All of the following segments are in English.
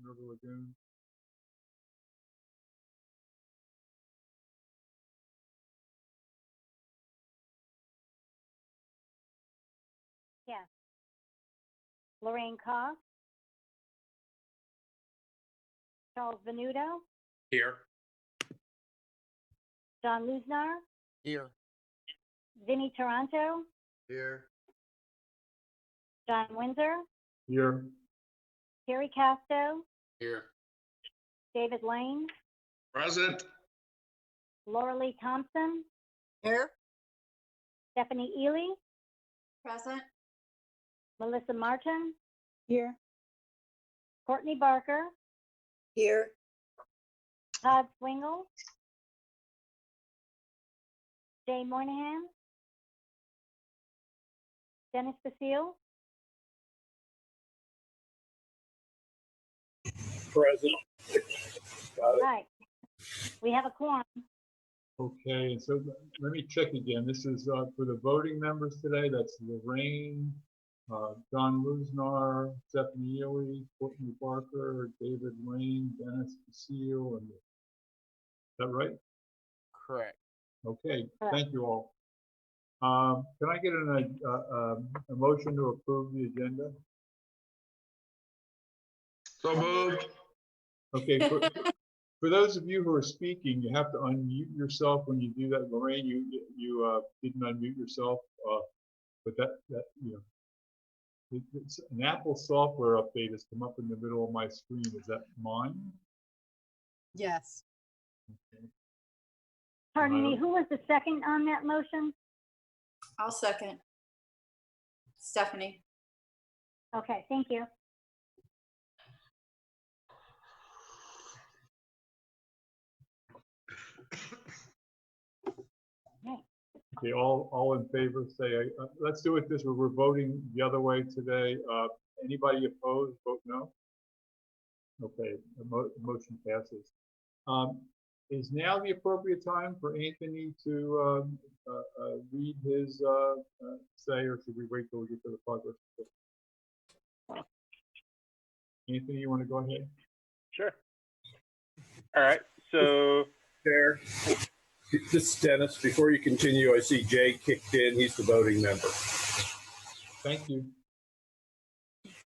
River Lagoon. Yes. Lorraine Koss. Charles Venuto. Here. John Luznar. Here. Vinnie Taranto. Here. John Windsor. Here. Terry Casto. Here. David Lane. Present. Laura Lee Thompson. Here. Stephanie Ely. Present. Melissa Martin. Here. Courtney Barker. Here. Todd Swingle. Jay Moynihan. Dennis Basile. Present. All right. We have a quorum. Okay, so let me check again. This is for the voting members today. That's Lorraine, John Luznar, Stephanie Ely, Courtney Barker, David Lane, Dennis Basile, and is that right? Correct. Okay, Correct. thank you all. Can I get a motion to approve the agenda? So moved. Okay, for those of you who are speaking, you have to unmute yourself when you do that. Lorraine, you didn't unmute yourself, but that you know, it's an Apple software update has come up in the middle of my screen. Is that mine? Yes. Okay. Pardon me, who was the second on that motion? I'll second. Stephanie. Okay, thank you. Okay, all in favor, say, let's do it this way. We're voting the other way today. Anybody opposed, vote no. Okay, the motion passes. Is now the appropriate time for Anthony to read his say, or should we wait till we get to the progress? Anthony, you want to go ahead? Sure. All right, so Chair, this is Dennis. Before you continue, I see Jay kicked in. He's the voting member. Thank you.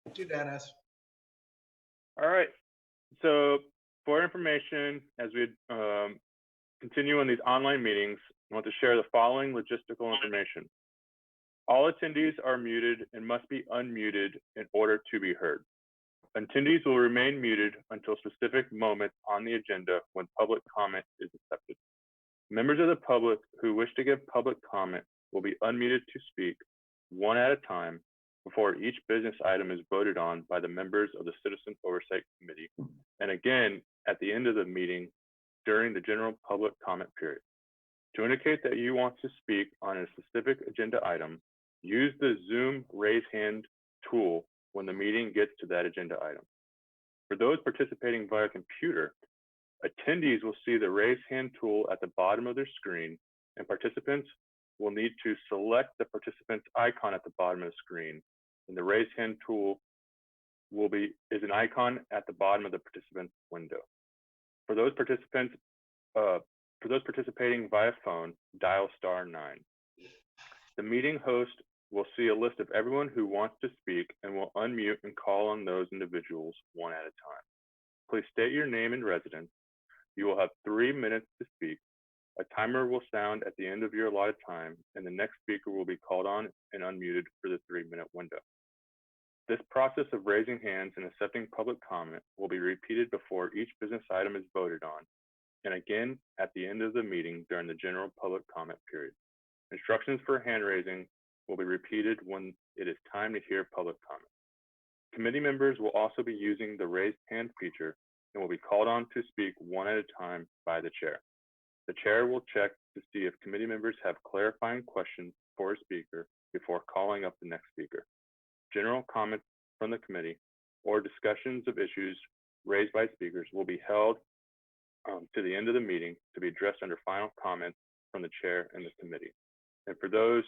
Thank you, Dennis. all right, so for information, as we continue on these online meetings, I want to share the following logistical information. All attendees are muted and must be unmuted in order to be heard. Attendees will remain muted until specific moments on the agenda when public comment is accepted. Members of the public who wish to give public comment will be unmuted to speak one at a time before each business item is voted on by the members of the Citizen Oversight Committee, and again at the end of the meeting during the general public comment period. To indicate that you want to speak on a specific agenda item, use the Zoom raise hand tool when the meeting gets to that agenda item. For those participating via computer, attendees will see the raise hand tool at the bottom of their screen, and participants will need to select the participant's icon at the bottom of the screen, and the raise hand tool is an icon at the bottom of the participant's window. For those participating via phone, dial *9. The meeting host will see a list of everyone who wants to speak and will unmute and call on those individuals one at a time. Please state your name and residence. You will have 3 minutes to speak. A timer will sound at the end of your allotted time, and the next speaker will be called on and unmuted for the 3-minute window. This process of raising hands and accepting public comment will be repeated before each business item is voted on, and again at the end of the meeting during the general public comment period. Instructions for hand raising will be repeated when it is time to hear public comment. Committee members will also be using the raised hand feature and will be called on to speak one at a time by the chair. The chair will check to see if committee members have clarifying questions for a speaker before calling up the next speaker. General comments from the committee or discussions of issues raised by speakers will be held to the end of the meeting to be addressed under final comments from the chair and the committee. And for those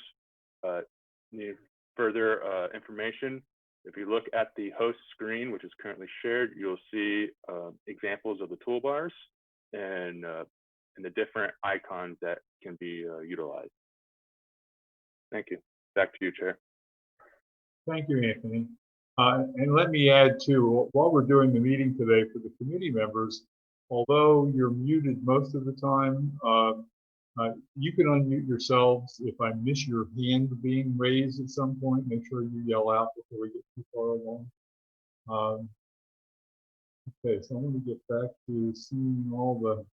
need further information, If you look at the host screen, which is currently shared, you'll see examples of the toolbars and the different icons that can be utilized. Thank you. Back to you, Chair. Thank you, Anthony. And let me add too, while we're doing the meeting today for the committee members, although you're muted most of the time, you can unmute yourselves. If I miss your hand being raised at some point, make sure you yell out before we get too far along. Okay, so I'm going to get back to seeing all the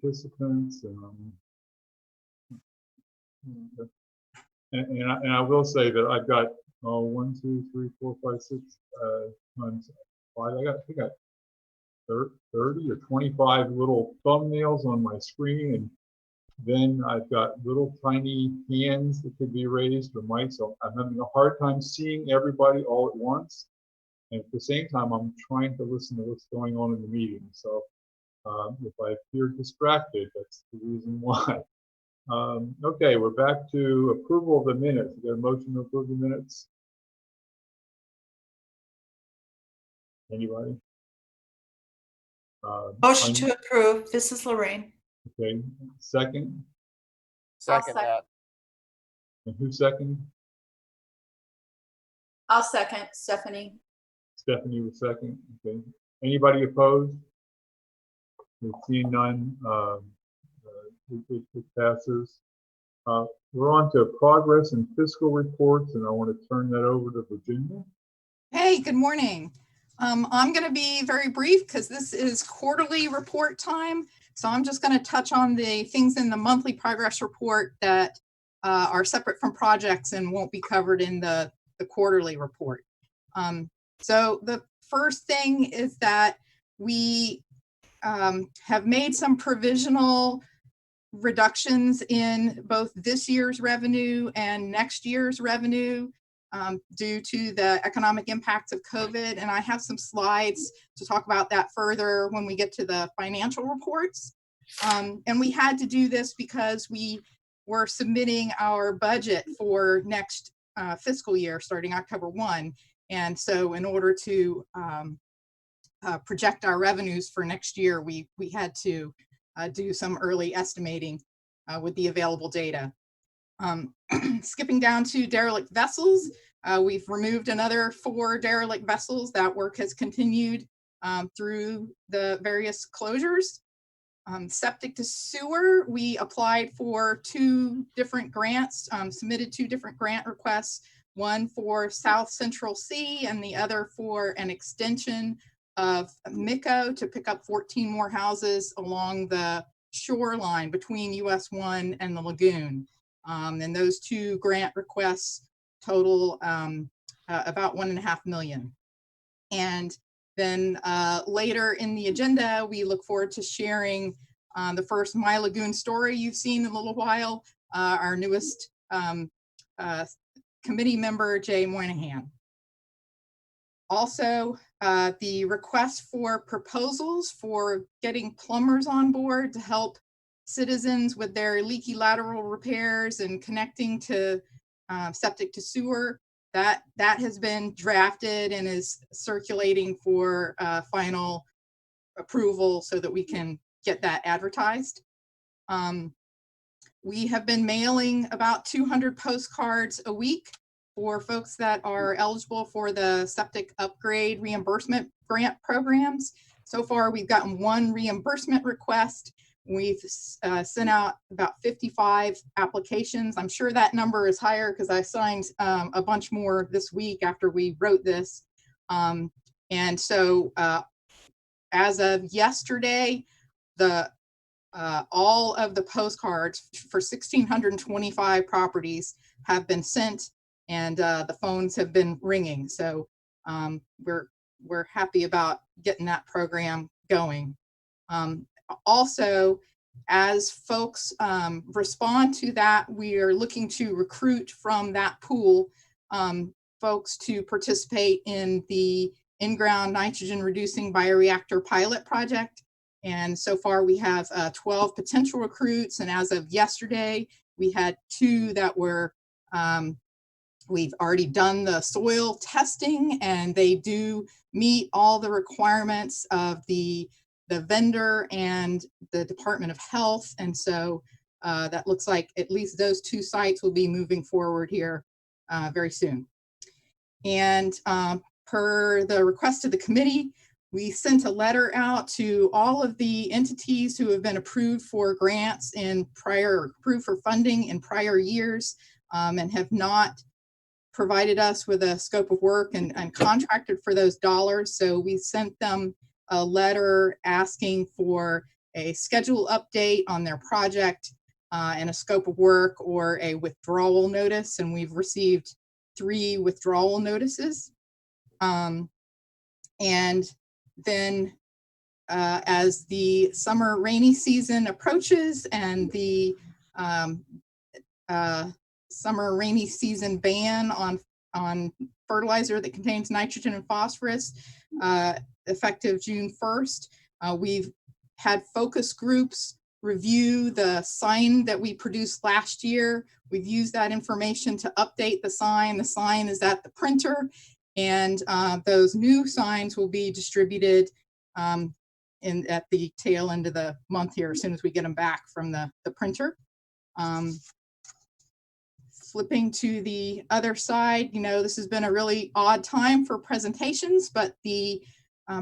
participants. And I will say that I've got 1, 2, 3, 4, 5, 6 times 5. I got 30 or 25 little thumbnails on my screen, and then I've got little tiny hands that could be raised or mics. So I'm having a hard time seeing everybody all at once, and at the same time I'm trying to listen to what's going on in the meeting. So if I appear distracted, that's the reason why. Okay, we're back to approval of the minutes. We got a motion to approve the minutes? Anybody? Motion to approve. This is Lorraine. Okay, second? Second I'll that. And who seconded? I'll second, Stephanie. Stephanie was second. Okay. Anybody opposed? We've seen none. It passes. We're on to progress and fiscal reports, and I want to turn that over to Virginia. Hey, good morning. I'm going to be very brief because this is quarterly report time. So I'm just going to touch on the things in the monthly progress report that are separate from projects and won't be covered in the quarterly report. So the first thing is that we have made some provisional reductions in both this year's revenue and next year's revenue due to the economic impacts of COVID. And I have some slides to talk about that further when we get to the financial reports. And we had to do this because we were submitting our budget for next fiscal year starting October 1. And so in order to project our revenues for next year, we had to do some early estimating with the available data. Skipping down to derelict vessels, we've removed another 4 derelict vessels. That work has continued through the various closures. Septic to sewer, we applied for 2 different grants, submitted 2 different grant requests, one for South Central C and the other for an extension of MICO to pick up 14 more houses along the shoreline between US 1 and the Lagoon. And those 2 grant requests total about $1.5 million. And then later in the agenda, we look forward to sharing the first My Lagoon story you've seen in a little while, our newest committee member, Jay Moynihan. Also, the request for proposals for getting plumbers on board to help citizens with their leaky lateral repairs and connecting to septic to sewer, that has been drafted and is circulating for final approval so that we can get that advertised. We have been mailing about 200 postcards a week for folks that are eligible for the septic upgrade reimbursement grant programs. So far, we've gotten 1 reimbursement request. We've sent out about 55 applications. I'm sure that number is higher because I signed a bunch more this week after we wrote this. And so as of yesterday, all of the postcards for 1,625 properties have been sent, and the phones have been ringing. So we're happy about getting that program going. Also, as folks respond to that, we are looking to recruit from that pool folks to participate in the in-ground nitrogen reducing bioreactor pilot project. And so far we have 12 potential recruits, and as of yesterday, we had 2 that were We've already done the soil testing, and they do meet all the requirements of the vendor and the Department of Health. And so that looks like at least those 2 sites will be moving forward here very soon. And per the request of the committee, we sent a letter out to all of the entities who have been approved for grants in approved for funding in prior years, and have not provided us with a scope of work and contracted for those dollars. So we sent them a letter asking for a schedule update on their project and a scope of work or a withdrawal notice. And we've received 3 withdrawal notices. And then as the summer rainy season approaches and the summer rainy season ban on fertilizer that contains nitrogen and phosphorus effective June 1st, we've had focus groups review the sign that we produced last year. We've used that information to update the sign. The sign is at the printer, and those new signs will be distributed at the tail end of the month here, as soon as we get them back from the printer. Flipping to the other side, this has been a really odd time for presentations, but the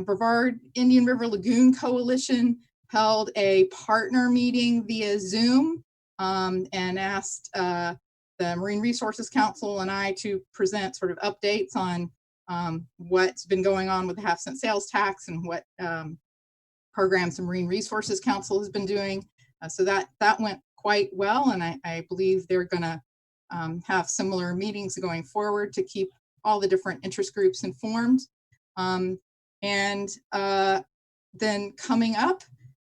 Brevard Indian River Lagoon Coalition held a partner meeting via Zoom and asked the Marine Resources Council and I to present sort of updates on what's been going on with the half-cent sales tax and what programs the Marine Resources Council has been doing. So that went quite well, and I believe they're going to have similar meetings going forward to keep all the different interest groups informed. Then coming up,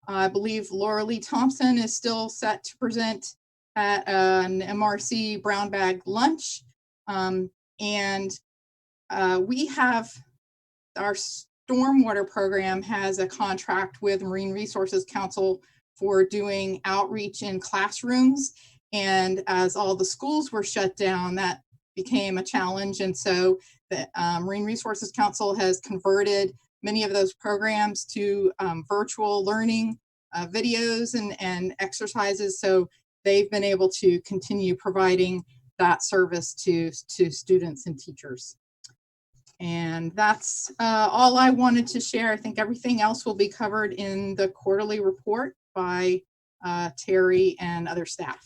I believe Laura Lee Thompson is still set to present at an MRC brown bag lunch. We have, our stormwater program has a contract with Marine Resources Council for doing outreach in classrooms. And as all the schools were shut down, that became a challenge. And so the Marine Resources Council has converted many of those programs to virtual learning videos and exercises. So they've been able to continue providing that service to students and teachers. And that's all I wanted to share. I think everything else will be covered in the quarterly report by Terry and other staff.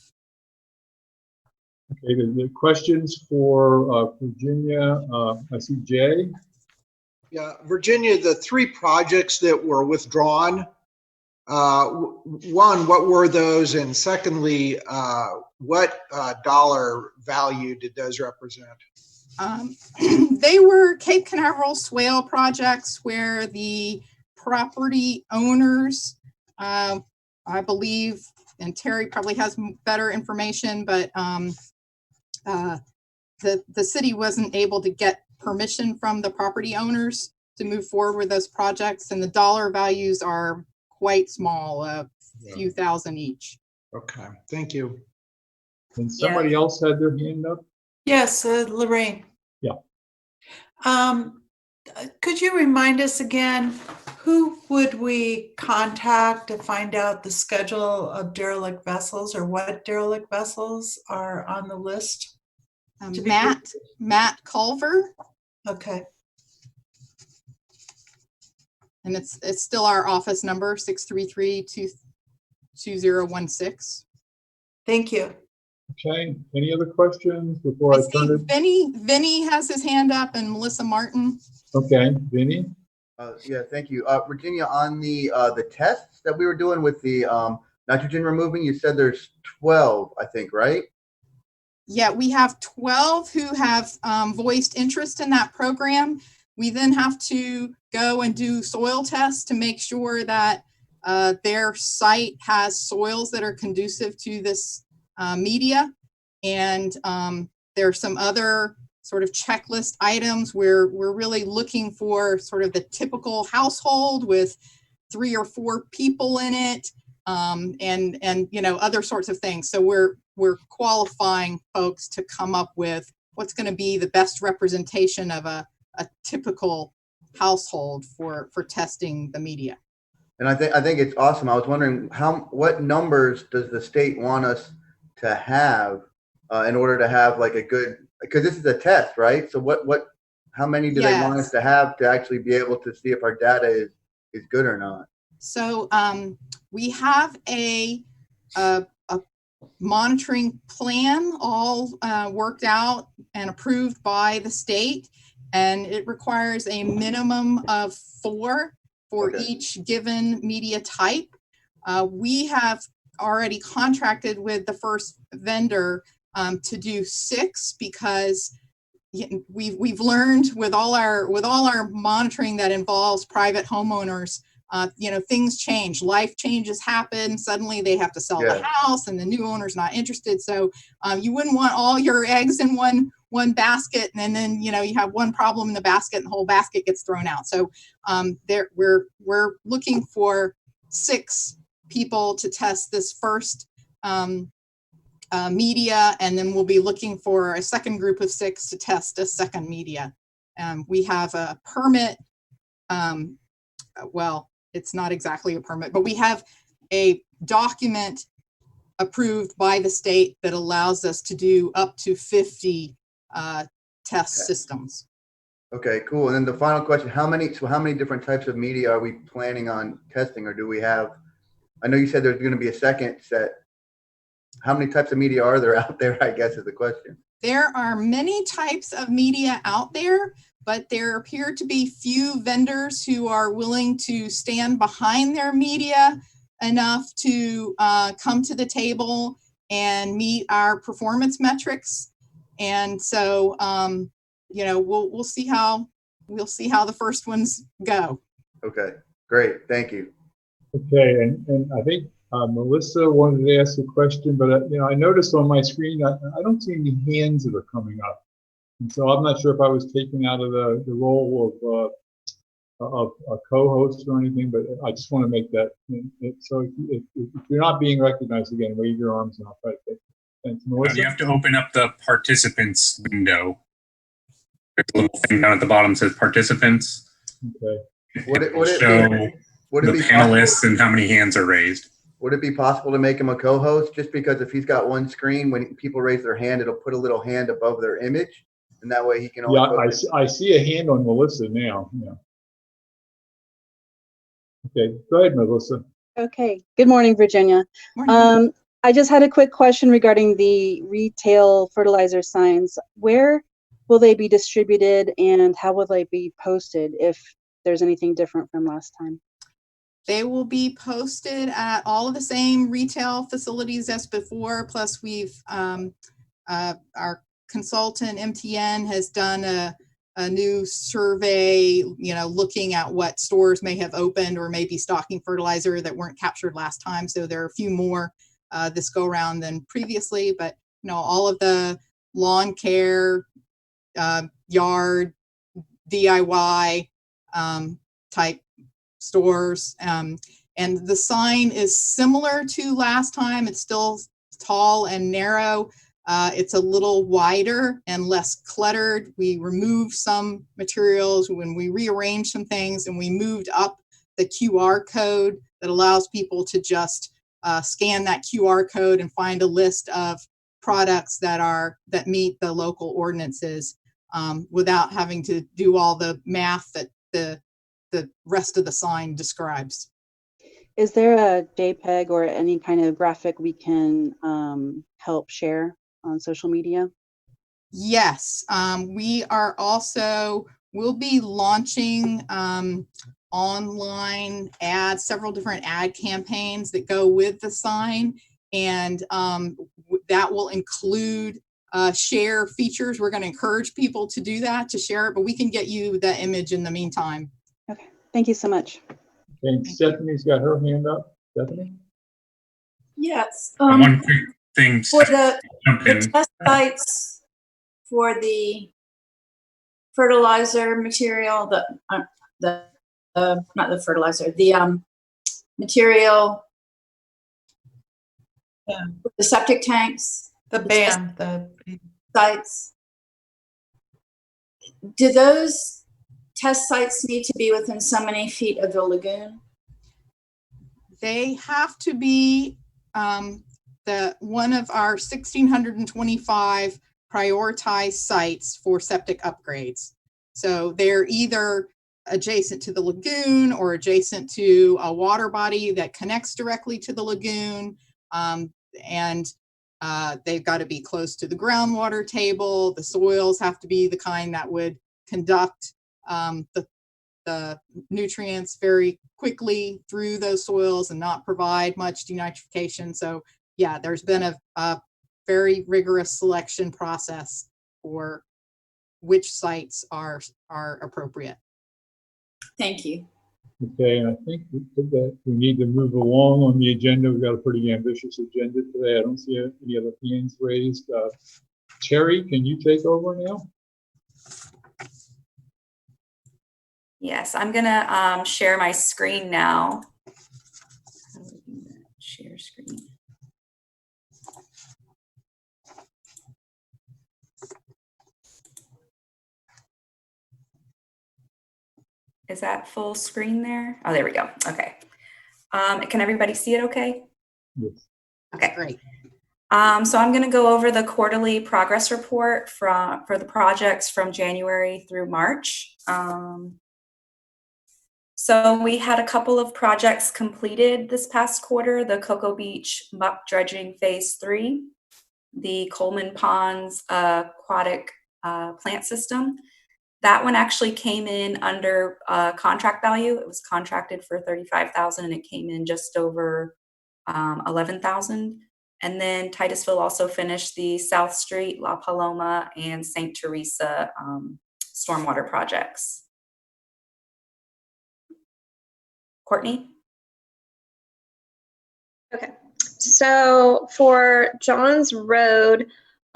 Okay, the questions for Virginia, I see Jay. Yeah, Virginia, the 3 projects that were withdrawn, one, what were those? And secondly, what dollar value did those represent? They were Cape Canaveral swale projects where the property owners, I believe, and Terry probably has better information, but the city wasn't able to get permission from the property owners to move forward with those projects, and the dollar values are quite small, a few thousand each. Okay, thank you. And somebody else had their hand up? Yes, Lorraine. Yeah. Could you remind us again, who would we contact to find out the schedule of derelict vessels, or what derelict vessels are on the list? Matt Culver. Okay. And it's still our office number, 633-2016. Thank you. Okay, any other questions before I turn it? Vinny has his hand up, and Melissa Martin. Okay, Vinny? Yeah, thank you. Virginia, on the tests that we were doing with the nitrogen removing, you said there's 12, I think, right? Yeah, we have 12 who have voiced interest in that program. We then have to go and do soil tests to make sure that their site has soils that are conducive to this media. And there are some other sort of checklist items where we're really looking for sort of the typical household with 3 or 4 people in it, and other sorts of things. So we're qualifying folks to come up with going to be the best representation of a typical household for testing the media. And I think it's awesome. I was wondering what numbers does the state want us to have in order to have like a good, because this is a test, right? So how many do they want us to have to actually be able to see if our data is good or not? So we have a monitoring plan all worked out and approved by the state, and it requires a minimum of 4 for each given media type. We have already contracted with the first vendor to do 6 because we've learned with all our monitoring that involves private homeowners, things change, life changes happen. Suddenly they have to sell the house and the new owner's not interested. So you wouldn't want all your eggs in one basket, and then you have one problem in the basket and the whole basket gets thrown out. So we're looking for 6 people to test this first media, and then we'll be looking for a second group of 6 to test a second media. We have a permit. Well, it's not exactly a permit, but we have a document approved by the state that allows us to do up to 50 test systems. Okay, cool. And then the final question, how many different types of media are we planning on testing, or do we have, I know you said there's going to be a second set. How many types of media are there out there, I guess is the question. There are many types of media out there, but there appear to be few vendors who are willing to stand behind their media enough to come to the table and meet our performance metrics. And so, we'll see how the first ones go. Okay, great. Thank you. Okay, and I think Melissa wanted to ask a question, but I noticed on my screen I don't see any hands that are coming up, and so I'm not sure if I was taken out of the role of a co-host or anything. But I just want to make that. So if you're not being recognized again, wave your arms and I'll try to take it. Thanks, Melissa. You have to open up the participants window. There's a little thing down at the bottom that says participants. Okay. Would it the be panelists possible, and how many hands are raised. Would it be possible to make him a co-host? Just because if he's got one screen, when people raise their hand, it'll put a little hand above their image, and that way he can. I see a hand on Melissa now. Yeah. Okay, go ahead, Melissa. Okay. Good morning, Virginia. Morning. I just had a quick question regarding the retail fertilizer signs. Where will they be distributed, and how will they be posted if there's anything different from last time? They will be posted at all of the same retail facilities as before. Plus, we've our consultant MTN has done a new survey, looking at what stores may have opened or may be stocking fertilizer that weren't captured last time. So there are a few more this go around than previously. But all of the lawn care, yard, DIY type stores, and the sign is similar to last time. It's still tall and narrow. It's a little wider and less cluttered. We removed some materials when we rearranged some things, and we moved up the QR code that allows people to just scan that QR code and find a list of products that meet the local ordinances without having to do all the math that the rest of the sign describes. Is there a JPEG or any kind of graphic we can help share on social media? Yes, we'll be launching online ads, several different ad campaigns that go with the sign, and that will include share features. We're going to encourage people to do that, to share it, but we can get you the image in the meantime. Okay, thank you so much. And Stephanie's got her hand up. Stephanie? Yes. One quick thing. For the test sites for the fertilizer material, not the fertilizer, the material, the septic tanks, The sites. do those test sites need to be within so many feet of the lagoon? They have to be one of our 1,625 prioritized sites for septic upgrades. So they're either adjacent to the lagoon or adjacent to a water body that connects directly to the lagoon. And they've got to be close to the groundwater table. The soils have to be the kind that would conduct the nutrients very quickly through those soils and not provide much denitrification. So yeah, there's been a very rigorous selection process for which sites are appropriate. Thank you. Okay, and I think that we need to move along on the agenda. We've got a pretty ambitious agenda today. I don't see any other hands raised. Terry, can you take over now? Yes, I'm gonna share my screen now. How do we do that? Share screen. Is that full screen there? Oh, there we go. Okay. Can everybody see it okay? Yes. Okay. Great. So I'm going to go over the quarterly progress report for the projects from January through March. So we had a couple of projects completed this past quarter: the Cocoa Beach Muck Dredging Phase 3, the Coleman Ponds Aquatic Plant System. That one actually came in under contract value. It was contracted for $35,000 and it came in just over $11,000. And then Titusville also finished the South Street, La Paloma, and St. Teresa stormwater projects. Courtney? Okay, so for Johns Road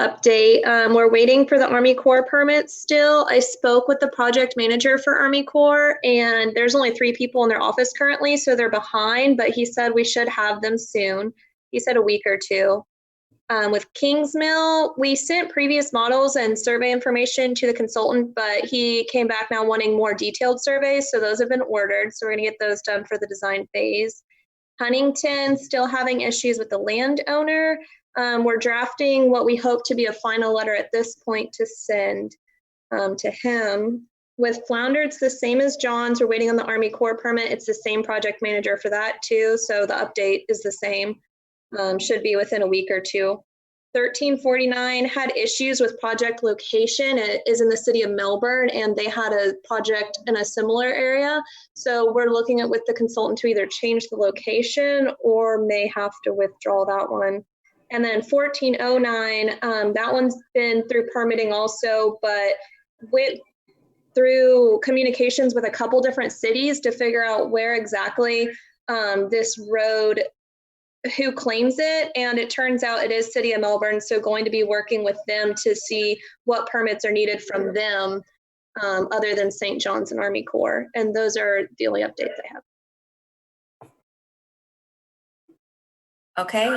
update, we're waiting for the Army Corps permits still. I spoke with the project manager for Army Corps, and there's only 3 people in their office currently, so they're behind, but he said we should have them soon. He said a week or 2. With Kingsmill, we sent previous models and survey information to the consultant, but he came back now wanting more detailed surveys, so those have been ordered, so we're gonna get those done for the design phase. Huntington, still having issues with the landowner. We're drafting what we hope to be a final letter at this point to send to him. With Flounder, it's the same as John's. We're waiting on the Army Corps permit. It's the same project manager for that too, so the update is the same. Should be within a week or 2. 1349 had issues with project location. It is in the city of Melbourne, and they had a project in a similar area. So we're looking at with the consultant to either change the location or may have to withdraw that one. And then 1409, that one's been through permitting also, but through communications with a couple different cities to figure out where exactly this road, who claims it, and it turns out it is City of Melbourne, so going to be working with them to see what permits are needed from them other than St. John's and Army Corps, and those are the only updates I have. Okay,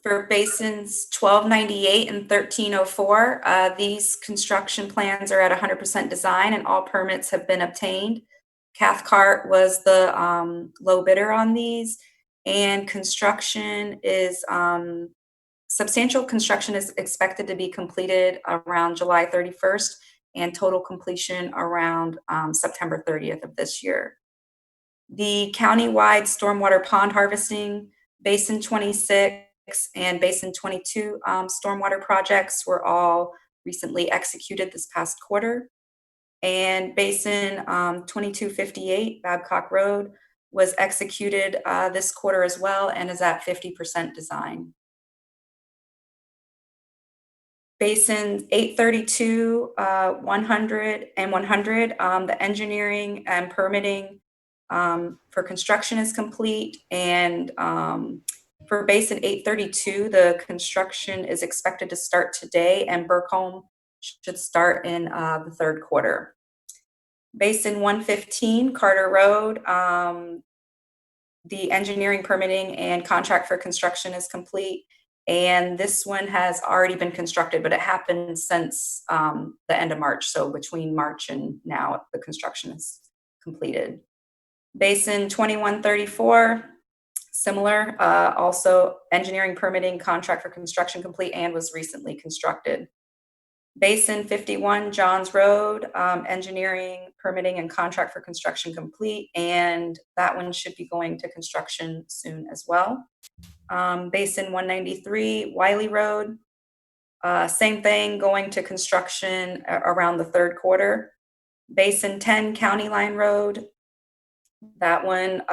for basins 1298 and 1304, these construction plans are at 100% design and all permits have been obtained. Cathcart was the low bidder on these, and construction is, substantial construction is expected to be completed around July 31st and total completion around September 30th of this year. The countywide stormwater pond harvesting, Basin 26 and Basin 22 stormwater projects were all recently executed this past quarter. And Basin 2258, Babcock Road, was executed this quarter as well and is at 50% design. Basin 832, 100, and 100, the engineering and permitting for construction is complete, and for Basin 832, the construction is expected to start today, and Burkholm should start in the 3rd quarter. Basin 115, Carter Road, the engineering, permitting, and contract for construction is complete, And this one has already been constructed, but it happened since the end of March. So between March and now, the construction is completed. Basin 2134, similar, also engineering, permitting, contract for construction complete, and was recently constructed. Basin 51, Johns Road, engineering, permitting, and contract for construction complete, and that one should be going to construction soon as well. Basin 193, Wiley Road, same thing, going to construction around the third quarter. Basin 10, County Line Road, that one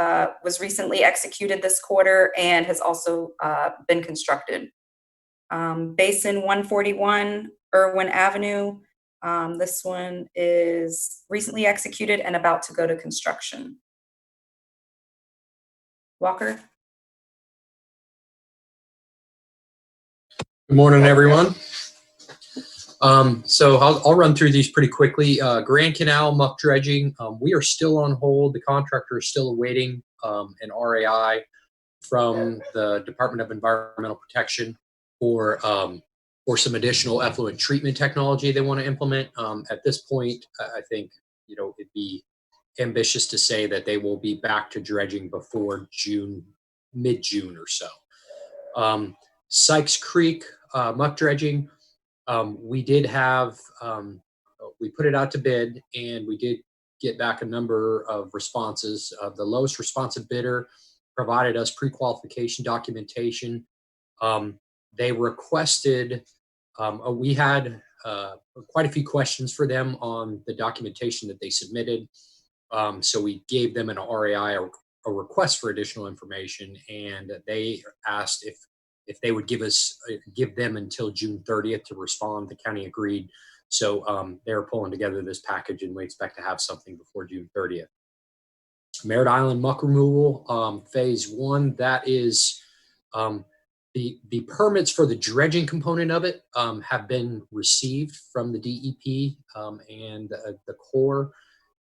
was recently executed this quarter and has also been constructed. Basin 141, Irwin Avenue, this one is recently executed and about to go to construction. Walker? Good morning, everyone. So I'll run through these pretty quickly. Grand Canal muck dredging, we are still on hold. The contractor is still awaiting an RAI from the Department of Environmental Protection for some additional effluent treatment technology they want to implement. At this point, I think it'd be ambitious to say that they will be back to dredging before June, mid-June or so. Sykes Creek muck dredging. We did have, we put it out to bid and we did get back a number of responses. The lowest responsive bidder provided us pre-qualification documentation. They requested, we had quite a few questions for them on the documentation that they submitted. So we gave them an RAI, a request for additional information, and they asked if they would give them until June 30th to respond. The county agreed. So they're pulling together this package and we expect to have something before June 30th. Merritt Island muck removal, phase 1, that is the permits for the dredging component of it have been received from the DEP and the Corps.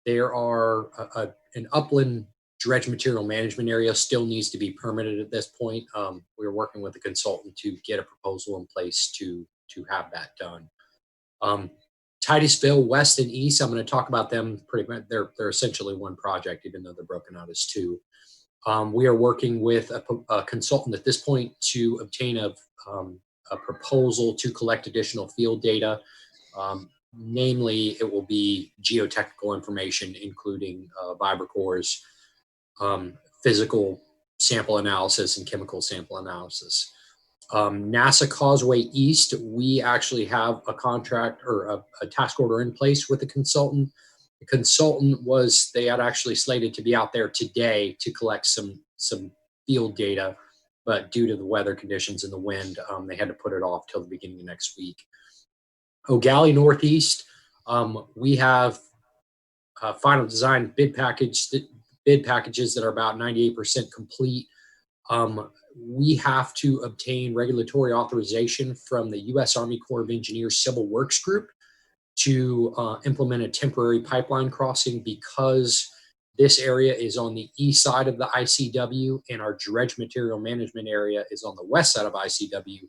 There are an upland dredge material management area still needs to be permitted at this point. We're working with a consultant to get a proposal in place to have that done. Titusville West and East, I'm going to talk about them pretty much. They're essentially one project, even though they're broken out as two. We are working with a consultant at this point to obtain a proposal to collect additional field data. Namely, it will be geotechnical information, including vibrocores, physical sample analysis, and chemical sample analysis. NASA Causeway East, we actually have a contract or a task order in place with the consultant. The consultant they had actually slated to be out there today to collect some field data, but due to the weather conditions and the wind, they had to put it off till the beginning of next week. O'Galley Northeast, we have final design bid packages that are about 98% complete. We have to obtain regulatory authorization from the U.S. Army Corps of Engineers Civil Works Group to implement a temporary pipeline crossing because this area is on the east side of the ICW and our dredge material management area is on the west side of ICW.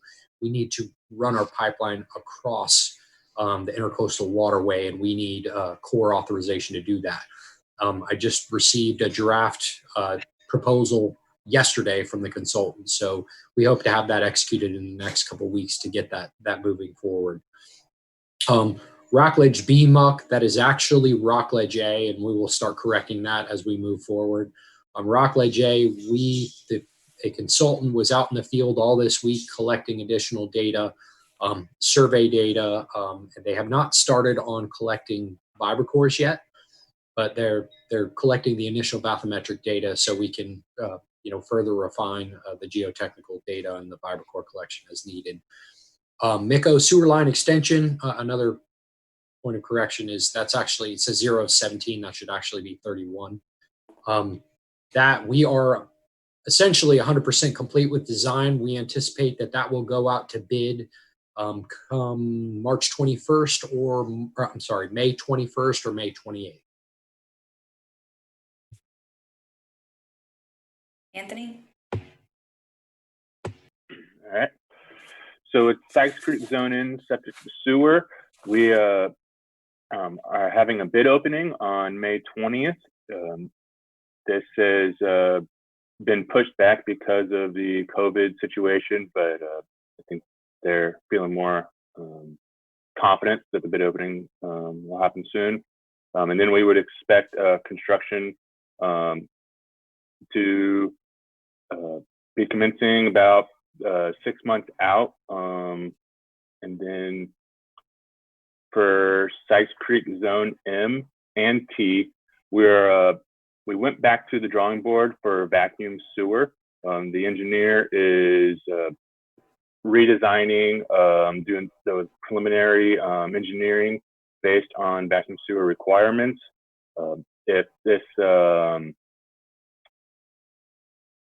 We need to run our pipeline across the intercoastal waterway, and we need Corps authorization to do that. I just received a draft proposal yesterday from the consultant, so we hope to have that executed in the next couple of weeks to get that moving forward. Rockledge B muck, that is actually Rockledge A, and we will start correcting that as we move forward. On Rockledge A, a consultant was out in the field all this week collecting additional data, survey data. They have not started on collecting vibrocores yet, but they're collecting the initial bathymetric data so we can further refine the geotechnical data and the vibrocore collection as needed. Miko sewer line extension, another point of correction is that's actually, it says 017, that should actually be 31. That we are essentially 100% complete with design. We anticipate that will go out to bid come March 21st or May 21st or May 28th. Anthony? All right. So it's Sykes Creek Zone in septic to sewer. We are having a bid opening on May 20th. This has been pushed back because of the COVID situation, but I think they're feeling more confident that the bid opening will happen soon. And then we would expect construction to be commencing about 6 months out. And then for Sykes Creek Zone M and T, we went back to the drawing board for vacuum sewer. The engineer is redesigning, doing those preliminary engineering based on vacuum sewer requirements. If this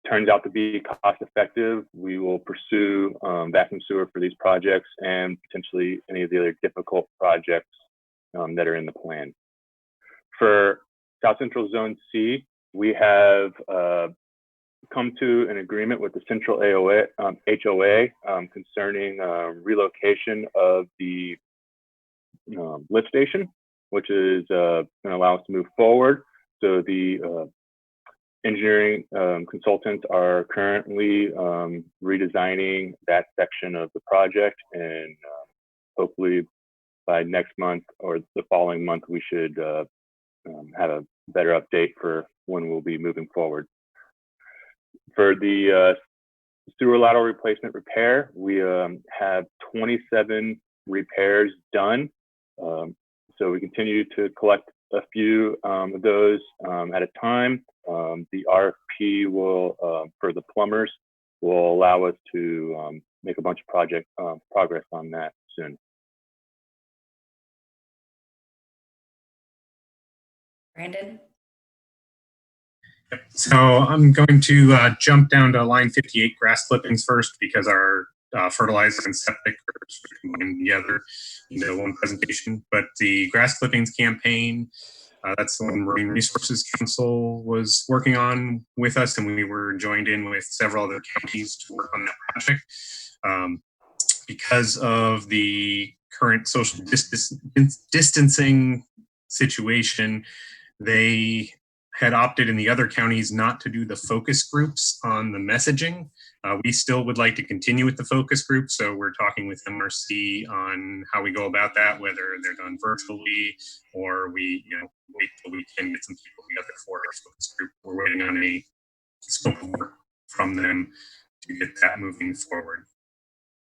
turns out to be cost effective, we will pursue vacuum sewer for these projects and potentially any of the other difficult projects that are in the plan. For South Central Zone C, we have come to an agreement with the Central HOA concerning relocation of the lift station, which is going to allow us to move forward. So the engineering consultants are currently redesigning that section of the project, and hopefully by next month or the following month, we should have a better update for when we'll be moving forward. For the sewer lateral replacement repair, we have 27 repairs done. So we continue to collect a few of those at a time. The RFP will, for the plumbers, will allow us to make a bunch of project progress on that soon. Brandon? So I'm going to jump down to line 58, grass clippings first, because our fertilizer and septic are sort of combined together into one presentation. But the grass clippings campaign, that's the one Marine Resources Council was working on with us, and we were joined in with several other counties to work on that project. Because of the current social distancing situation, they had opted in the other counties not to do the focus groups on the messaging. We still would like to continue with the focus group, so we're talking with MRC on how we go about that, whether they're done virtually or we wait till we can get some people together for our focus group. We're waiting on a scope of work from them to get that moving forward.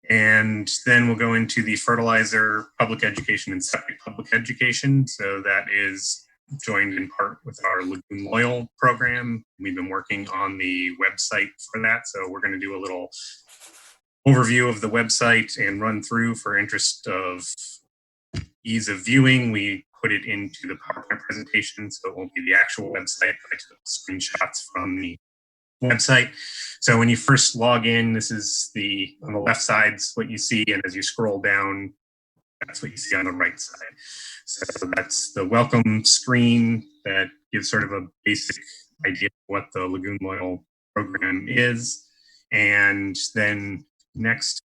And then we'll go into the fertilizer, public education, and septic public education. So that is joined in part with our Lagoon Loyal program. We've been working on the website for that. So we're going to do a little overview of the website and run through for interest of ease of viewing. We put it into the PowerPoint presentation, so it won't be the actual website. I took screenshots from the website. So when you first log in, this is on the left side's what you see, and as you scroll down, that's what you see on the right side. So that's the welcome screen that gives sort of a basic idea of what the Lagoon Loyal program is. And then next,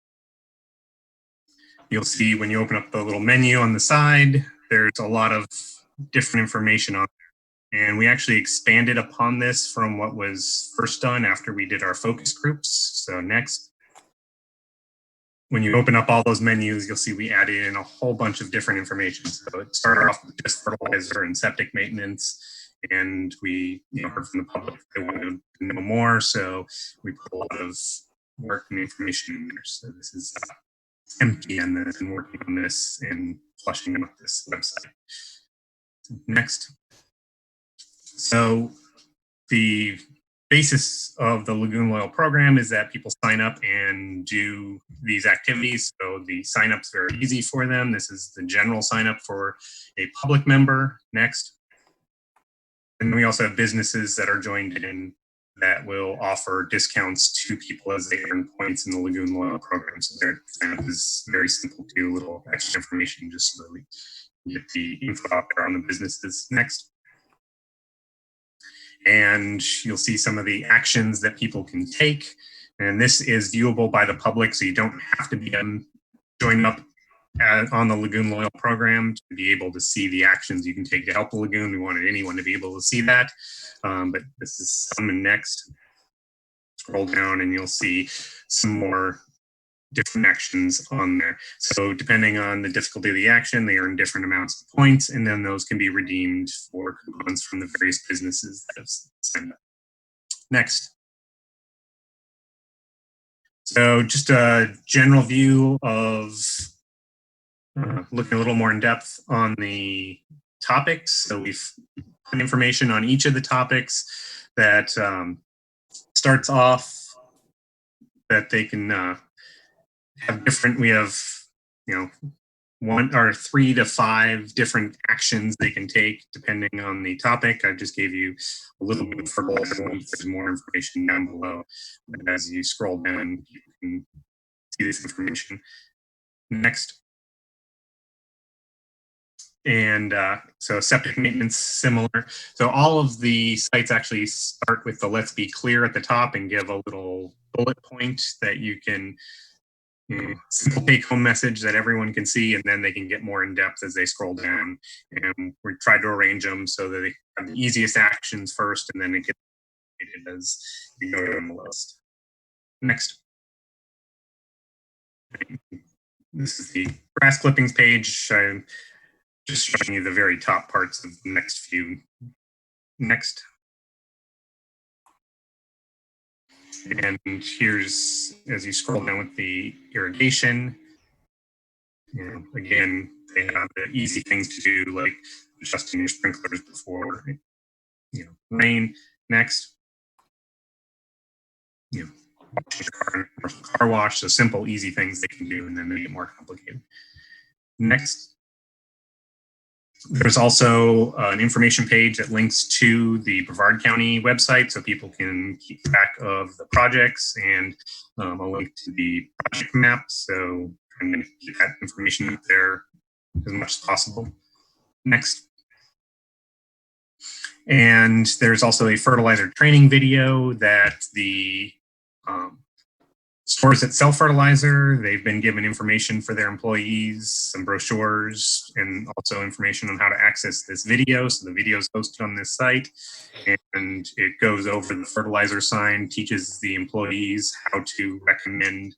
you'll see when you open up the little menu on the side, there's a lot of different information on there. And we actually expanded upon this from what was first done after we did our focus groups. So next, when you open up all those menus, you'll see we added in a whole bunch of different information. So it started off with just fertilizer and septic maintenance, and we heard from the public they wanted to know more. So we put a lot of work and information in there. So this is MPN that has been working on this and flushing out this website. Next. So the basis of the Lagoon Loyal program is that people sign up and do these activities. So the sign up's very easy for them. This is the general sign up for a public member. Next. And we also have businesses that are joined in that will offer discounts to people as they earn points in the Lagoon Loyal program. So their sign up is very simple too, a little extra information just so that we get the info out there on the businesses. Next. And you'll see some of the actions that people can take And this is viewable by the public, so you don't have to be joined up on the Lagoon Loyal program to be able to see the actions you can take to help the Lagoon. We wanted anyone to be able to see that. But this is some and next. Scroll down and you'll see some more different actions on there. So depending on the difficulty of the action, they earn different amounts of points, and then those can be redeemed for coupons from the various businesses that have signed up. Next. So just a general view of looking a little more in depth on the topics. So we've put information on each of the topics that starts off that they can have different, we have, 1 or 3 to 5 different actions they can take depending on the topic. I just gave you a little bit of fertilizer. There's more information down below. But as you scroll down, you can see this information. Next. And so septic maintenance, similar. So all of the sites actually start with the let's be clear at the top and give a little bullet point that you can, simple take home message that everyone can see, and then they can get more in depth as they scroll down. And we tried to arrange them so that they have the easiest actions first, and then it gets as you go down the list. Next. This is the grass clippings page. I'm just showing you the very top parts of the next few. Next. And here's, as you scroll down with the irrigation, again, they have the easy things to do, like adjusting your sprinklers before rain. Next, washing your car wash, so simple, easy things they can do, and then they get more complicated. Next. There's also an information page that links to the Brevard County website so people can keep track of the projects, and a link to the project map. So I'm going to keep that information up there as much as possible. Next. And there's also a fertilizer training video that the stores that sell fertilizer, they've been given information for their employees, some brochures, and also information on how to access this video. So the video is hosted on this site, and it goes over the fertilizer sign, teaches the employees how to recommend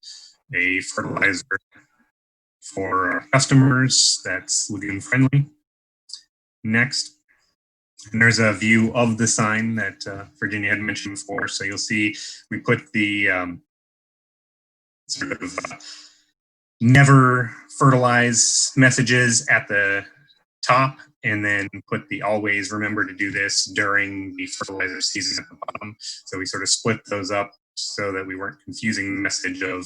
a fertilizer for our customers that's lagoon friendly. Next. And there's a view of the sign that Virginia had mentioned before. So you'll see we put the sort of never fertilize messages at the top, and then put the always remember to do this during the fertilizer season at the bottom. So we sort of split those up so that we weren't confusing the message of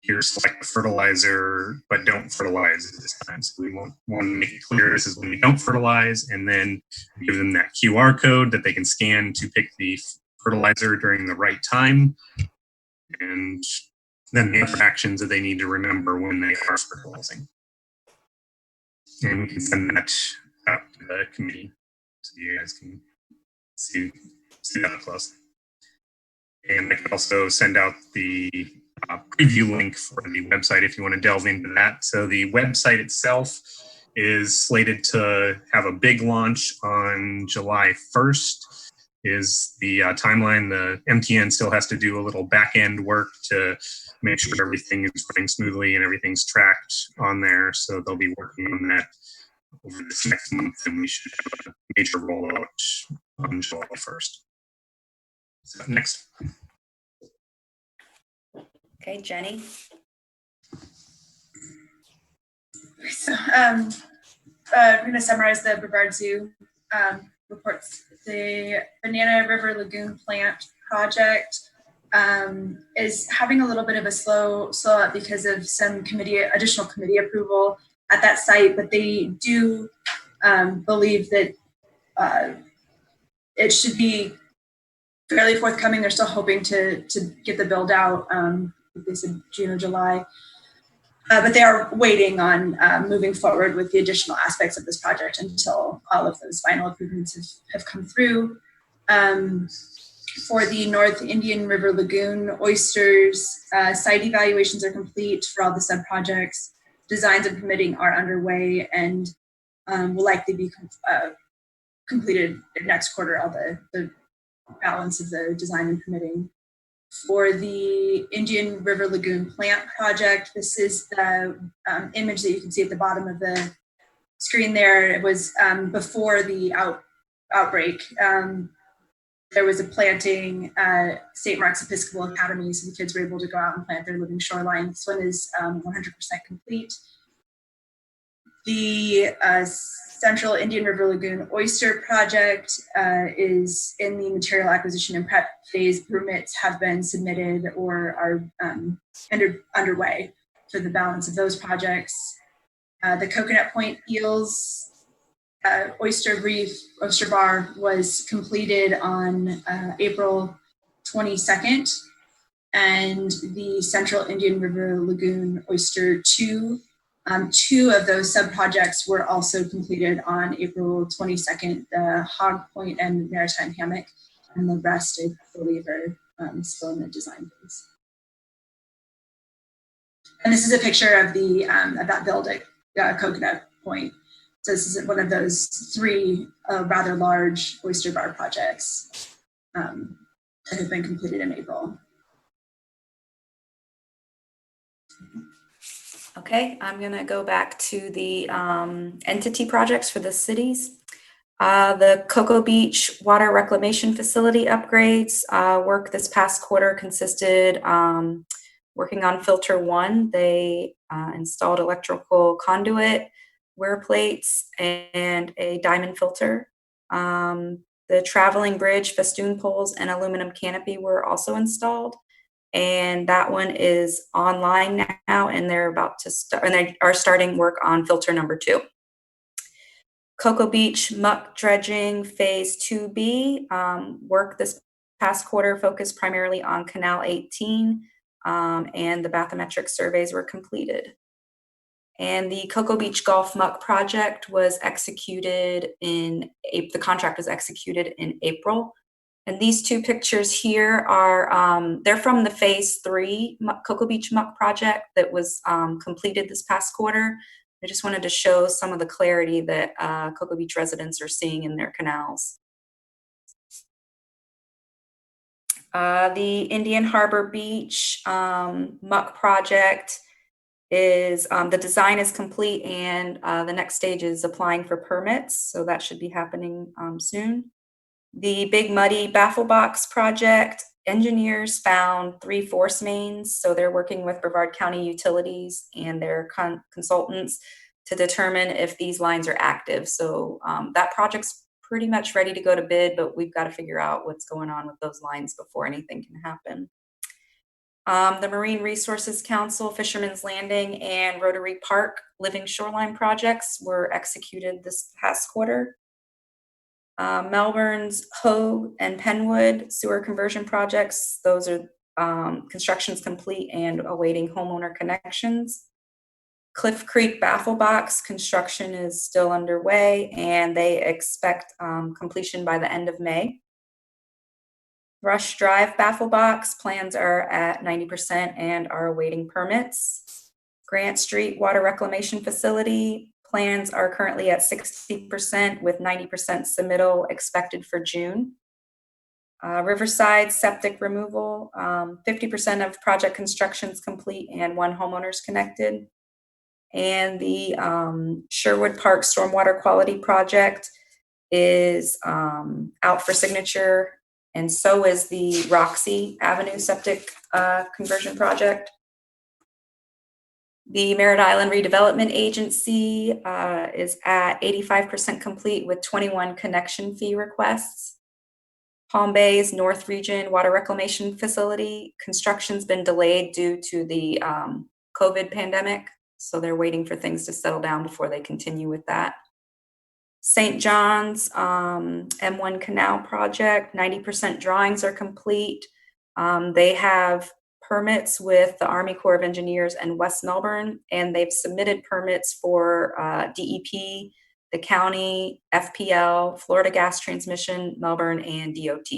here, select the fertilizer, but don't fertilize at this time. So we want to make it clear this is when we don't fertilize, and then give them that QR code that they can scan to pick the fertilizer during the right time. And then the other actions that they need to remember when they are fertilizing. And we can send that out to the committee so you guys can see that up close. And I can also send out the preview link for the website if you want to delve into that. So the website itself is slated to have a big launch on July 1st. Is the timeline. The MTN still has to do a little back end work to make sure everything is running smoothly and everything's tracked on there. So they'll be working on that over this next month, and we should have a major rollout on July 1st. So next. Okay, Jenny. So I'm going to summarize the Brevard Zoo reports. The Banana River Lagoon Plant project is having a little bit of a slow up because of some additional committee approval at that site, but they do believe that it should be fairly forthcoming. They're still hoping to get the build out. They said June or July. But they are waiting on moving forward with the additional aspects of this project until all of those final improvements have come through. For the North Indian River Lagoon oysters, site evaluations are complete for all the sub-projects. Designs and permitting are underway and will likely be completed next quarter, all the balance of the design and permitting. For the Indian River Lagoon plant project, this is the image that you can see at the bottom of the screen there. It was before the outbreak. There was a planting at St. Mark's Episcopal Academy, so the kids were able to go out and plant their living shoreline. This one is 100% complete. The Central Indian River Lagoon Oyster Project is in the material acquisition and prep phase. Permits have been submitted or are underway for the balance of those projects. The Coconut Point Eels oyster bar was completed on April 22nd, and the Central Indian River Lagoon Oyster 2. Two of those sub-projects were also completed on April 22nd, the Hog Point and Maritime Hammock, and the rest, I believe, are still in the design phase. And this is a picture of the of that build at Coconut Point. So this is one of those three rather large oyster bar projects that have been completed in April. Okay, I'm gonna go back to the entity projects for the cities. The Cocoa Beach Water Reclamation Facility upgrades work this past quarter consisted working on filter 1. They installed electrical conduit, wear plates, and a diamond filter. The traveling bridge, festoon poles, and aluminum canopy were also installed. And that one is online now, and they're about to start, and they are starting work on filter number 2. Cocoa Beach muck dredging phase 2B work this past quarter focused primarily on Canal 18, and the bathymetric surveys were completed. And the Cocoa Beach Golf Muck project was executed in the contract was executed in April. And these two pictures here are, they're from the phase 3 Cocoa Beach Muck project that was completed this past quarter. I just wanted to show some of the clarity that Cocoa Beach residents are seeing in their canals. The Indian Harbor Beach Muck project is, the design is complete, and the next stage is applying for permits. So that should be happening soon. The Big Muddy Baffle Box project, engineers found 3 force mains. So they're working with Brevard County Utilities and their consultants to determine if these lines are active. So that project's pretty much ready to go to bid, but we've got to figure out what's going on with those lines before anything can happen. The Marine Resources Council, Fisherman's Landing, and Rotary Park Living Shoreline projects were executed this past quarter. Melbourne's Hogue and Penwood sewer conversion projects, those are construction's complete and awaiting homeowner connections. Cliff Creek Baffle Box construction is still underway, and they expect completion by the end of May. Rush Drive Baffle Box plans are at 90% and are awaiting permits. Grant Street Water Reclamation Facility plans are currently at 60% with 90% submittal expected for June. Riverside Septic Removal, 50% of project construction is complete and 1 homeowner is connected. And the Sherwood Park Stormwater Quality Project is out for signature, and so is the Roxy Avenue Septic Conversion Project. The Merritt Island Redevelopment Agency is at 85% complete with 21 connection fee requests. Palm Bay's North Region Water Reclamation Facility construction's been delayed due to the COVID pandemic, so they're waiting for things to settle down before they continue with that. St. John's M1 Canal Project, 90% drawings are complete. They have permits with the Army Corps of Engineers and West Melbourne, and they've submitted permits for DEP, the county, FPL, Florida Gas Transmission, Melbourne, and DOT.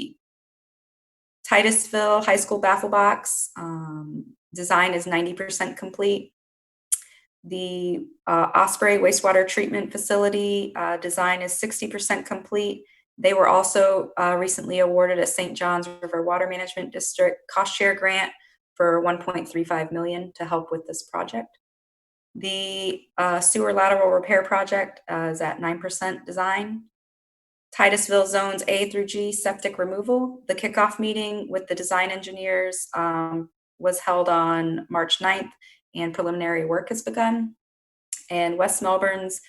Titusville High School baffle box design is 90% complete. The Osprey wastewater treatment facility design is 60% complete. They were also recently awarded a St. Johns River Water Management District cost share grant for $1.35 million to help with this project. The sewer lateral repair project is at 9% design. Titusville zones A through G septic removal. The kickoff meeting with the design engineers was held on March 9th, and preliminary work has begun. And West Melbourne's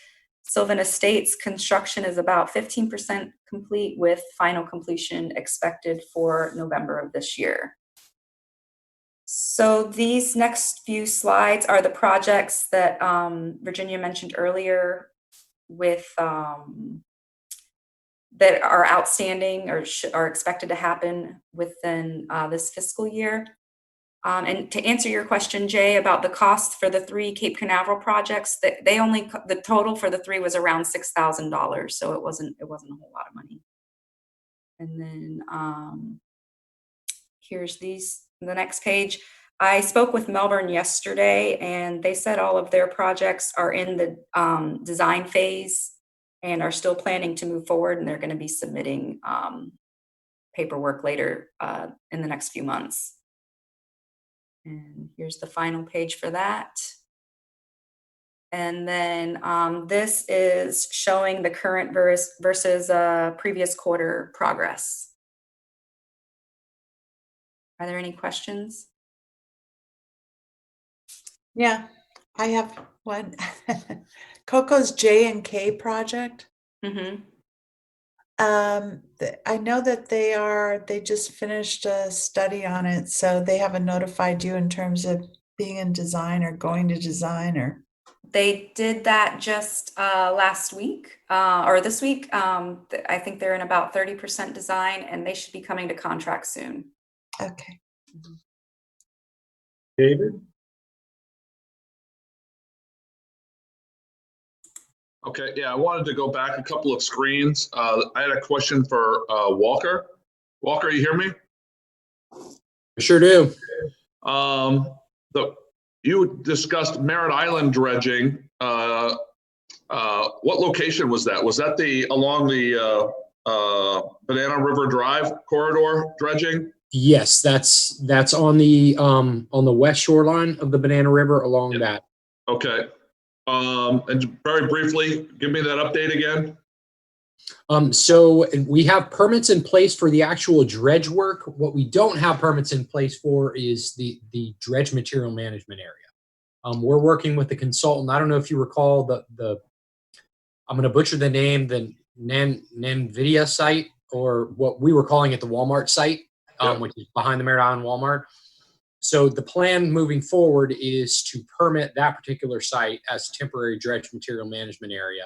Sylvan Estates construction is about 15% complete, with final completion expected for November of this year. So these next few slides are the projects that Virginia mentioned earlier with that are outstanding or are expected to happen within this fiscal year. And to answer your question, Jay, about the cost for the 3 Cape Canaveral projects, the total for the 3 was around $6,000, so it wasn't a whole lot of money. And then here's the next page. I spoke with Melbourne yesterday, and they said all of their projects are in the design phase and are still planning to move forward, and they're going to be submitting paperwork later in the next few months. And here's the final page for that. And then this is showing the current versus previous quarter progress. Are there any questions? Yeah, I have one. Coco's J&K project. Mm-hmm. I know that they just finished a study on it, so they haven't notified you in terms of being in design or going to design, or? They did that just last week or this week. I think they're in about 30% design, and they should be coming to contract soon. Okay. Mm-hmm. David? Okay, yeah, I wanted to go back a couple of screens. I had a question for Walker. Walker, you hear me? I sure do. You discussed Merritt Island dredging. What location was that? Was that along the Banana River Drive corridor dredging? Yes, that's on the west shoreline of the Banana River along that. Okay. And very briefly, give me that update again. So we have permits in place for the actual dredge work. What we don't have permits in place for is the dredge material management area. We're working with the consultant. I don't know if you recall the I'm going to butcher the name, the NVIDIA site, or what we were calling it the Walmart site, which is behind the Merritt Island Walmart. So the plan moving forward is to permit that particular site as temporary dredge material management area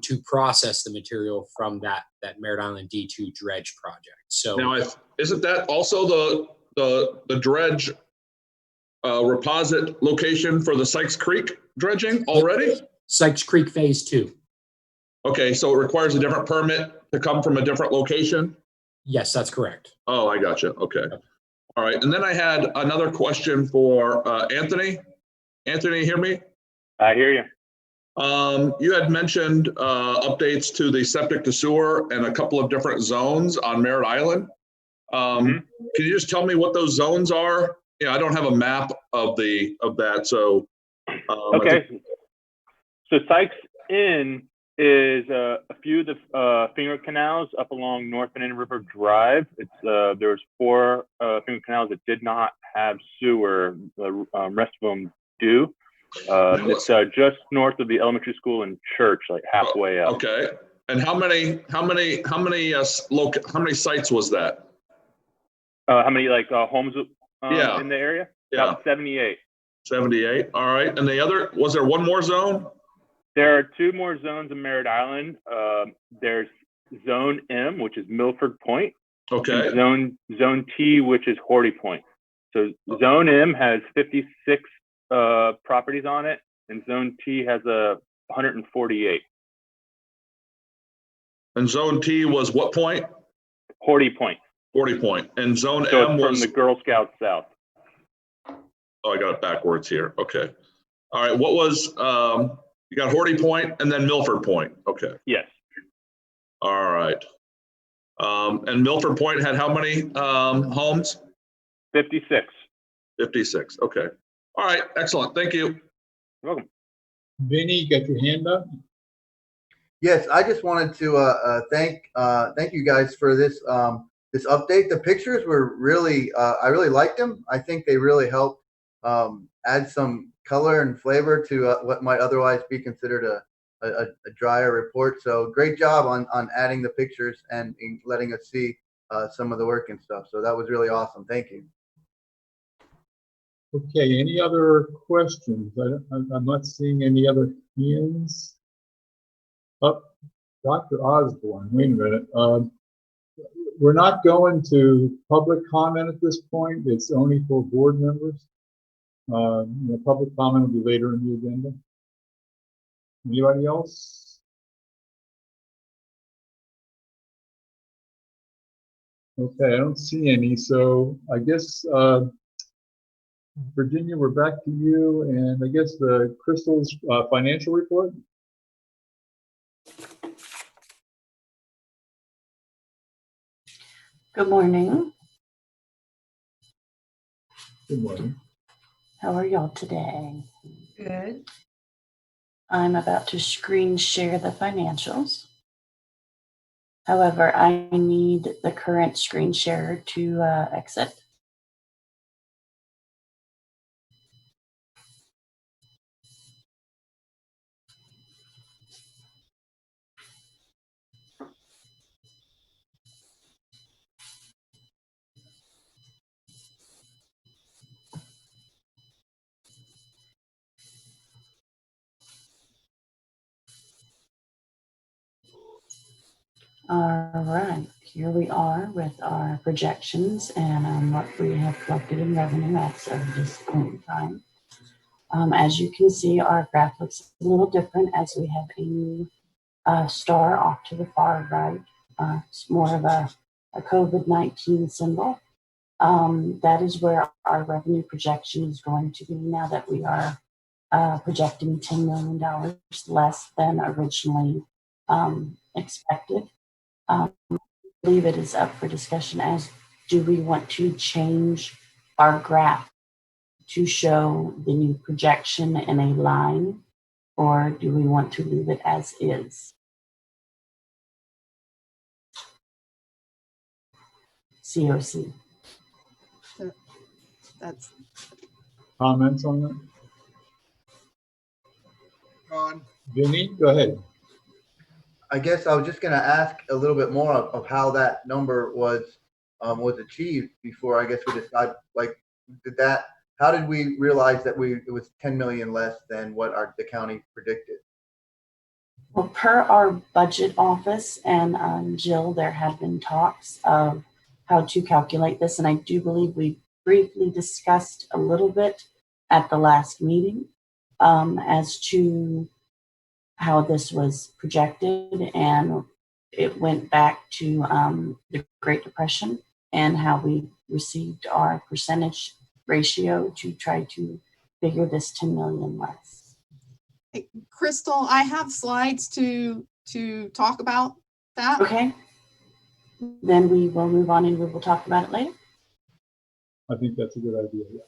to process the material from that Merritt Island D2 dredge project. So now, isn't that also the dredge reposit location for the Sykes Creek dredging already? Sykes Creek Phase 2. Okay, so it requires a different permit to come from a different location? Yes, that's correct. Oh, I gotcha. Okay. All right, and then I had another question for Anthony. Anthony, you hear me? I hear you. You had mentioned updates to the septic to sewer and a couple of different zones on Merritt Island. Can you just tell me what those zones are? Yeah, I don't have a map of that, so. Okay. So Sykes Inn is a few of the finger canals up along North Banana River Drive. There's 4 finger canals that did not have sewer. The rest of them do. It's just north of the elementary school and church, like halfway up. Okay. And how many sites was that? How many homes in the area? Yeah. About 78. 78. All right. And was there one more zone? There are 2 more zones in Merritt Island. There's Zone M, which is Milford Point. Okay. And Zone T, which is Horty Point. So Zone M has 56 properties on it, and Zone T has 148. And Zone T was what point? Horty Point. 40 Point. And Zone So M it's from was, the Girl Scouts South. oh, I got it backwards here. Okay. All right. What was, you got Horty Point and then Milford Point. Okay. Yes. All right. And Milford Point had how many homes? 56. 56. Okay. All right. Excellent. Thank you. You're welcome. Vinny, you got your hand up? Yes, I just wanted to thank you guys for this this update. The pictures were really I really liked them. I think they really helped add some color and flavor to what might otherwise be considered a drier report. So great job on adding the pictures and letting us see some of the work and stuff. So that was really awesome. Thank you. Okay, any other questions? I'm not seeing any other hands. Oh, Dr. Osborne, wait a minute. We're not going to public comment at this point. It's only for board members. Public comment will be later in the agenda. Anybody else? Okay, I don't see any. So I guess, Virginia, we're back to you. And I guess the Crystal's financial report. Good morning. Good morning. How are y'all today? Good. I'm about to screen share the financials. However, I need the current screen share to exit. All right, here we are with our projections and what we have collected in revenue as of this point in time. As you can see, our graph looks a little different as we have a new star off to the far right. It's more of a COVID-19 symbol. That is where our revenue projection is going to be now that we are projecting $10 million less than originally expected. I believe it is up for discussion as do we want to change our graph to show the new projection in a line, or do we want to leave it as is? COC. That's Comments on that? Ron? Vinny, go ahead. I guess I was just going to ask a little bit more of how that number was achieved before I guess we decide, like, how did we realize that it was 10 million less than what the county predicted? Well, per our budget office and Jill, there had been talks of how to calculate this, and I do believe we briefly discussed a little bit at the last meeting as to how this was projected, and it went back to the Great Depression and how we received our percentage ratio to try to figure this 10 million less. Hey, Crystal, I have slides to talk about that. Okay. Then we will move on and we will talk about it later. I think that's a good idea. Yeah.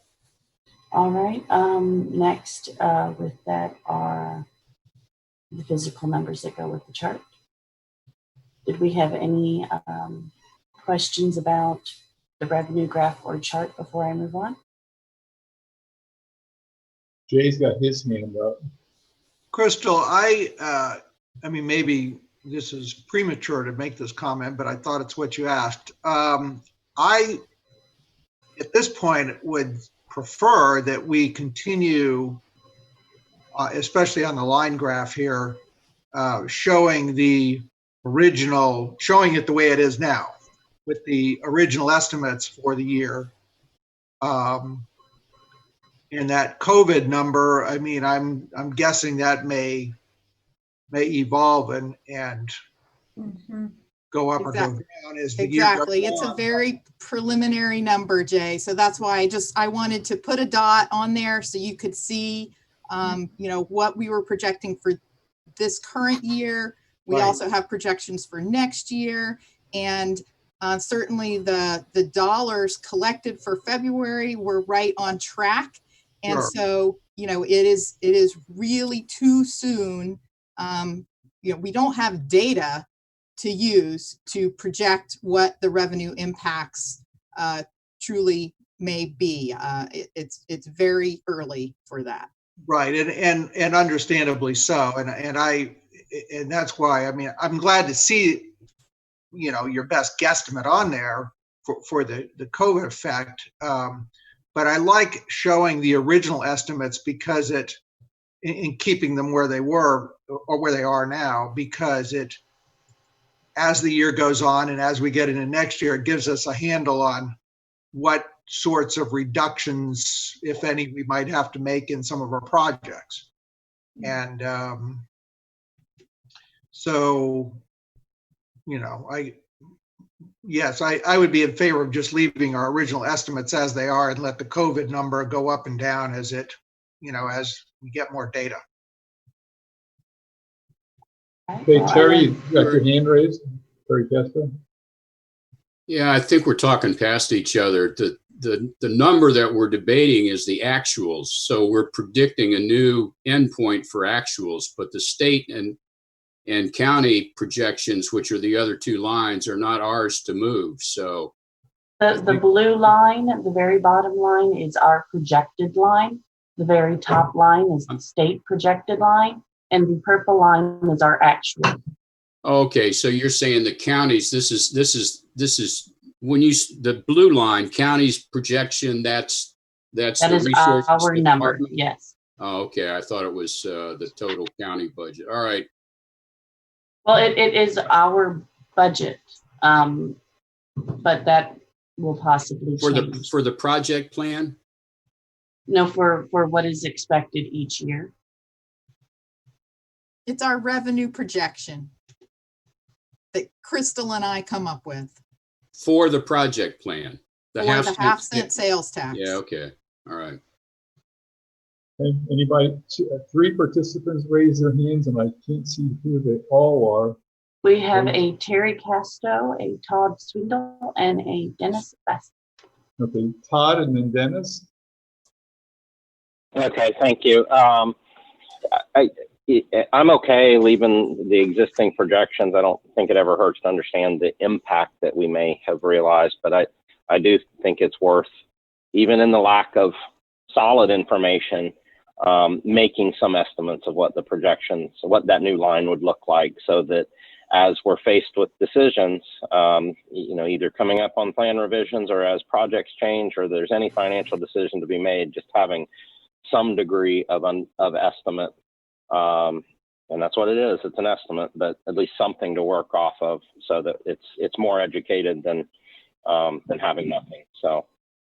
All right. Next with that are the physical numbers that go with the chart. Did we have any questions about the revenue graph or chart before I move on? Jay's got his hand up. Crystal, I mean, maybe this is premature to make this comment, but I thought it's what you asked. I, at this point, would prefer that we continue, especially on the line graph here, showing it the way it is now, with the original estimates for the year. And that COVID number, I mean, I'm guessing that may evolve and go up or go Exactly. down as the year goes Exactly. It's a on. very preliminary number, Jay. So that's why I wanted to put a dot on there so you could see, you know, what we were projecting for this current year. We Right. also have projections for next year, and certainly the dollars collected for February were right on track. And Sure. so, you know, it is really too soon. You know, we don't have data to use to project what the revenue impacts truly may be. It's very early for that. Right, and understandably so, and that's why, I mean, I'm glad to see, you know, your best guesstimate on there for the COVID effect. But I like showing the original estimates because in keeping them where they were or where they are now, because as the year goes on and as we get into next year, it gives us a handle on what sorts of reductions, if any, we might have to make in some of our projects. And so, you know, I would be in favor of just leaving our original estimates as they are and let the COVID number go up and down as as we get more data. Okay, Terry, you got your hand raised. Terry Castro. Yeah, I think we're talking past each other. The number that we're debating is the actuals. So we're predicting a new endpoint for actuals, but the state and county projections, which are the other two lines, are not ours to move. So the blue line, the very bottom line, is our projected line. The very top line is the state projected line, and the purple line is our actual. okay, so you're saying the counties, this is when the blue line, county's projection, that's That the is resources our number, department? yes. Oh, okay, I thought it was the total county budget. All right. Well, it is our budget, but that will possibly change. For the project plan? No, for what is expected each year. It's our revenue projection that Crystal and I come up with For the project plan. for the half-cent sales tax. Yeah, okay. All right. Okay, anybody? Three participants raise their hands, and I can't see who they all are. We have a Terry Casto, a Todd Swindle, and a Dennis Best. Okay, Todd and then Dennis. Okay, thank you. I'm okay leaving the existing projections. I don't think it ever hurts to understand the impact that we may have realized, but I do think it's worth, even in the lack of solid information, making some estimates of what the projections, what that new line would look like, so that as we're faced with decisions, either coming up on plan revisions or as projects change or there's any financial decision to be made, just having some degree of estimate. And that's what it is. It's an estimate, but at least something to work off of, so that it's more educated than having nothing. So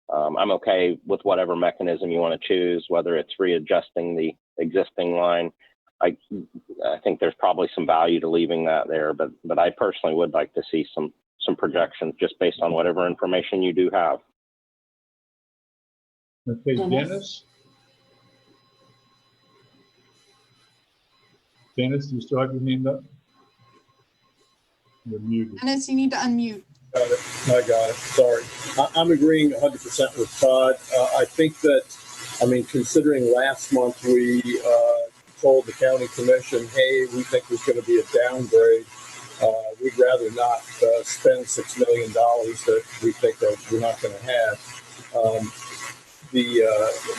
I'm okay with whatever mechanism you want to choose, whether it's readjusting the existing line. I think there's probably some value to leaving that there, but I personally would like to see some projections just based on whatever information you do have. Okay, Dennis. Dennis, do you still have your hand up? You're muted. Dennis, you need to unmute. Got it. I got it. Sorry. I'm agreeing 100% with Todd. I think that, considering last month we told the county commission, hey, we think there's going to be a downgrade. We'd rather not spend $6 million that we think that we're not going to have.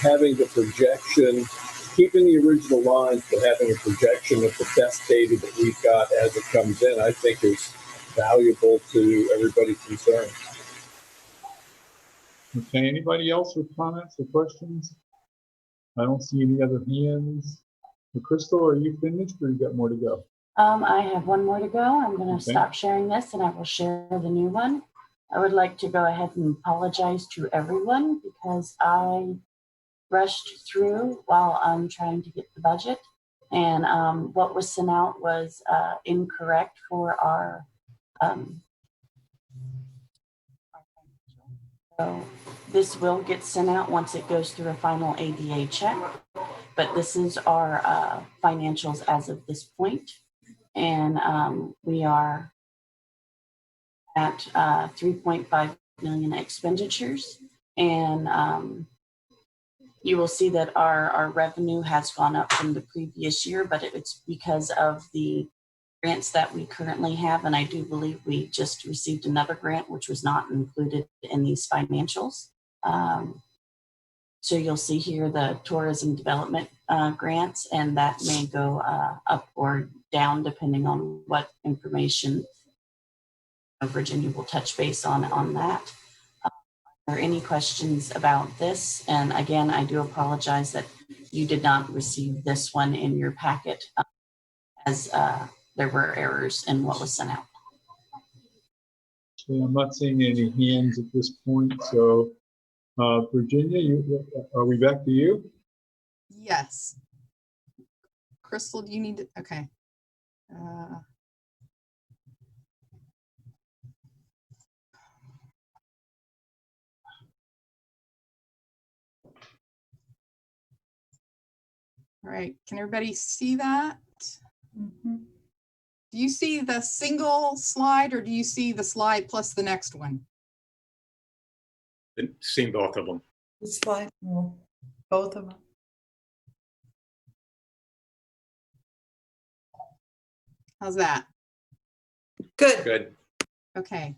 Having the projection, keeping the original lines, but having a projection of the best data that we've got as it comes in, I think is valuable to everybody concerned. Okay, anybody else with comments or questions? I don't see any other hands. Crystal, are you finished or you got more to go? I have one more to go. I'm going to stop sharing this and I will share the new one. I would like to go ahead and apologize to everyone because I rushed through while I'm trying to get the budget, and what was sent out was incorrect for our So this will get sent out once it goes through a final ADA check, but this is our financials as of this point. And we are at 3.5 million expenditures. And you will see that our revenue has gone up from the previous year, but it's because of the grants that we currently have. And I do believe we just received another grant, which was not included in these financials. So you'll see here the tourism development grants, and that may go up or down depending on what information Virginia will touch base on that. Are there any questions about this? And again, I do apologize that you did not receive this one in your packet as there were errors in what was sent out. Okay, I'm not seeing any hands at this point. So Virginia, are we back to you? Yes. Crystal, do you need to, okay. All right, can everybody see that? Mm-hmm. Do you see the single slide or do you see the slide plus the next one? Seen both of them. The slide, well, both of them. How's that? Good. Good. Okay,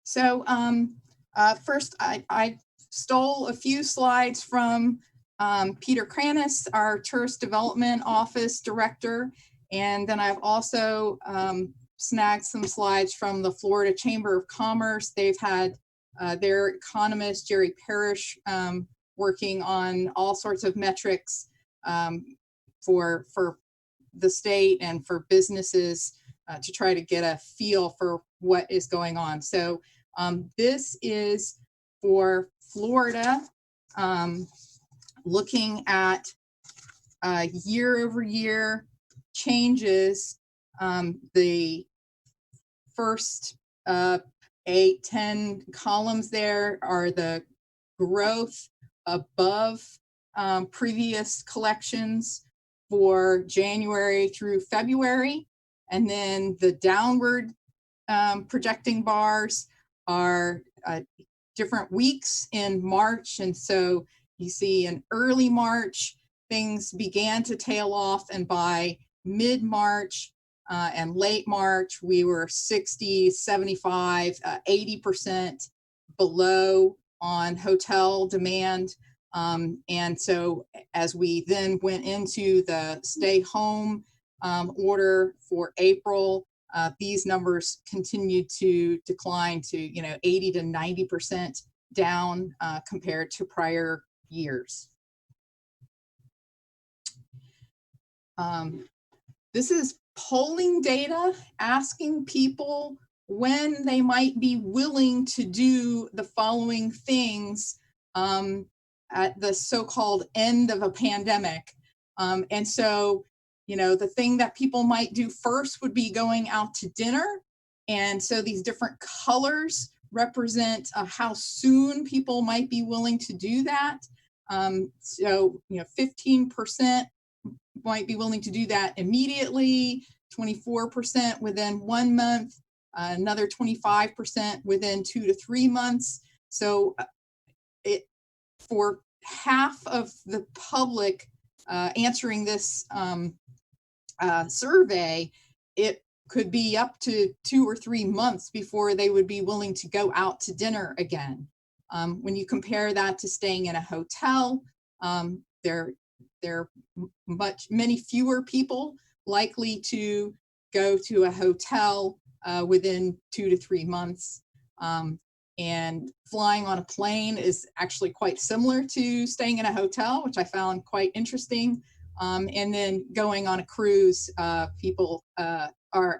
so first I stole a few slides from Peter Kranis, our Tourist Development Office Director, and then I've also snagged some slides from the Florida Chamber of Commerce. They've had their economist, Jerry Parrish, working on all sorts of metrics for the state and for businesses to try to get a feel for what is going on. So this is for Florida, looking at year-over-year changes. The first 8-10 columns there are the growth above previous collections for January through February. And then the downward projecting bars are different weeks in March. And so you see in early March, things began to tail off. And by mid-March and late March, we were 60, 75, 80% below on hotel demand. And so as we then went into the stay home order for April, these numbers continued to decline to 80 to 90% down compared to prior years. This is polling data asking people when they might be willing to do the following things at the so-called end of a pandemic. And so, the thing that people might do first would be going out to dinner. And so these different colors represent how soon people might be willing to do that. So, 15% might be willing to do that immediately, 24% within 1 month, another 25% within 2 to 3 months. So for half of the public answering this survey, it could be up to 2 or 3 months before they would be willing to go out to dinner again. When you compare that to staying in a hotel, there are many fewer people likely to go to a hotel within 2 to 3 months. And flying on a plane is actually quite similar to staying in a hotel, which I found quite interesting. And then going on a cruise, people are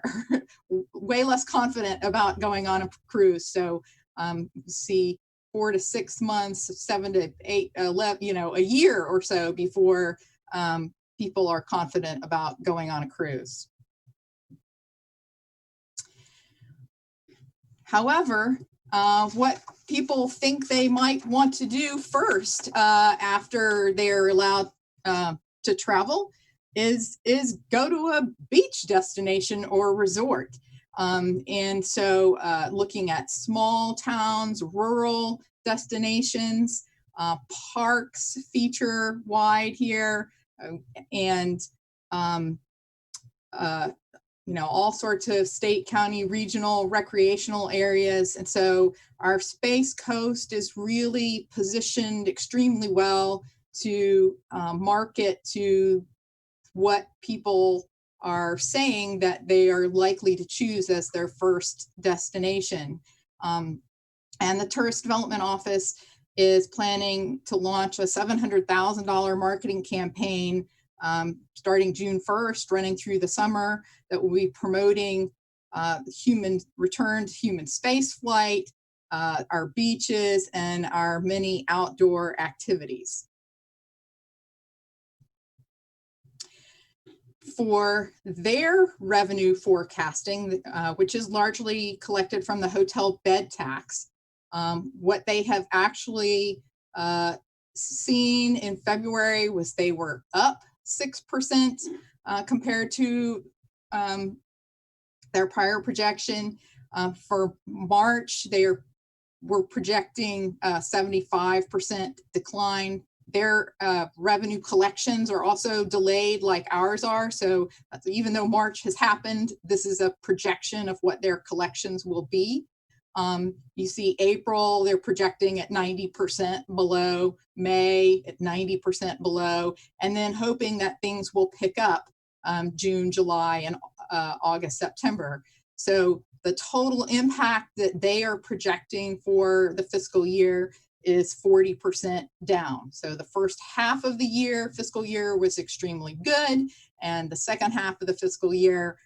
way less confident about going on a cruise. So see 4 to 6 months, 7 to 8, 11, a year or so before people are confident about going on a cruise. However, what people think they might want to do first after they're allowed to travel is go to a beach destination or resort. And so looking at small towns, rural destinations, parks feature wide here, and all sorts of state, county, regional, recreational areas. And so our Space Coast is really positioned extremely well to market to what people are saying that they are likely to choose as their first destination. And the Tourist Development Office is planning to launch a $700,000 marketing campaign starting June 1st, running through the summer, that will be promoting return to human space flight, our beaches, and our many outdoor activities. For their revenue forecasting, which is largely collected from the hotel bed tax, what they have actually seen in February was they were up 6% compared to their prior projection. For March, were projecting 75% decline. Their revenue collections are also delayed like ours are. So even though March has happened, this is a projection of what their collections will be. You see April, they're projecting at 90% below, May at 90% below, and then hoping that things will pick up June, July, and August, September. So the total impact that they are projecting for the fiscal year is 40% down. So the first half of the fiscal year was extremely good, and the second half of the fiscal year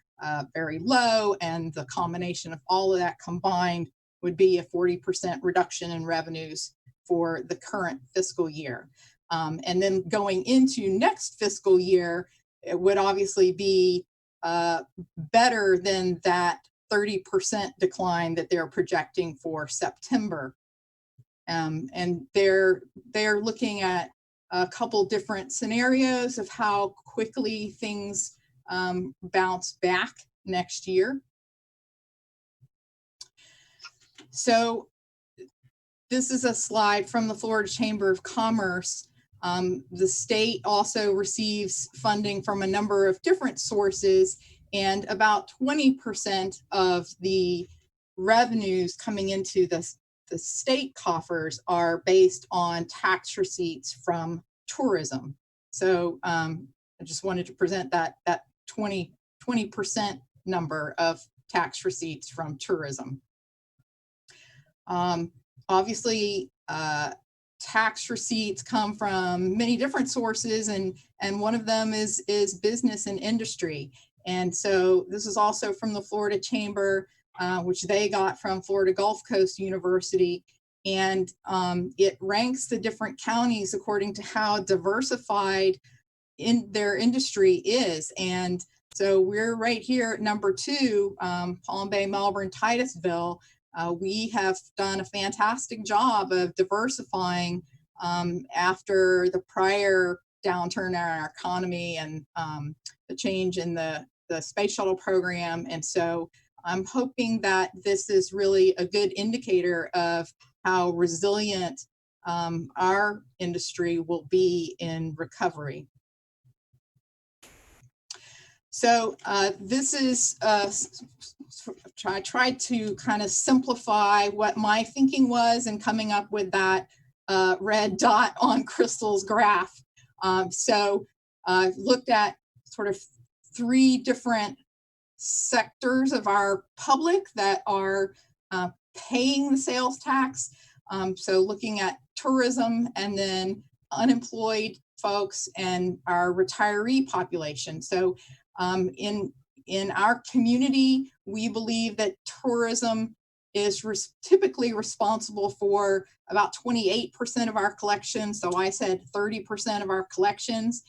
very low, and the combination of all of that combined would be a 40% reduction in revenues for the current fiscal year. And then going into next fiscal year, it would obviously be better than that 30% decline that they're projecting for September. And they're looking at a couple different scenarios of how quickly things bounce back next year. So this is a slide from the Florida Chamber of Commerce. The state also receives funding from a number of different sources, and about 20% of the revenues coming into the state coffers are based on tax receipts from tourism. So I just wanted to present that 20% number of tax receipts from tourism. Obviously, tax receipts come from many different sources, and one of them is business and industry. And so this is also from the Florida Chamber, which they got from Florida Gulf Coast University. And it ranks the different counties according to how diversified in their industry is. And so we're right here at number 2, Palm Bay, Melbourne, Titusville. We have done a fantastic job of diversifying after the prior downturn in our economy and the change in the space shuttle program. And so I'm hoping that this is really a good indicator of how resilient our industry will be in recovery. So this is, I tried to kind of simplify what my thinking was in coming up with that red dot on Crystal's graph. So I've looked at sort of 3 different sectors of our public that are paying the sales tax. So looking at tourism, and then unemployed folks, and our retiree population. So in our community, we believe that tourism is typically responsible for about 28% of our collections. So I said 30% of our collections.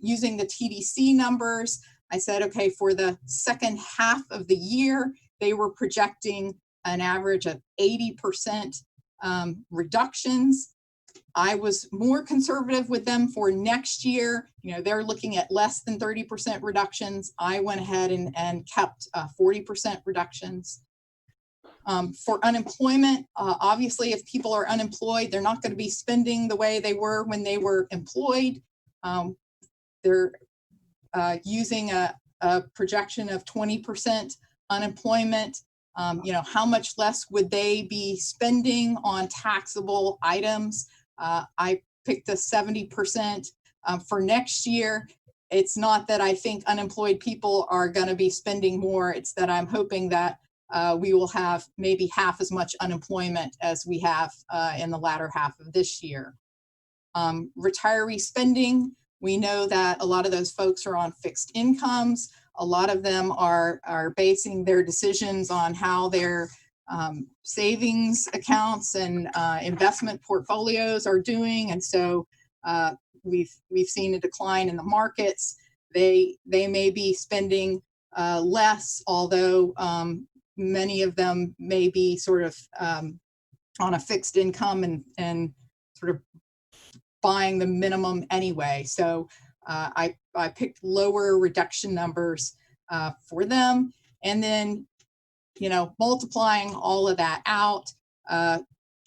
Using the TDC numbers, I said, okay, for the second half of the year, they were projecting an average of 80% reductions. I was more conservative with them for next year. You know, they're looking at less than 30% reductions. I went ahead and kept 40% reductions. For unemployment, obviously, if people are unemployed, they're not going to be spending the way they were when they were employed. They're using a projection of 20% unemployment. You know, how much less would they be spending on taxable items? I picked the 70%. For next year, it's not that I think unemployed people are going to be spending more. It's that I'm hoping that we will have maybe half as much unemployment as we have in the latter half of this year. Retiree spending, we know that a lot of those folks are on fixed incomes. A lot of them are basing their decisions on how their savings accounts and investment portfolios are doing. And so we've seen a decline in the markets. They may be spending less, although many of them may be sort of on a fixed income and sort of buying the minimum anyway. So I picked lower reduction numbers for them. And then, you know, multiplying all of that out,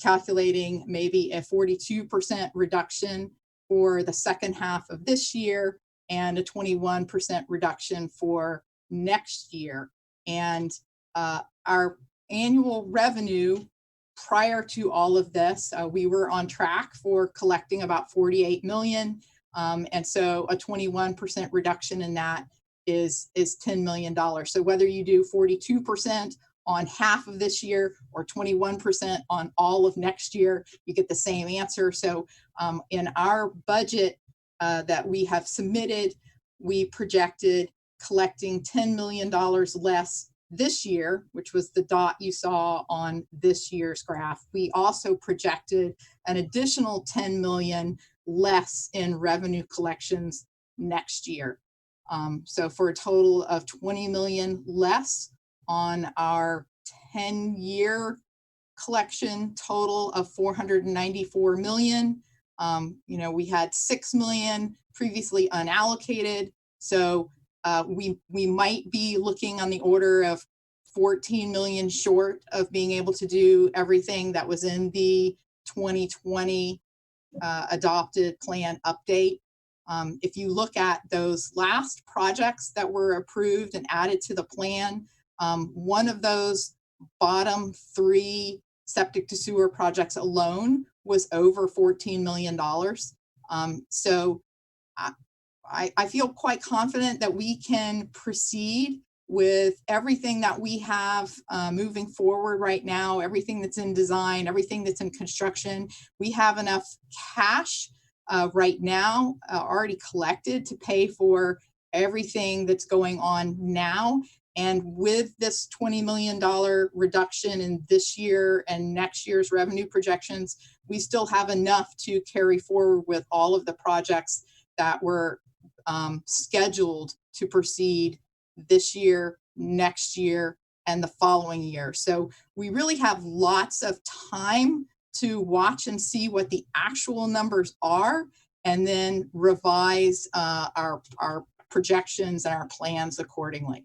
calculating maybe a 42% reduction for the second half of this year and a 21% reduction for next year. And our annual revenue prior to all of this, we were on track for collecting about 48 million. And so a 21% reduction in that is $10 million. So whether you do 42% on half of this year or 21% on all of next year, you get the same answer. So in our budget that we have submitted, we projected collecting $10 million less this year, which was the dot you saw on this year's graph. We also projected an additional 10 million less in revenue collections next year. So for a total of 20 million less on our 10-year collection total of 494 million. You know, we had 6 million previously unallocated. So we might be looking on the order of 14 million short of being able to do everything that was in the 2020 adopted plan update. If you look at those last projects that were approved and added to the plan, one of those bottom 3 septic to sewer projects alone was over $14 million. So I feel quite confident that we can proceed with everything that we have moving forward right now, everything that's in design, everything that's in construction. We have enough cash right now already collected to pay for everything that's going on now. And with this $20 million reduction in this year and next year's revenue projections, we still have enough to carry forward with all of the projects that were scheduled to proceed this year, next year, and the following year. So we really have lots of time to watch and see what the actual numbers are, and then revise our projections and our plans accordingly.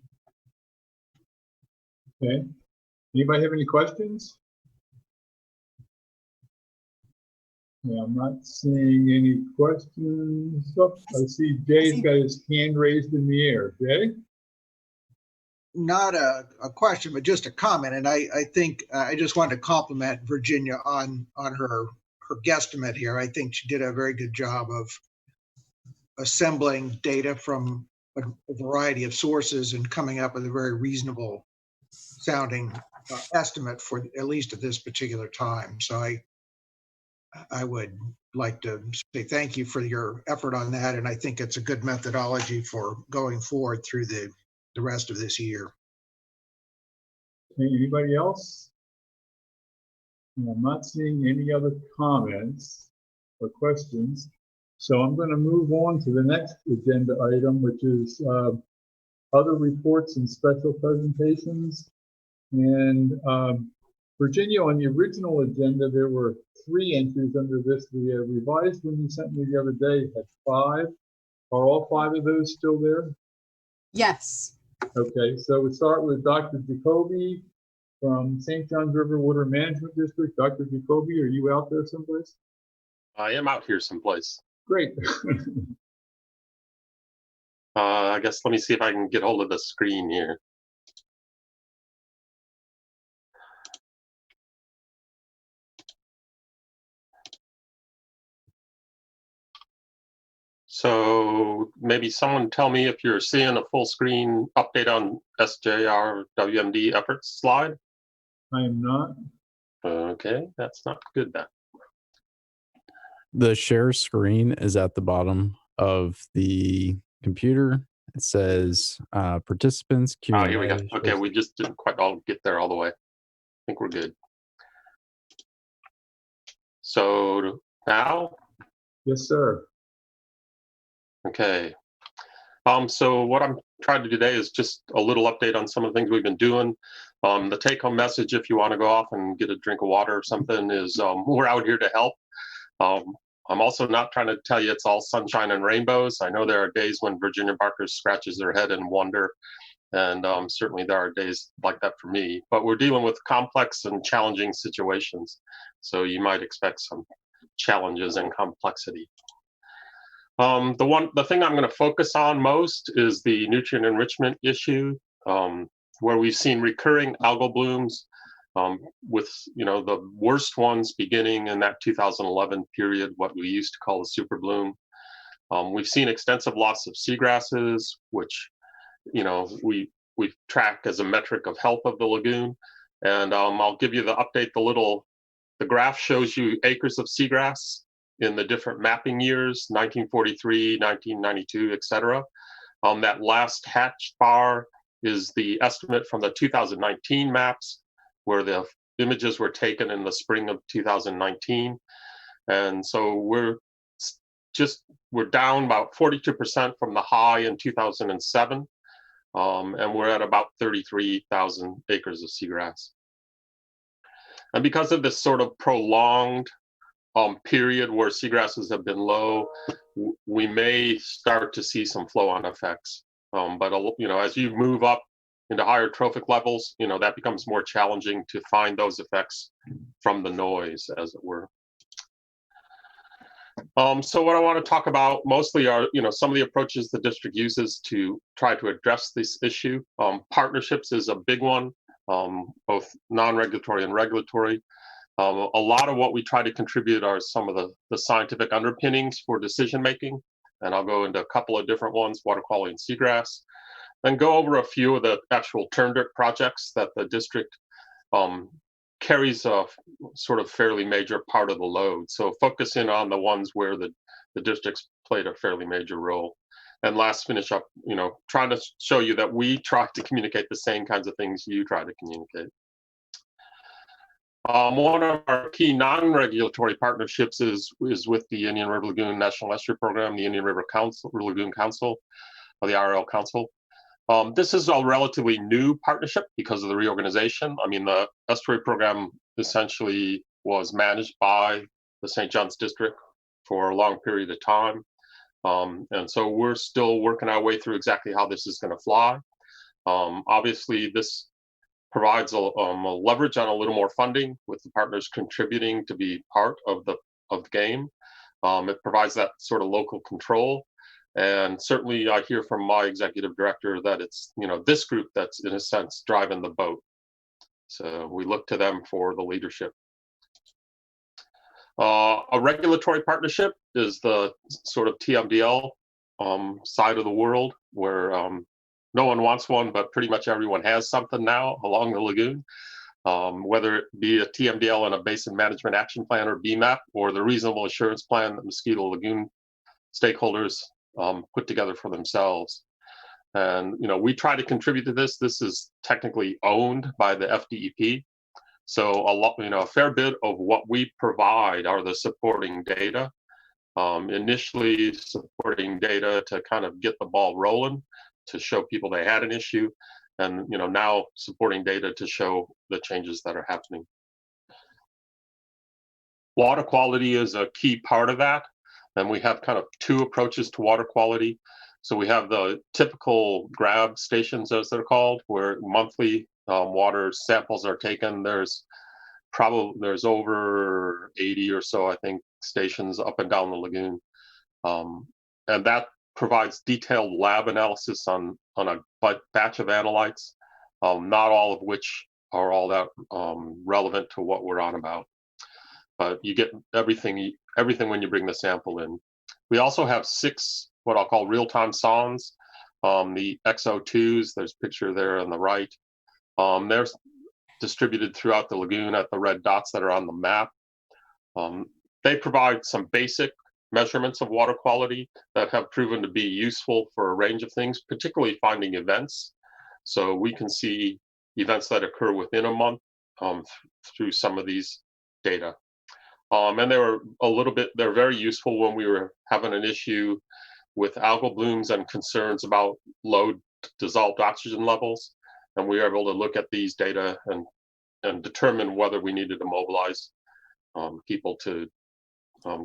Okay. Anybody have any questions? Yeah, I'm not seeing any questions. Oh, I see Jay's got his hand raised in the air. Jay? Not a question, but just a comment. And I think I just wanted to compliment Virginia on her guesstimate here. I think she did a very good job of assembling data from a variety of sources and coming up with a very reasonable sounding estimate for at least at this particular time. So I would like to say thank you for your effort on that. And I think it's a good methodology for going forward through the rest of this year. Okay, anybody else? I'm not seeing any other comments or questions. So I'm going to move on to the next agenda item, which is other reports and special presentations. And Virginia, on the original agenda, there were 3 entries under this. The revised one you sent me the other day had 5. Are all 5 of those still there? Yes. Okay, so we start with Dr. Jacoby from St. Johns River Water Management District. Dr. Jacoby, are you out there someplace? I am out here someplace. Great. I guess let me see if I can get hold of the screen here. So maybe someone tell me if you're seeing a full screen update on SJRWMD efforts slide. I am not. Okay, that's not good then. The share screen is at the bottom of the computer. It says participants, Q&A. Oh, here we go. Okay, we just didn't quite all get there all the way. I think we're good. So now? Yes, sir. Okay. So what I'm trying to do today is just a little update on some of the things we've been doing. The take-home message, if you want to go off and get a drink of water or something, is we're out here to help. I'm also not trying to tell you it's all sunshine and rainbows. I know there are days when Virginia Barker scratches their head in wonder, and certainly there are days like that for me. But we're dealing with complex and challenging situations, so you might expect some challenges and complexity. The thing I'm going to focus on most is the nutrient enrichment issue, where we've seen recurring algal blooms, with the worst ones beginning in that 2011 period, what we used to call a super bloom. We've seen extensive loss of seagrasses, which we track as a metric of health of the lagoon. And I'll give you the update. The graph shows you acres of seagrass in the different mapping years, 1943, 1992, etc. That last hatched bar is the estimate from the 2019 maps, where the images were taken in the spring of 2019. And so we're down about 42% from the high in 2007. And we're at about 33,000 acres of seagrass. And because of this sort of prolonged period where seagrasses have been low, we may start to see some flow-on effects. But as you move up into higher trophic levels, that becomes more challenging to find those effects from the noise, as it were. So what I want to talk about mostly are, some of the approaches the district uses to try to address this issue. Partnerships is a big one, both non-regulatory and regulatory. A lot of what we try to contribute are some of the scientific underpinnings for decision making, and I'll go into a couple of different ones: water quality and seagrass. Then go over a few of the actual turn dirt projects that the district carries a sort of fairly major part of the load. So focus in on the ones where the district's played a fairly major role. And last, finish up, trying to show you that we try to communicate the same kinds of things you try to communicate. One of our key non-regulatory partnerships is with the Indian River Lagoon National Estuary Program, the Indian River Lagoon Council, or the RL Council. This is a relatively new partnership because of the reorganization. I mean, the estuary program essentially was managed by the St. John's District for a long period of time. And so we're still working our way through exactly how this is going to fly. Obviously, this provides a leverage on a little more funding, with the partners contributing to be part of the game. It provides that sort of local control. And certainly I hear from my executive director that it's, this group that's in a sense driving the boat. So we look to them for the leadership. A regulatory partnership is the sort of TMDL side of the world, where no one wants one, but pretty much everyone has something now along the lagoon, whether it be a TMDL and a Basin Management Action Plan, or BMAP, or the Reasonable Assurance Plan that Mosquito Lagoon stakeholders put together for themselves. And we try to contribute to this. This is technically owned by the FDEP, so a fair bit of what we provide are the supporting data. Initially supporting data to kind of get the ball rolling, to show people they had an issue, and now supporting data to show the changes that are happening. Water quality is a key part of that. And we have kind of two approaches to water quality. So we have the typical grab stations, as they're called, where monthly water samples are taken. There's over 80 or so, I think, stations up and down the lagoon. And that provides detailed lab analysis on a batch of analytes, not all of which are all that relevant to what we're on about. But you get everything when you bring the sample in. We also have 6 what I'll call real-time sondes. The XO2s, there's a picture there on the right. They're distributed throughout the lagoon at the red dots that are on the map. They provide some basic measurements of water quality that have proven to be useful for a range of things, particularly finding events. So we can see events that occur within a month through some of these data. And they're very useful when we were having an issue with algal blooms and concerns about low dissolved oxygen levels. And we were able to look at these data and determine whether we needed to mobilize people to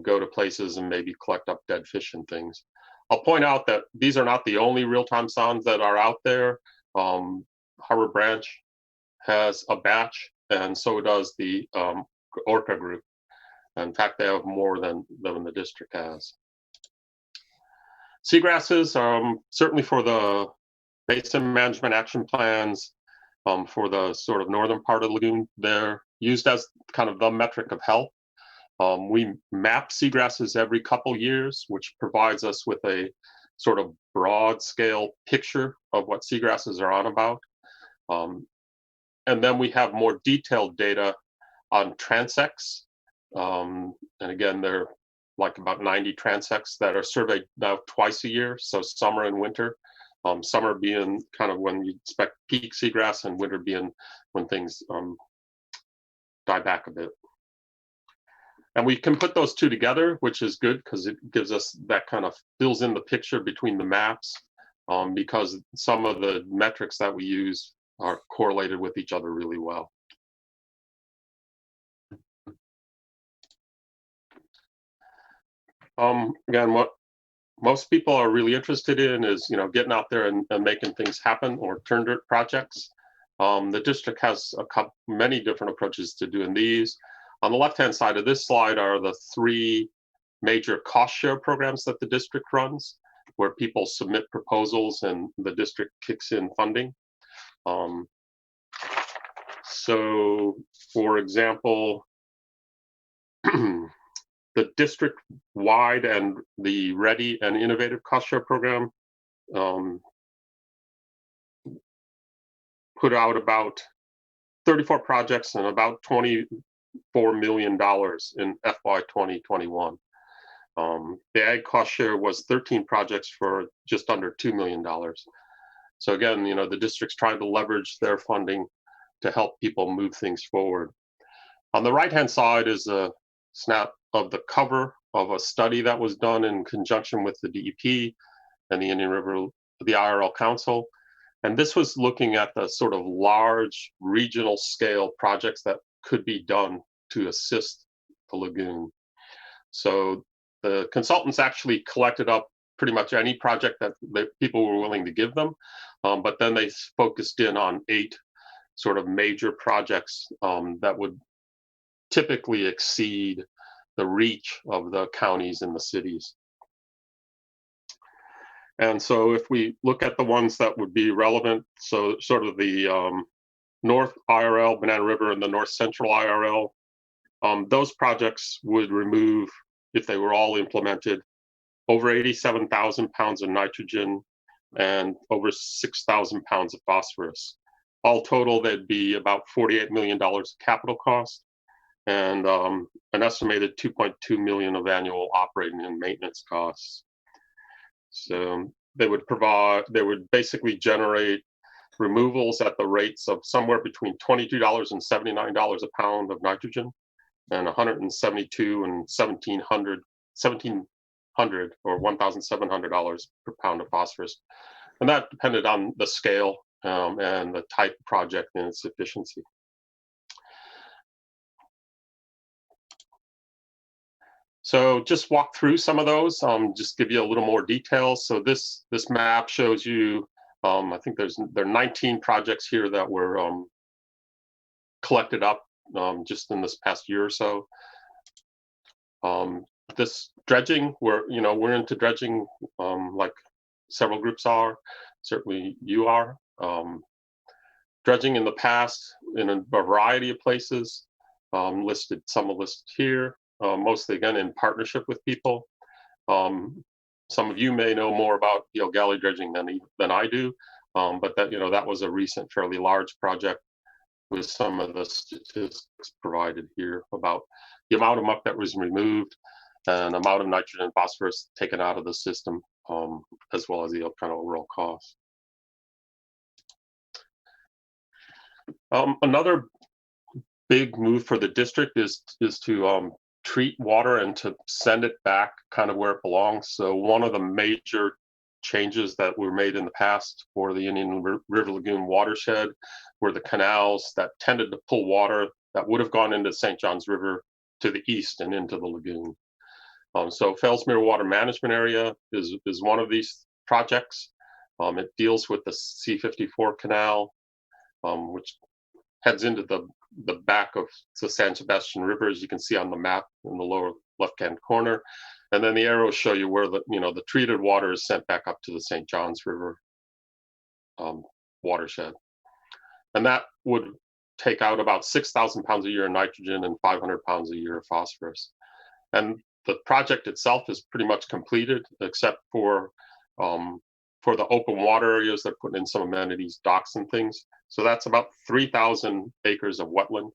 go to places and maybe collect up dead fish and things. I'll point out that these are not the only real-time sondes that are out there. Harbor Branch has a batch, and so does the Orca group. In fact, they have more than the district has. Seagrasses, certainly for the basin management action plans, for the sort of northern part of the lagoon, they're used as kind of the metric of health. We map seagrasses every couple years, which provides us with a sort of broad scale picture of what seagrasses are on about. And then we have more detailed data on transects. And again, there are like about 90 transects that are surveyed now twice a year, so summer and winter. Summer being kind of when you expect peak seagrass, and winter being when things die back a bit. And we can put those two together, which is good because it gives us that kind of fills in the picture between the maps, because some of the metrics that we use are correlated with each other really well. Again, what most people are really interested in is, getting out there and making things happen, or turn dirt projects. The district has many different approaches to doing these. On the left-hand side of this slide are the 3 major cost share programs that the district runs, where people submit proposals and the district kicks in funding. So, for example, the district-wide and the Ready and Innovative Cost Share Program put out about 34 projects and about $24 million in FY 2021. The Ag Cost Share was 13 projects for just under $2 million. So again, the district's trying to leverage their funding to help people move things forward. On the right-hand side is a snap of the cover of a study that was done in conjunction with the DEP and the Indian River, the IRL Council. And this was looking at the sort of large regional scale projects that could be done to assist the lagoon. So the consultants actually collected up pretty much any project that people were willing to give them, but then they focused in on 8 sort of major projects that would typically exceed the reach of the counties and the cities. And so if we look at the ones that would be relevant, so sort of the North IRL, Banana River, and the North Central IRL, those projects would remove, if they were all implemented, over 87,000 pounds of nitrogen and over 6,000 pounds of phosphorus. All total, that'd be about $48 million capital cost, and an estimated $2.2 million of annual operating and maintenance costs. So they would basically generate removals at the rates of somewhere between $22 and $79 a pound of nitrogen, and $172 and $1,700 or $1,700 per pound of phosphorus. And that depended on the scale and the type of project and its efficiency. So just walk through some of those, just give you a little more details. So this map shows you, I think there are 19 projects here that were collected up just in this past year or so. This dredging, we're into dredging like several groups are, certainly you are. Dredging in the past in a variety of places, some are listed here, mostly again in partnership with people. Some of you may know more about galley dredging than I do, but that was a recent fairly large project with some of the statistics provided here about the amount of muck that was removed and amount of nitrogen and phosphorus taken out of the system, as well as the kind of overall cost. Another big move for the district is to treat water and to send it back kind of where it belongs. So one of the major changes that were made in the past for the Indian River Lagoon watershed were the canals that tended to pull water that would have gone into St. Johns River to the east and into the lagoon. So Fellsmere Water Management Area is one of these projects. It deals with the C54 canal, which heads into the back of the San Sebastian River, as you can see on the map in the lower left-hand corner. And then the arrows show you where the treated water is sent back up to the St. Johns River watershed. And that would take out about 6,000 pounds a year of nitrogen and 500 pounds a year of phosphorus. And the project itself is pretty much completed, except for the open water areas. They're putting in some amenities, docks and things. So that's about 3,000 acres of wetland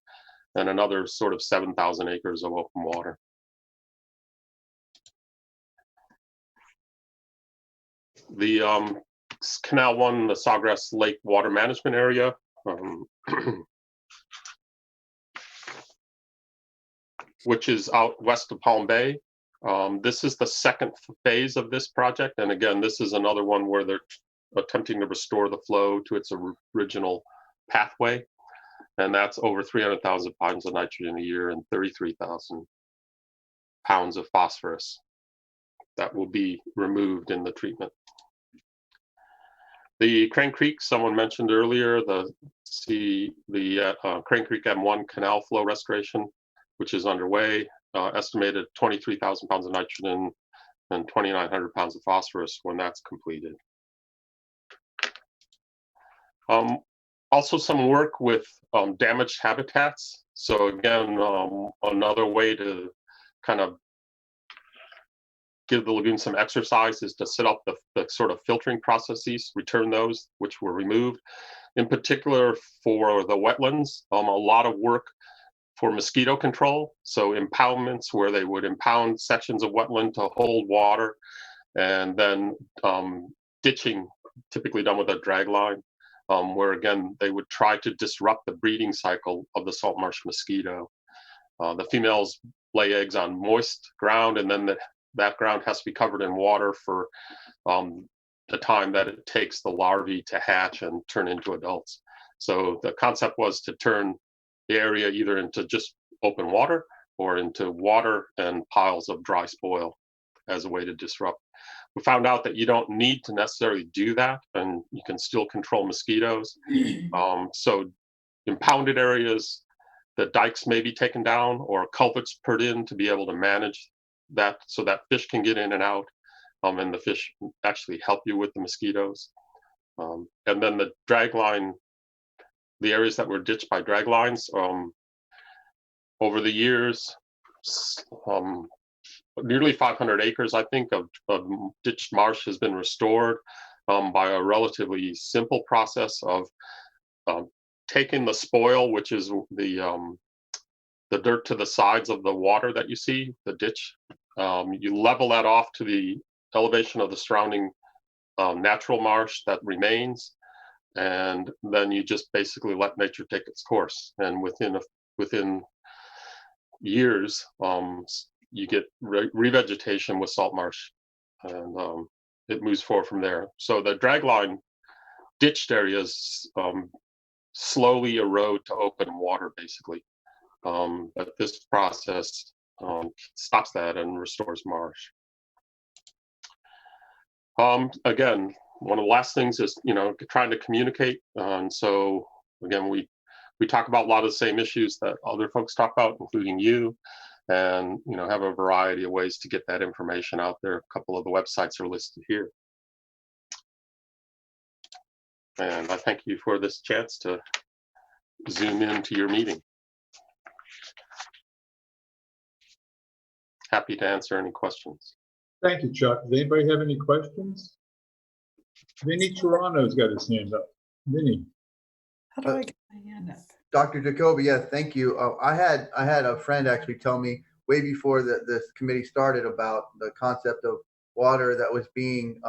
and another sort of 7,000 acres of open water. The Canal 1, the Sawgrass Lake Water Management Area, which is out west of Palm Bay. This is the second phase of this project. And again, this is another one where they're attempting to restore the flow to its original pathway. And that's over 300,000 pounds of nitrogen a year and 33,000 pounds of phosphorus that will be removed in the treatment. The Crane Creek, someone mentioned earlier, the Crane Creek M1 canal flow restoration, which is underway, estimated 23,000 pounds of nitrogen and 2,900 pounds of phosphorus when that's completed. Also some work with damaged habitats. So again, another way to kind of give the lagoon some exercise is to set up the sort of filtering processes, return those which were removed. In particular for the wetlands, a lot of work for mosquito control. So impoundments where they would impound sections of wetland to hold water, and then ditching, typically done with a drag line, where again, they would try to disrupt the breeding cycle of the salt marsh mosquito. The females lay eggs on moist ground, and then that ground has to be covered in water for the time that it takes the larvae to hatch and turn into adults. So the concept was to turn the area either into just open water or into water and piles of dry spoil as a way to disrupt. We found out that you don't need to necessarily do that, and you can still control mosquitoes. So impounded areas, the dikes may be taken down or culverts put in to be able to manage that so that fish can get in and out, and the fish actually help you with the mosquitoes. And then the drag line, the areas that were ditched by drag lines, over the years, nearly 500 acres, I think, of ditched marsh has been restored by a relatively simple process of taking the spoil, which is the dirt to the sides of the water that you see, the ditch. You level that off to the elevation of the surrounding natural marsh that remains, and then you just basically let nature take its course. And within years, you get revegetation with salt marsh, and it moves forward from there. So the dragline ditched areas slowly erode to open water, basically. But this process stops that and restores marsh. Again, one of the last things is, trying to communicate. And so again, we talk about a lot of the same issues that other folks talk about, including you, and, have a variety of ways to get that information out there. A couple of the websites are listed here. And I thank you for this chance to zoom into your meeting. Happy to answer any questions. Thank you, Chuck. Does anybody have any questions? Vinny Toronto's got his hand up. Vinny. How do I get my hand up? Dr. Jacoby, yes, thank you. I had a friend actually tell me way before this committee started about the concept of water that was being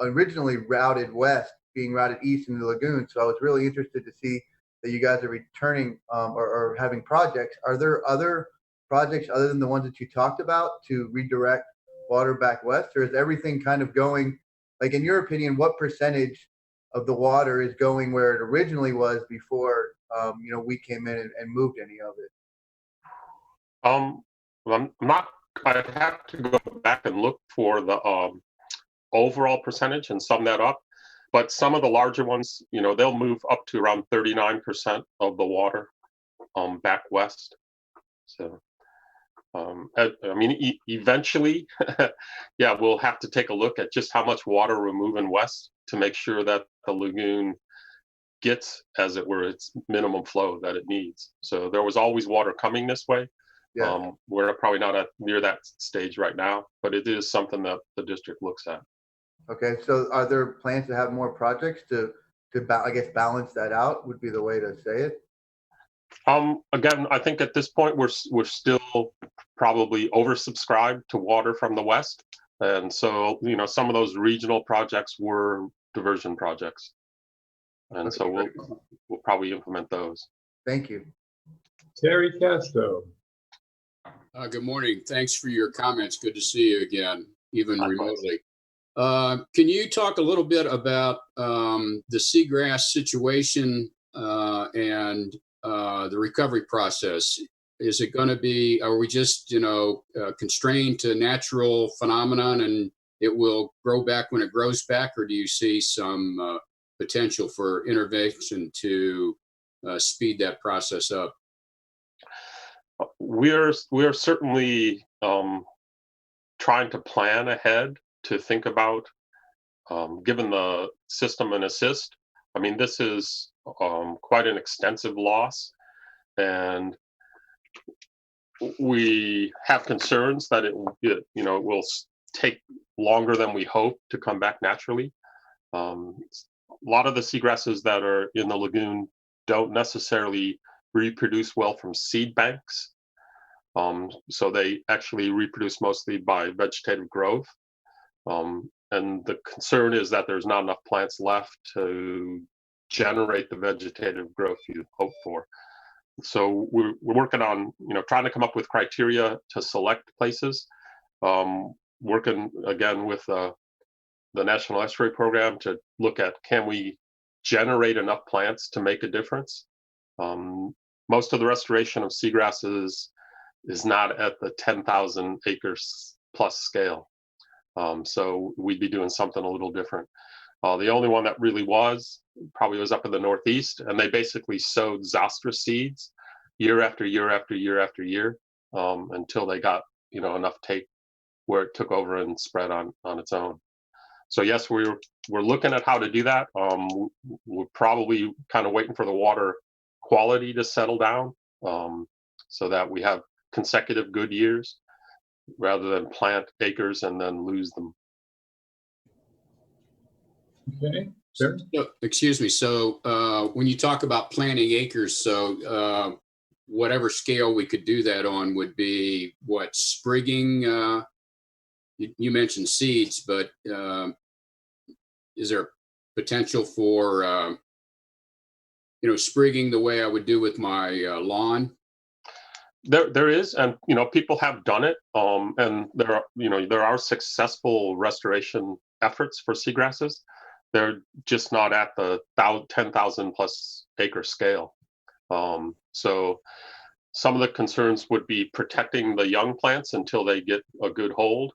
originally routed west, being routed east in the lagoon. So I was really interested to see that you guys are returning or having projects. Are there other projects other than the ones that you talked about to redirect water back west, or is everything kind of going, like, in your opinion, what percentage of the water is going where it originally was before we came in and moved any of it? I'm not, I'd have to go back and look for the overall percentage and sum that up, but some of the larger ones, they'll move up to around 39% of the water back west. So eventually, yeah, we'll have to take a look at just how much water we're moving west to make sure that the lagoon gets, as it were, its minimum flow that it needs. So there was always water coming this way. Yeah. We're probably not near that stage right now, but it is something that the district looks at. Okay, so are there plans to have more projects to I guess balance that out would be the way to say it? Again, I think at this point we're still probably oversubscribed to water from the west, and so some of those regional projects were diversion projects, and so we'll probably implement those. Thank you. Terry Castro. Good morning. Thanks for your comments. Good to see you again, even remotely. Can you talk a little bit about the seagrass situation and the recovery process? Is it going to be, are we just, constrained to natural phenomenon and it will grow back when it grows back, or do you see some potential for intervention to speed that process up? We're certainly trying to plan ahead to think about, given the system and assist. I mean, this is quite an extensive loss, and we have concerns that it will take longer than we hope to come back naturally. A lot of the seagrasses that are in the lagoon don't necessarily reproduce well from seed banks. So they actually reproduce mostly by vegetative growth. And the concern is that there's not enough plants left to generate the vegetative growth you hope for. So we're working on, trying to come up with criteria to select places. Working again with the National Estuary Program to look at, can we generate enough plants to make a difference? Most of the restoration of seagrasses is not at the 10,000 acres plus scale. So we'd be doing something a little different. The only one that really probably was up in the Northeast, and they basically sowed Zostera seeds year after year after year after year until they got enough take where it took over and spread on its own. So yes, we're looking at how to do that. We're probably kind of waiting for the water quality to settle down so that we have consecutive good years rather than plant acres and then lose them. Okay, sure. So, excuse me. So when you talk about planting acres, so whatever scale we could do that on would be what, sprigging? You mentioned seeds, but is there potential for sprigging the way I would do with my lawn? There is, and people have done it, and there are successful restoration efforts for seagrasses. They're just not at the 10,000 plus acre scale. So Some of the concerns would be protecting the young plants until they get a good hold.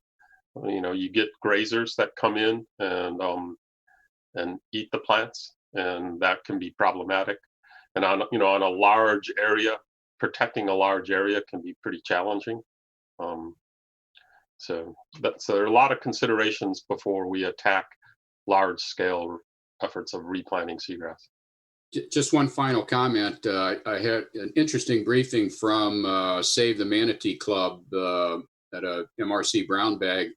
You know, you get grazers that come in and eat the plants, and that can be problematic. And on a large area, protecting a large area can be pretty challenging. So there are a lot of considerations before we attack large-scale efforts of replanting seagrass. Just one final comment. I had an interesting briefing from Save the Manatee Club at a MRC brown bag,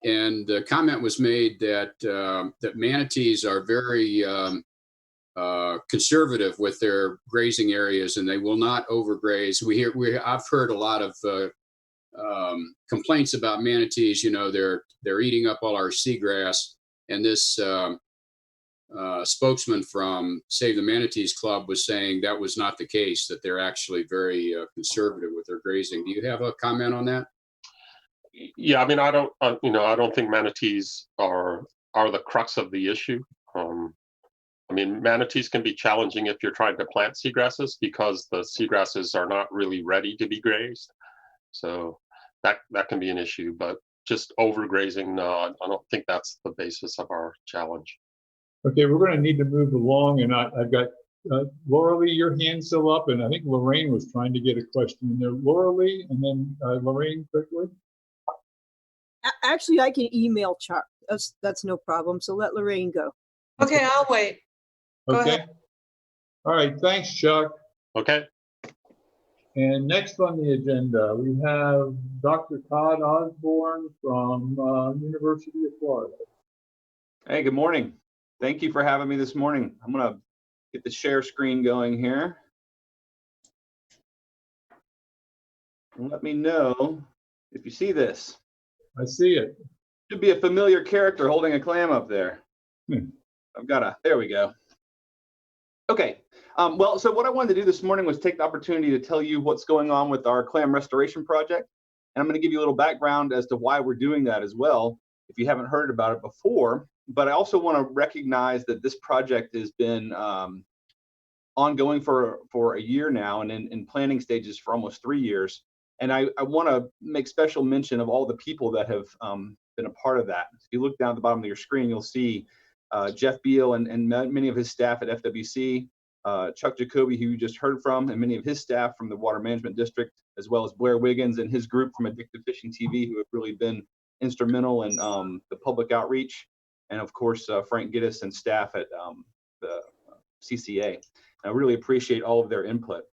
and the comment was made that that manatees are very conservative with their grazing areas, and they will not overgraze. I've heard a lot of complaints about manatees. You know, they're eating up all our seagrass, and this spokesman from Save the Manatees Club was saying that was not the case, that they're actually very conservative with their grazing. Do you have a comment on that? Yeah, I mean, I don't think manatees are the crux of the issue. I mean, manatees can be challenging if you're trying to plant seagrasses because the seagrasses are not really ready to be grazed. So that can be an issue, but just overgrazing, no, I don't think that's the basis of our challenge. Okay, we're going to need to move along, and I've got Laura Lee, your hand's still up, and I think Lorraine was trying to get a question in there. Laura Lee, and then Lorraine quickly. Actually, I can email Chuck. That's no problem. So let Lorraine go. Okay, I'll wait. Go ahead. All right, thanks, Chuck. Okay. And next on the agenda, we have Dr. Todd Osborne from University of Florida. Hey, good morning. Thank you for having me this morning. I'm going to get the share screen going here. And let me know if you see this. I see it. Should be a familiar character holding a clam up there. There we go. Okay. Well, so what I wanted to do this morning was take the opportunity to tell you what's going on with our clam restoration project. And I'm going to give you a little background as to why we're doing that as well, if you haven't heard about it before. But I also want to recognize that this project has been ongoing for a year now and in planning stages for almost 3 years. And I want to make special mention of all the people that have been a part of that. If you look down at the bottom of your screen, you'll see Jeff Beal and many of his staff at FWC, Chuck Jacoby, who you just heard from, and many of his staff from the Water Management District, as well as Blair Wiggins and his group from Addictive Fishing TV, who have really been instrumental in the public outreach. And of course, Frank Giddis and staff at the CCA. I really appreciate all of their input.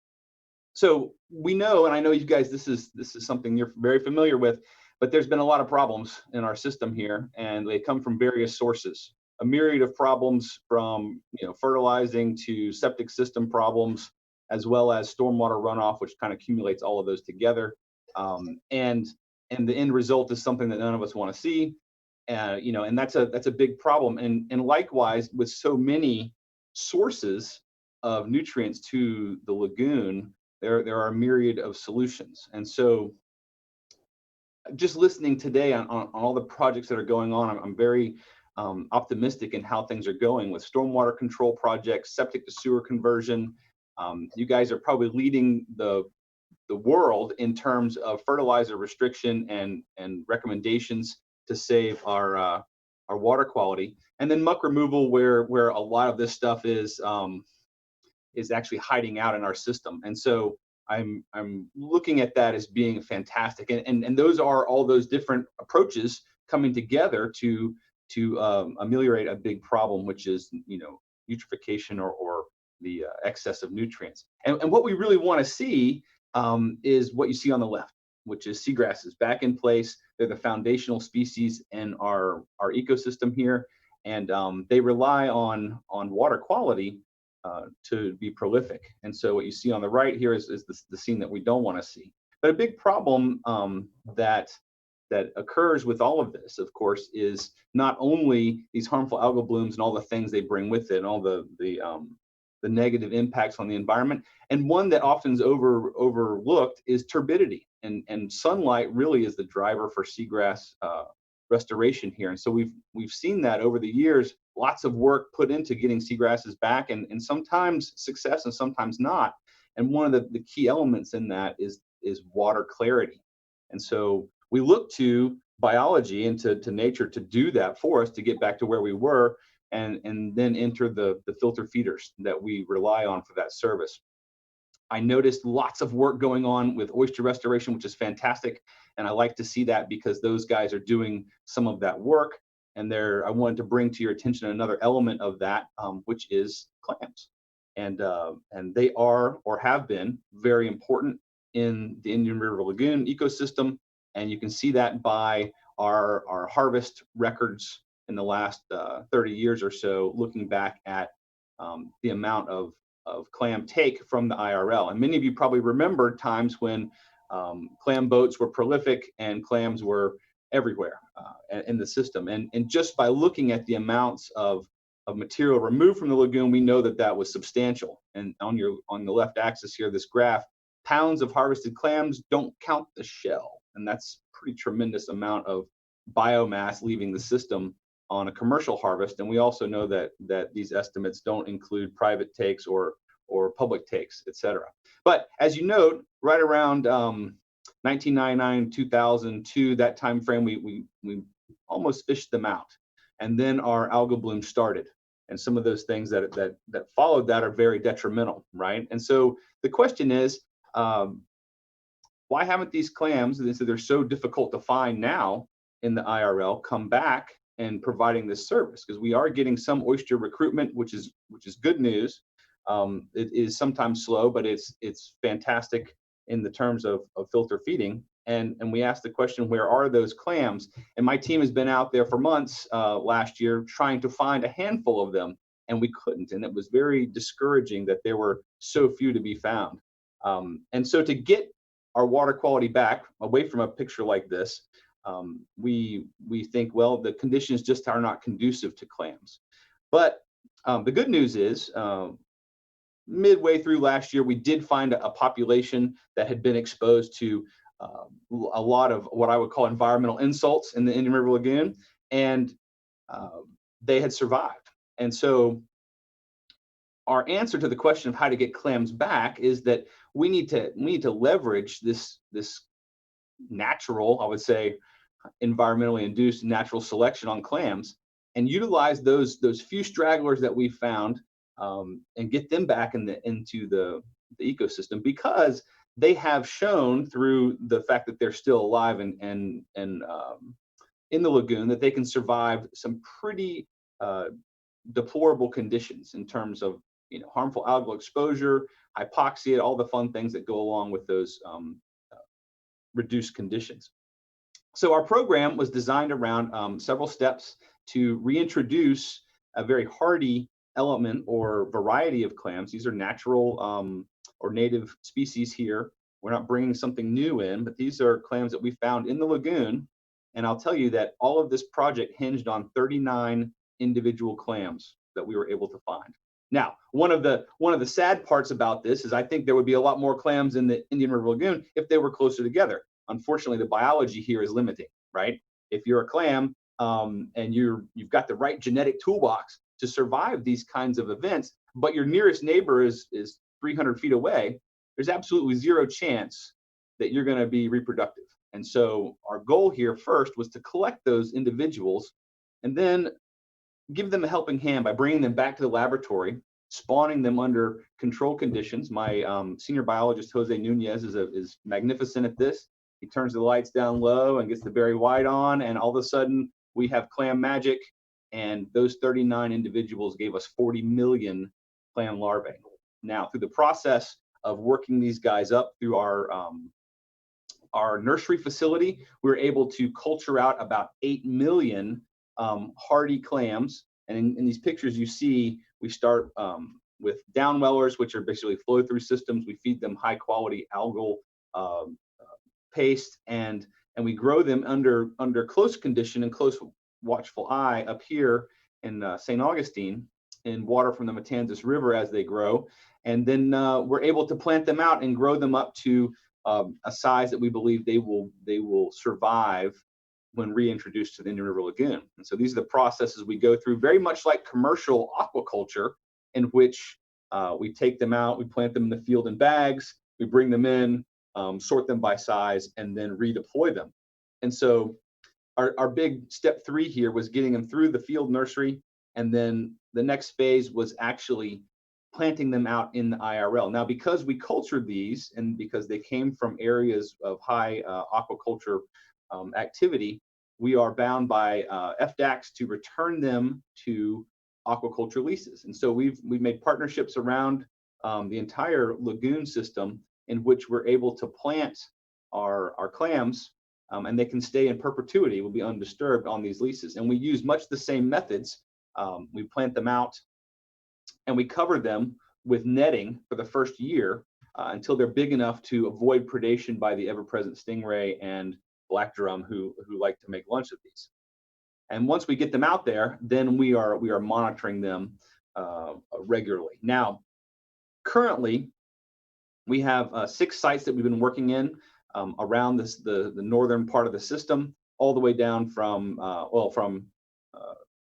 So we know, and I know you guys, this is something you're very familiar with, but there's been a lot of problems in our system here, and they come from various sources. A myriad of problems from fertilizing to septic system problems, as well as stormwater runoff, which kind of accumulates all of those together. And the end result is something that none of us want to see. And that's a big problem. And likewise, with so many sources of nutrients to the lagoon, there are a myriad of solutions. And so just listening today on all the projects that are going on, I'm very optimistic in how things are going with stormwater control projects, septic to sewer conversion. You guys are probably leading the world in terms of fertilizer restriction and recommendations to save our water quality, and then muck removal, where a lot of this stuff is actually hiding out in our system. And so I'm looking at that as being fantastic, and those are all those different approaches coming together to ameliorate a big problem, which is eutrophication or the excess of nutrients. And what we really want to see is what you see on the left, which is seagrasses back in place. They're the foundational species in our ecosystem here, and they rely on water quality to be prolific. And so what you see on the right here is the scene that we don't want to see. But a big problem that occurs with all of this, of course, is not only these harmful algal blooms and all the things they bring with it, and all the negative impacts on the environment. And one that often is overlooked is turbidity. And sunlight really is the driver for seagrass restoration here. And so we've seen that over the years, lots of work put into getting seagrasses back, and sometimes success and sometimes not. And one of the key elements in that is water clarity. And so we look to biology and to nature to do that for us, to get back to where we were, and then enter the filter feeders that we rely on for that service. I noticed lots of work going on with oyster restoration, which is fantastic. And I like to see that because those guys are doing some of that work. And I wanted to bring to your attention another element of that, which is clams. And they are, or have been, very important in the Indian River Lagoon ecosystem. And you can see that by our harvest records in the last 30 years or so, looking back at the amount of clam take from the IRL. And many of you probably remember times when clam boats were prolific and clams were everywhere in the system. And just by looking at the amounts of material removed from the lagoon, we know that that was substantial. And on the left axis here, this graph, pounds of harvested clams don't count the shell. And that's a pretty tremendous amount of biomass leaving the system on a commercial harvest. And we also know that these estimates don't include private takes or public takes, et cetera. But as you note, right around 1999, 2002, that time frame, we almost fished them out. And then our algal bloom started. And some of those things that followed that are very detrimental, right? And so the question is, why haven't these clams, they're so difficult to find now in the IRL, come back and providing this service? Because we are getting some oyster recruitment, which is good news. It is sometimes slow, but it's fantastic in the terms of filter feeding. And we asked the question, where are those clams? And my team has been out there for months last year trying to find a handful of them, and we couldn't. And it was very discouraging that there were so few to be found. And so to get our water quality back away from a picture like this, we think, well, the conditions just are not conducive to clams. But the good news is, midway through last year, we did find a population that had been exposed to a lot of what I would call environmental insults in the Indian River Lagoon, and they had survived. And so our answer to the question of how to get clams back is that we need to leverage this natural, I would say, environmentally induced natural selection on clams, and utilize those few stragglers that we found, and get them back into the ecosystem, because they have shown through the fact that they're still alive and in the lagoon that they can survive some pretty deplorable conditions in terms of harmful algal exposure, hypoxia, all the fun things that go along with those reduced conditions. So our program was designed around several steps to reintroduce a very hardy element or variety of clams. These are natural or native species here. We're not bringing something new in, but these are clams that we found in the lagoon. And I'll tell you that all of this project hinged on 39 individual clams that we were able to find. Now, one of the sad parts about this is I think there would be a lot more clams in the Indian River Lagoon if they were closer together. Unfortunately, the biology here is limiting, right? If you're a clam and you've got the right genetic toolbox to survive these kinds of events, but your nearest neighbor is 300 feet away, there's absolutely zero chance that you're going to be reproductive. And so our goal here first was to collect those individuals and then give them a helping hand by bringing them back to the laboratory, spawning them under control conditions. My senior biologist, Jose Nunez, is magnificent at this. He turns the lights down low and gets the berry white on, and all of a sudden we have clam magic. And those 39 individuals gave us 40 million clam larvae. Now, through the process of working these guys up through our nursery facility, we were able to culture out about 8 million hardy clams. And in these pictures you see, we start with downwellers, which are basically flow-through systems. We feed them high-quality algal paste, and we grow them under close condition and close watchful eye up here in St. Augustine in water from the Matanzas River as they grow. And then we're able to plant them out and grow them up to a size that we believe they will survive when reintroduced to the Indian River Lagoon. And so these are the processes we go through, very much like commercial aquaculture, in which We take them out, we plant them in the field in bags, we bring them in, sort them by size, and then redeploy them. And so our big step 3 here was getting them through the field nursery, and then the next phase was actually planting them out in the IRL. Now, because we cultured these and because they came from areas of high aquaculture activity, we are bound by FDACs to return them to aquaculture leases. And so we've made partnerships around the entire lagoon system in which we're able to plant our clams, and they can stay in perpetuity, will be undisturbed on these leases. And we use much the same methods. We plant them out and we cover them with netting for the first year until they're big enough to avoid predation by the ever-present stingray and black drum who like to make lunch of these. And once we get them out there, then we are monitoring them regularly. Now, currently, we have 6 sites that we've been working in around the northern part of the system, all the way down from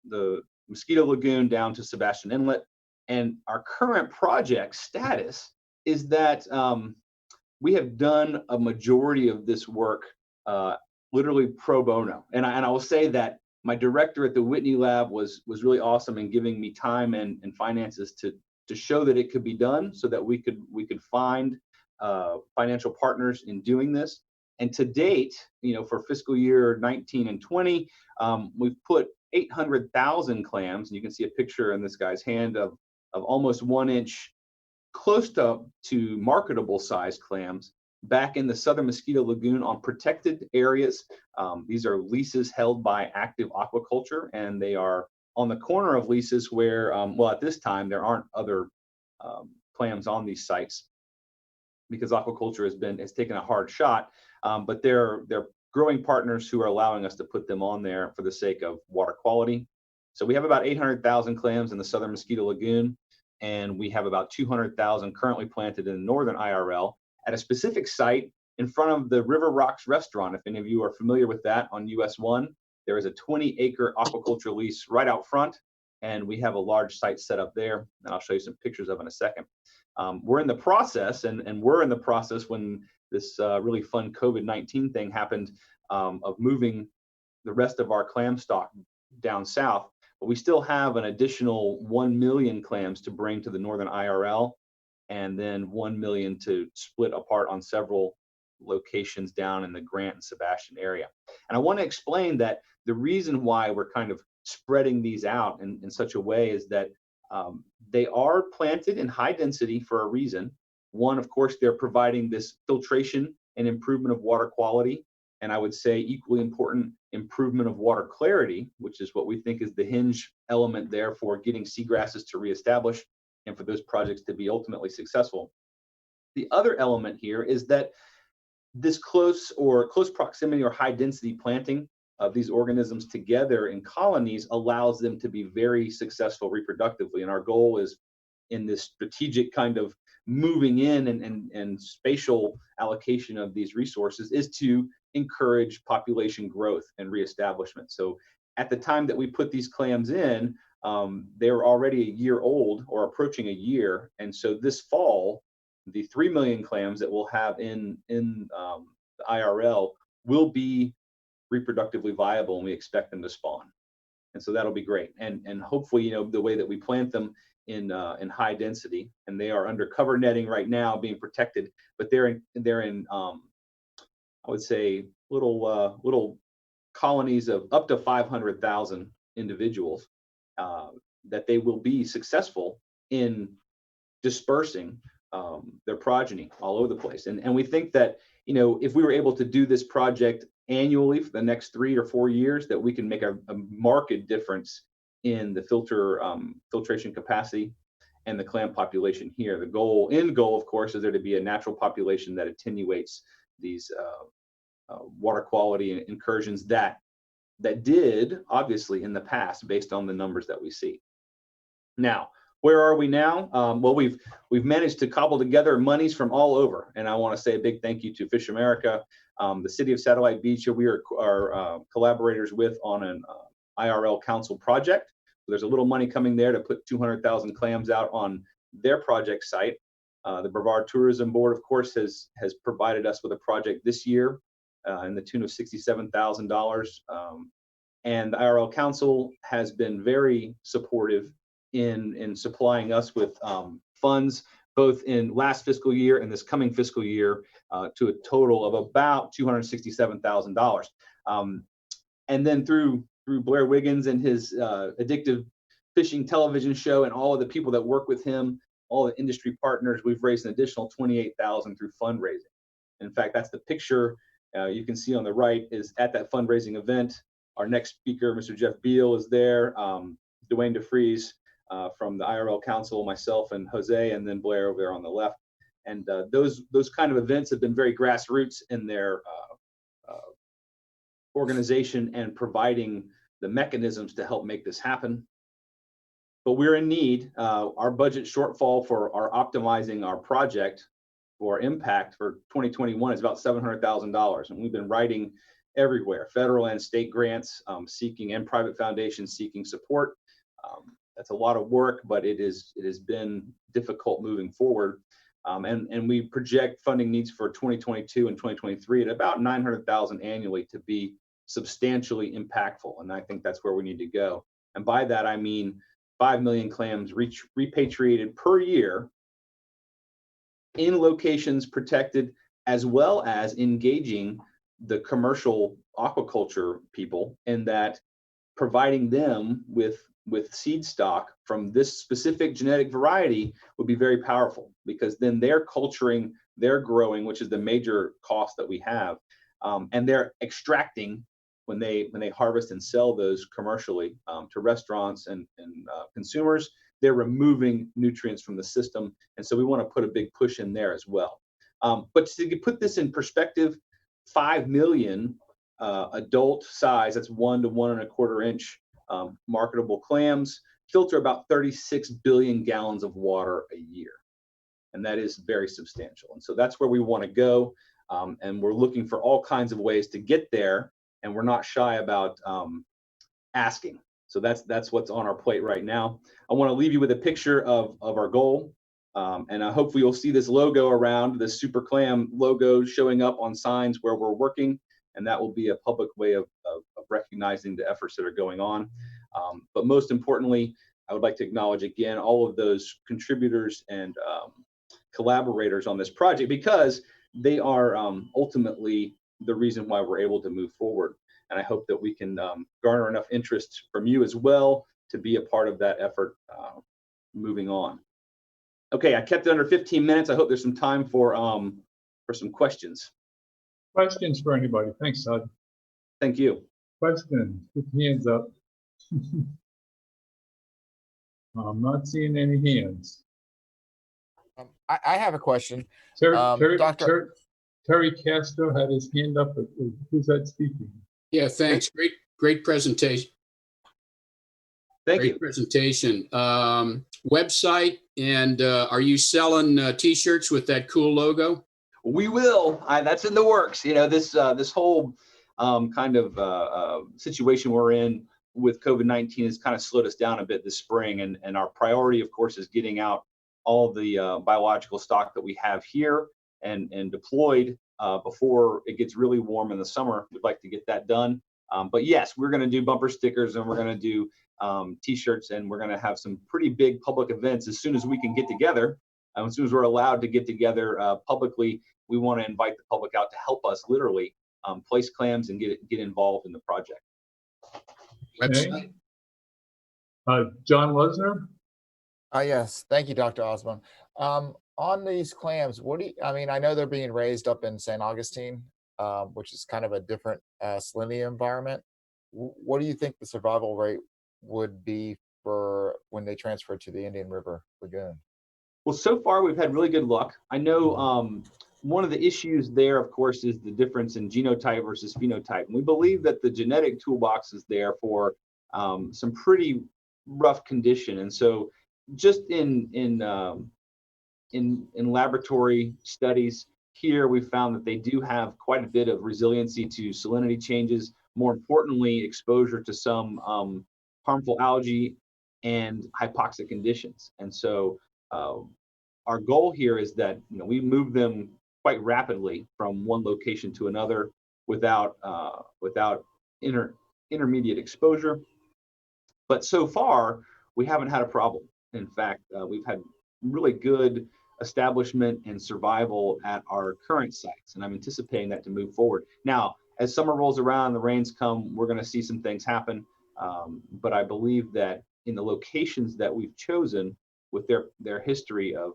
the Mosquito Lagoon down to Sebastian Inlet. And our current project status is that we have done a majority of this work literally pro bono. And I will say that my director at the Whitney Lab was really awesome in giving me time and finances to show that it could be done, so that we could find financial partners in doing this. And to date, for fiscal year 19 and 20, we've put 800,000 clams, and you can see a picture in this guy's hand of almost 1 inch, close to marketable size clams back in the southern Mosquito Lagoon on protected areas. These are leases held by active aquaculture, and they are on the corner of leases where, well, at this time, there aren't other clams on these sites because aquaculture has taken a hard shot, but they're growing partners who are allowing us to put them on there for the sake of water quality. So we have about 800,000 clams in the southern Mosquito Lagoon, and we have about 200,000 currently planted in the northern IRL at a specific site in front of the River Rocks restaurant. If any of you are familiar with that on US 1, there is a 20-acre aquaculture lease right out front, and we have a large site set up there, and I'll show you some pictures of in a second. We're in the process, and we're in the process when this really fun COVID-19 thing happened, of moving the rest of our clam stock down south. But we still have an additional 1 million clams to bring to the northern IRL, and then 1 million to split apart on several locations down in the Grant and Sebastian area. And I want to explain that the reason why we're kind of spreading these out in such a way is that they are planted in high density for a reason. One, of course, they're providing this filtration and improvement of water quality. And I would say equally important, improvement of water clarity, which is what we think is the hinge element there for getting seagrasses to reestablish and for those projects to be ultimately successful. The other element here is that this close proximity or high density planting of these organisms together in colonies allows them to be very successful reproductively. And our goal is, in this strategic kind of moving in and spatial allocation of these resources, is to encourage population growth and reestablishment. So at the time that we put these clams in, they're already a year old or approaching a year. And so this fall, the 3 million clams that we'll have in the IRL will be reproductively viable, and we expect them to spawn. And so that'll be great. And hopefully, the way that we plant them in high density, and they are under cover netting right now, being protected, but they're in I would say little colonies of up to 500,000 individuals, that they will be successful in dispersing their progeny all over the place. And we think that, if we were able to do this project annually for the next 3 or 4 years, that we can make a marked difference in the filtration capacity and the clam population here. The end goal, of course, is there to be a natural population that attenuates these water quality incursions that did, obviously, in the past, based on the numbers that we see. Now, where are we now? Well, we've managed to cobble together monies from all over, and I want to say a big thank you to Fish America, the city of Satellite Beach, who we are collaborators with on an IRL council project. So there's a little money coming there to put 200,000 clams out on their project site. The Brevard Tourism Board, of course, has provided us with a project this year in the tune of $67,000. And the IRL Council has been very supportive in supplying us with funds, both in last fiscal year and this coming fiscal year, to a total of about $267,000. And then through Blair Wiggins and his addictive fishing television show and all of the people that work with him, all the industry partners, we've raised an additional $28,000 through fundraising. In fact, that's the picture you can see on the right is at that fundraising event. Our next speaker, Mr. Jeff Beal, is there. Dwayne DeFries from the IRL Council, myself and Jose, and then Blair over there on the left. And those kind of events have been very grassroots in their organization and providing the mechanisms to help make this happen. But we're in need. Our budget shortfall for our optimizing our project for impact for 2021 is about $700,000. And we've been writing everywhere, federal and state grants, seeking, and private foundations seeking support. That's a lot of work, but it has been difficult moving forward. And we project funding needs for 2022 and 2023 at about $900,000 annually to be substantially impactful. And I think that's where we need to go. And by that, I mean 5 million clams repatriated per year in locations protected, as well as engaging the commercial aquaculture people, and that providing them with seed stock from this specific genetic variety would be very powerful, because then they're culturing, they're growing, which is the major cost that we have, and they're extracting when they harvest and sell those commercially to restaurants and consumers. They're removing nutrients from the system, and so we want to put a big push in there as well. But to put this in perspective, 5 million adult size, that's 1 to 1.25 inch marketable clams, filter about 36 billion gallons of water a year. And that is very substantial. And so that's where we want to go. And we're looking for all kinds of ways to get there. And we're not shy about asking. So that's what's on our plate right now. I want to leave you with a picture of our goal. And hopefully you'll see this logo around, this Super Clam logo showing up on signs where we're working. And that will be a public way of recognizing the efforts that are going on. But most importantly, I would like to acknowledge again all of those contributors and collaborators on this project, because they are ultimately the reason why we're able to move forward. And I hope that we can garner enough interest from you as well to be a part of that effort moving on. Okay, I kept it under 15 minutes. I hope there's some time for some questions. Questions for anybody? Thanks, Todd. Thank you. Questions? Put your hands up. I'm not seeing any hands. I have a question. Terry Castro had his hand up. Who's that speaking? Yeah, thanks. Great presentation. Thank you. Great presentation. Website, and are you selling T-shirts with that cool logo? We will. That's in the works. You know, this whole kind of situation we're in with COVID-19 has kind of slowed us down a bit this spring, and our priority, of course, is getting out all the biological stock that we have here and deployed before it gets really warm in the summer. We'd like to get that done. But yes, we're going to do bumper stickers, and we're going to do T-shirts, and we're going to have some pretty big public events as soon as we can get together. As soon as we're allowed to get together publicly, we want to invite the public out to help us literally place clams and get involved in the project. Okay. John Lesnar? Yes, thank you, Dr. Osborne. On these clams, I mean, I know they're being raised up in St. Augustine, which is kind of a different salinity environment. What do you think the survival rate would be for when they transfer to the Indian River Lagoon? Well, so far we've had really good luck. I know one of the issues there, of course, is the difference in genotype versus phenotype. And we believe that the genetic toolbox is there for some pretty rough condition. And so just in laboratory studies here, we found that they do have quite a bit of resiliency to salinity changes. More importantly, exposure to some harmful algae and hypoxic conditions. And so our goal here is that we move them quite rapidly from one location to another without intermediate exposure. But so far, we haven't had a problem. In fact, we've had really good establishment and survival at our current sites, and I'm anticipating that to move forward. Now, as summer rolls around, the rains come, we're going to see some things happen. But I believe that in the locations that we've chosen with their history of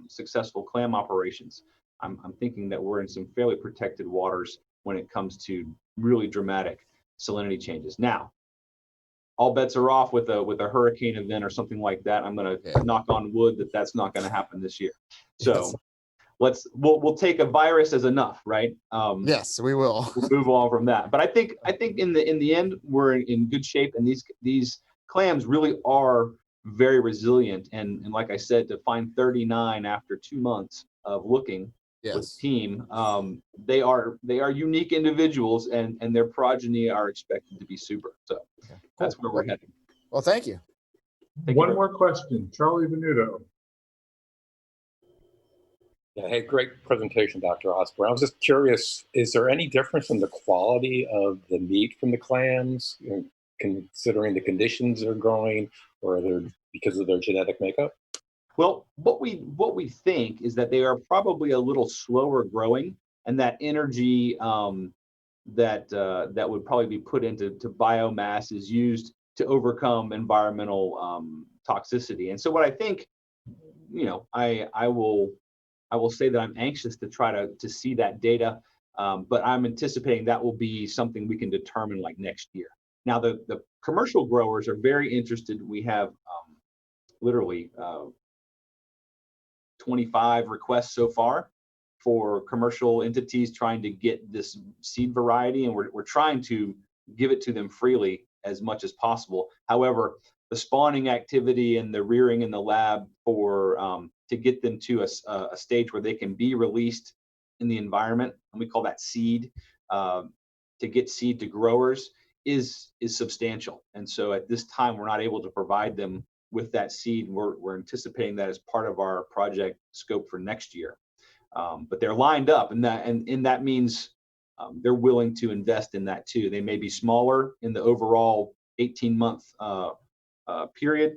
successful clam operations, I'm thinking that we're in some fairly protected waters when it comes to really dramatic salinity changes. Now, all bets are off with a hurricane event or something like that. I'm going to knock on wood that that's not going to happen this year. So we'll take a virus as enough, right? Yes, we will. We'll move on from that. But I think in the end we're in good shape, and these clams really are very resilient. And like I said, to find 39 after 2 months of looking with the team, they are unique individuals, and their progeny are expected to be super. So that's where we're heading. Well, thank you. One more question, Charlie Venuto. Yeah, hey, great presentation, Dr. Osborne. I was just curious, is there any difference in the quality of the meat from the clams, considering the conditions they're growing, or because of their genetic makeup? Well, what we think is that they are probably a little slower growing, and that energy that would probably be put into biomass is used to overcome environmental toxicity. And so what I think, I will say that I'm anxious to try to see that data, but I'm anticipating that will be something we can determine like next year. Now, the commercial growers are very interested. We have literally 25 requests so far for commercial entities trying to get this seed variety, and we're trying to give it to them freely as much as possible. However, the spawning activity and the rearing in the lab for to get them to a stage where they can be released in the environment, and we call that seed, to get seed to growers is substantial. And so at this time, we're not able to provide them with that seed. We're anticipating that as part of our project scope for next year. But they're lined up, and that means they're willing to invest in that too. They may be smaller in the overall 18-month period,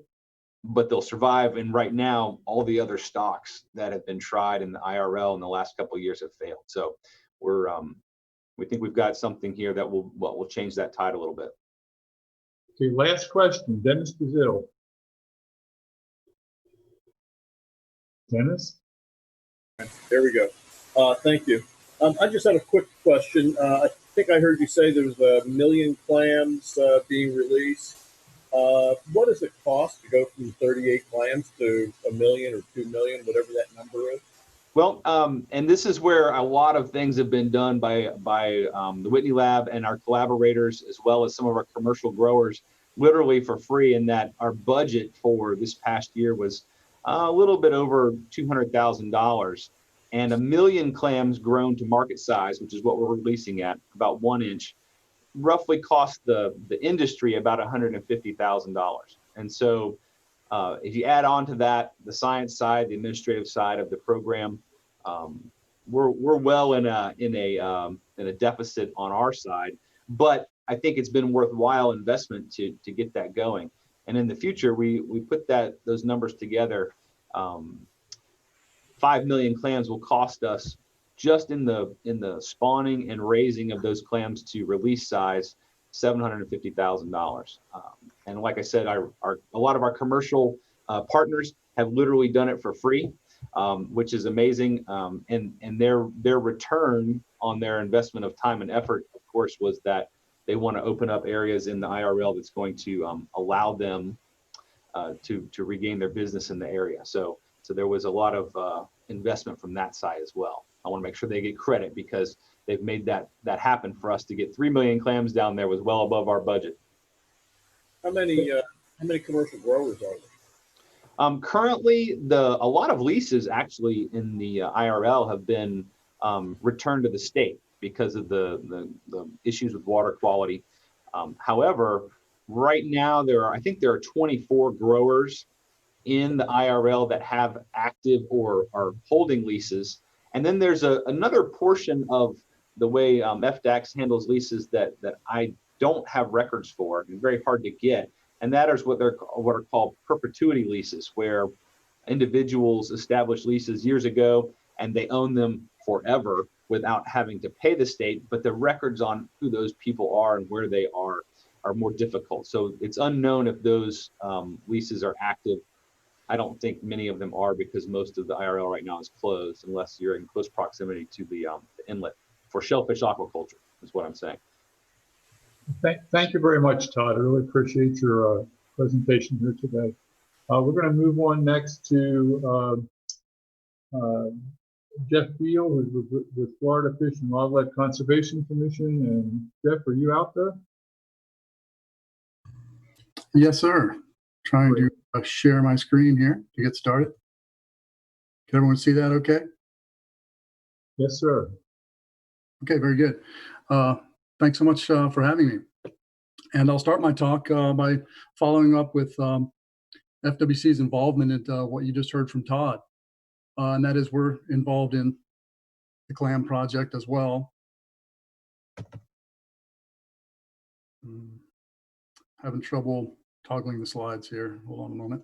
but they'll survive. And right now, all the other stocks that have been tried in the IRL in the last couple of years have failed. So we think we've got something here that will change that tide a little bit. Okay, last question, Dennis Brazil. Dennis? There we go. Thank you. I just had a quick question. I think I heard you say there was 1 million clams being released. What does it cost to go from 38 clams to 1 million or 2 million, whatever that number is? Well, and this is where a lot of things have been done by the Whitney Lab and our collaborators, as well as some of our commercial growers, literally for free, in that our budget for this past year was a little bit over $200,000. And 1 million clams grown to market size, which is what we're releasing at, about 1 inch, roughly cost the industry about $150,000. And so if you add on to that the science side, the administrative side of the program, we're well in a deficit on our side. But I think it's been worthwhile investment to get that going. And in the future, we put those numbers together. 5 million clams will cost us, just in the spawning and raising of those clams to release size, $750,000. And like I said, a lot of our commercial partners have literally done it for free, which is amazing. And their return on their investment of time and effort, of course, was that they want to open up areas in the IRL that's going to allow them to regain their business in the area. So there was a lot of investment from that side as well. I want to make sure they get credit, because they've made that happen for us. To get 3 million clams down there was well above our budget. How many commercial growers are there? Currently, a lot of leases actually in the IRL have been returned to the state because of the issues with water quality. However, right now I think there are 24 growers in the IRL that have active or are holding leases. And then there's another portion of the way FDAX handles leases that I don't have records for and very hard to get. And that is what are called perpetuity leases, where individuals establish leases years ago and they own them forever without having to pay the state, but the records on who those people are and where they are more difficult. So it's unknown if those leases are active. I don't think many of them are, because most of the IRL right now is closed unless you're in close proximity to the inlet for shellfish aquaculture, is what I'm saying. Thank you very much, Todd. I really appreciate your presentation here today. We're going to move on next to Jeff Beal, who's with Florida Fish and Wildlife Conservation Commission. And Jeff, are you out there? Yes, sir. Trying to share my screen here to get started. Can everyone see that okay? Yes, sir. Okay, very good. Thanks so much for having me. And I'll start my talk by following up with FWC's involvement in what you just heard from Todd. And that is, we're involved in the Clam project as well. Having trouble toggling the slides here. Hold on a moment.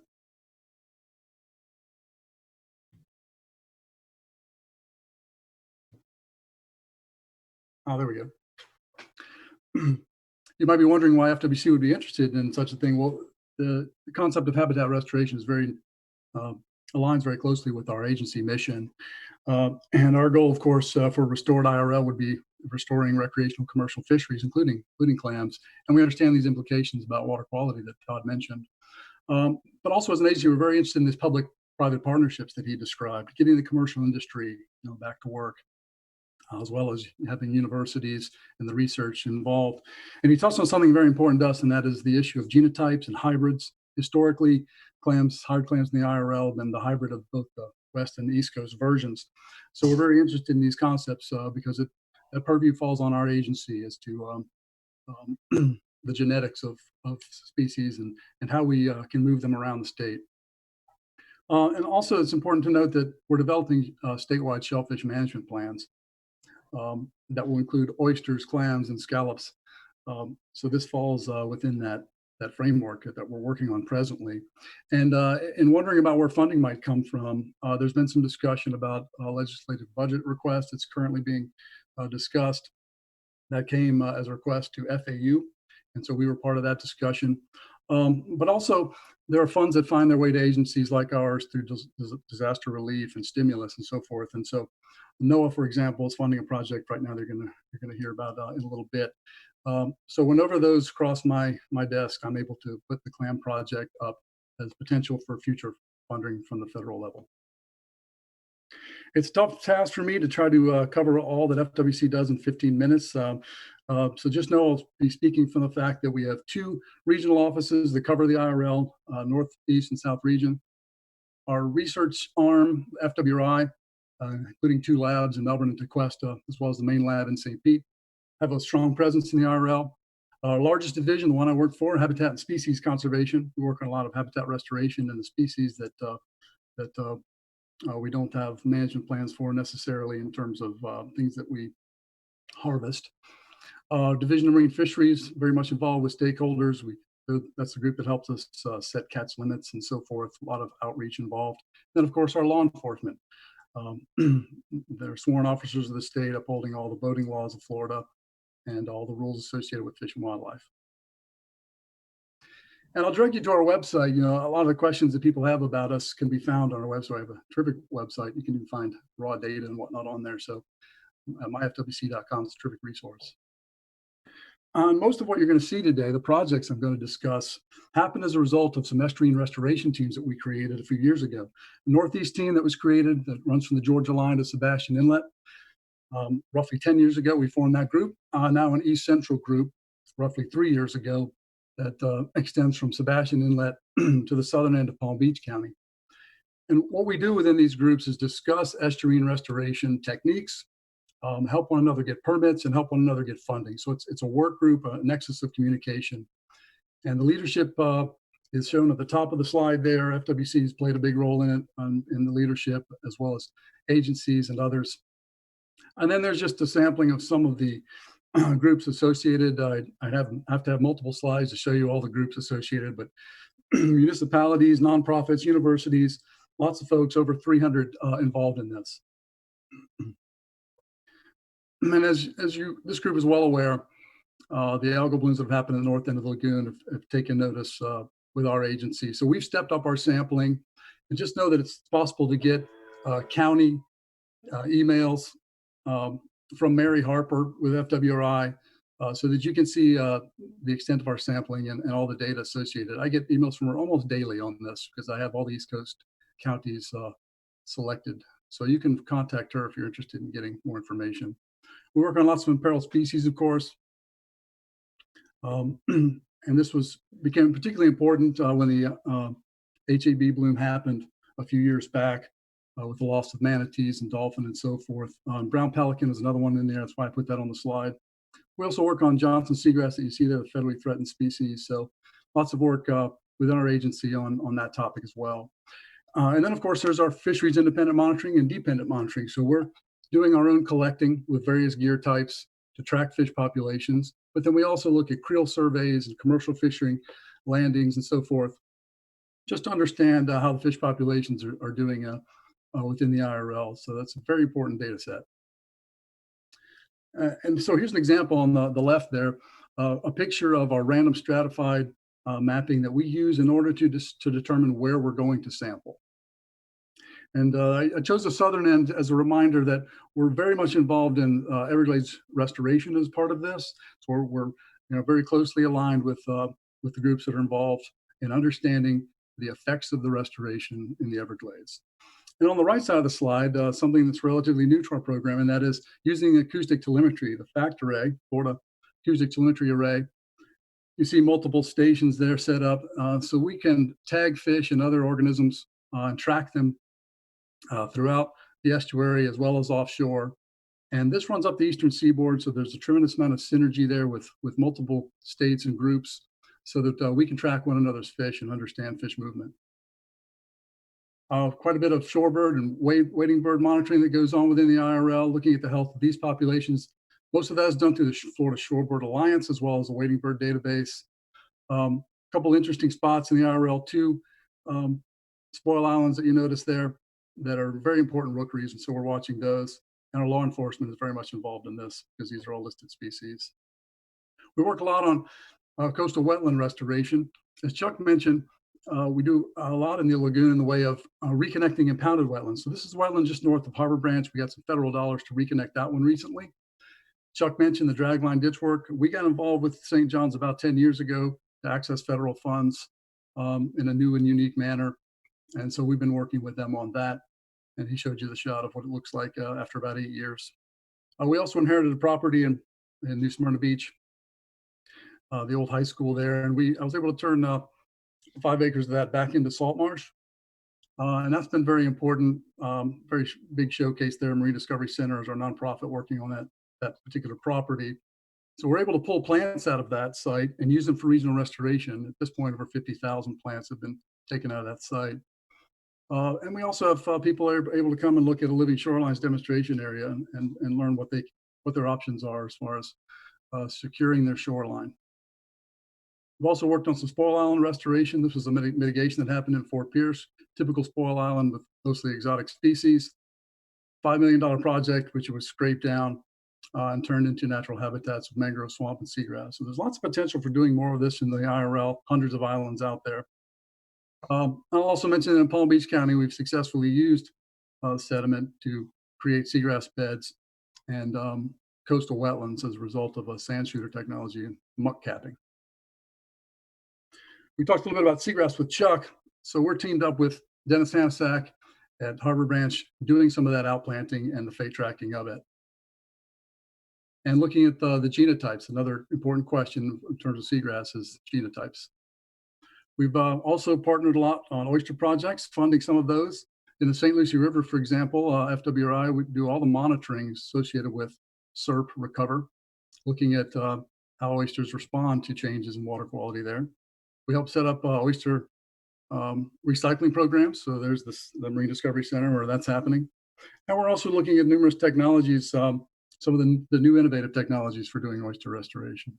Oh, there we go. You might be wondering why FWC would be interested in such a thing. Well, the concept of habitat restoration is aligns very closely with our agency mission. And our goal, of course, for restored IRL would be restoring recreational commercial fisheries, including clams. And we understand these implications about water quality that Todd mentioned. But also, as an agency, we're very interested in these public-private partnerships that he described, getting the commercial industry back to work, as well as having universities and the research involved. And he touched on something very important to us, and that is the issue of genotypes and hybrids. Historically, hard clams in the IRL have been the hybrid of both the West and the East Coast versions. So we're very interested in these concepts because that purview falls on our agency as to the genetics of species and how we can move them around the state. And also, it's important to note that we're developing statewide shellfish management plans that will include oysters, clams, and scallops. So this falls within that framework that we're working on presently. And in wondering about where funding might come from, there's been some discussion about a legislative budget request that's currently being discussed. That came as a request to FAU, and so we were part of that discussion. But also, there are funds that find their way to agencies like ours through disaster relief and stimulus and so forth. And so NOAA, for example, is funding a project right now you're gonna hear about in a little bit. So whenever those cross my desk, I'm able to put the Clam project up as potential for future funding from the federal level. It's a tough task for me to try to cover all that FWC does in 15 minutes. So just know I'll be speaking from the fact that we have 2 regional offices that cover the IRL, Northeast and South region. Our research arm, FWRI, including 2 labs in Melbourne and Tequesta, as well as the main lab in St. Pete, have a strong presence in the IRL. Our largest division, the one I work for, Habitat and Species Conservation. We work on a lot of habitat restoration and the species that we don't have management plans for necessarily in terms of things that we harvest. Division of Marine Fisheries, very much involved with stakeholders. That's the group that helps us set catch limits and so forth. A lot of outreach involved. Then, of course, our law enforcement. They're sworn officers of the state upholding all the boating laws of Florida and all the rules associated with fish and wildlife. And I'll direct you to our website. A lot of the questions that people have about us can be found on our website. I have a terrific website. You can even find raw data and whatnot on there. So myfwc.com is a terrific resource. Most of what you're going to see today, the projects I'm going to discuss, happened as a result of some estuarine restoration teams that we created a few years ago. The Northeast team that was created that runs from the Georgia line to Sebastian Inlet. Roughly 10 years ago, we formed that group. Now an East Central group, roughly 3 years ago, that extends from Sebastian Inlet to the southern end of Palm Beach County. And what we do within these groups is discuss estuarine restoration techniques, help one another get permits, and help one another get funding. So it's a work group, a nexus of communication. And the leadership is shown at the top of the slide there. FWC has played a big role in it, in the leadership, as well as agencies and others. And then there's just a sampling of some of the groups associated. I'd have to have multiple slides to show you all the groups associated, but municipalities, nonprofits, universities, lots of folks, over 300 involved in this. And as this group is well aware, the algal blooms that have happened in the north end of the lagoon have taken notice with our agency. So we've stepped up our sampling, and just know that it's possible to get county emails from Mary Harper with FWRI so that you can see the extent of our sampling and all the data associated. I get emails from her almost daily on this because I have all the East Coast counties selected. So you can contact her if you're interested in getting more information. We work on lots of imperiled species, of course. And this became particularly important when the HAB bloom happened a few years back with the loss of manatees and dolphin and so forth. Brown pelican is another one in there. That's why I put that on the slide. We also work on Johnson seagrass that you see there, the federally threatened species. So lots of work within our agency on that topic as well. And then, of course, there's our fisheries independent monitoring and dependent monitoring. So we're doing our own collecting with various gear types to track fish populations. But then we also look at creel surveys and commercial fishing landings and so forth, just to understand how the fish populations are doing within the IRL. So that's a very important data set. And so here's an example on the left there, a picture of our random stratified mapping that we use in order to determine where we're going to sample. And I chose the southern end as a reminder that we're very much involved in Everglades restoration as part of this. So we're very closely aligned with the groups that are involved in understanding the effects of the restoration in the Everglades. And on the right side of the slide, something that's relatively new to our program, and that is using acoustic telemetry, the FACT array, Florida Acoustic Telemetry Array. You see multiple stations there set up, so we can tag fish and other organisms and track them throughout the estuary as well as offshore. And this runs up the eastern seaboard, so there's a tremendous amount of synergy there with multiple states and groups so that we can track one another's fish and understand fish movement. Quite a bit of shorebird and wading bird monitoring that goes on within the IRL, looking at the health of these populations. Most of that is done through the Florida Shorebird Alliance as well as the wading bird database. A couple interesting spots in the IRL too. Spoil islands that you notice there that are very important rookeries, and so we're watching those. And our law enforcement is very much involved in this because these are all listed species. We work a lot on coastal wetland restoration. As Chuck mentioned, we do a lot in the lagoon in the way of reconnecting impounded wetlands. So this is wetland just north of Harbor Branch. We got some federal dollars to reconnect that one recently. Chuck mentioned the dragline ditch work. We got involved with St. John's about 10 years ago to access federal funds in a new and unique manner. And so we've been working with them on that. And he showed you the shot of what it looks like after about 8 years. We also inherited a property in New Smyrna Beach, the old high school there. And I was able to turn 5 acres of that back into salt marsh. And that's been very important, very big showcase there. Marine Discovery Center is our nonprofit working on that particular property. So we're able to pull plants out of that site and use them for regional restoration. At this point, over 50,000 plants have been taken out of that site. And we also have people are able to come and look at a living shorelines demonstration area and learn what their options are as far as securing their shoreline. We've also worked on some spoil island restoration. This was a mitigation that happened in Fort Pierce, typical spoil island with mostly exotic species. $5 million project, which was scraped down and turned into natural habitats of mangrove swamp and seagrass. So there's lots of potential for doing more of this in the IRL, hundreds of islands out there. I'll also mention that in Palm Beach County, we've successfully used sediment to create seagrass beds and coastal wetlands as a result of a sand shooter technology and muck capping. We talked a little bit about seagrass with Chuck. So we're teamed up with Dennis Hamsack at Harbor Branch, doing some of that outplanting and the fate tracking of it. And looking at the genotypes, another important question in terms of seagrass is genotypes. We've also partnered a lot on oyster projects, funding some of those. In the St. Lucie River, for example, FWRI would do all the monitoring associated with SERP recover, looking at how oysters respond to changes in water quality there. We help set up oyster recycling programs. So there's the Marine Discovery Center where that's happening. And we're also looking at numerous technologies, some of the new innovative technologies for doing oyster restoration.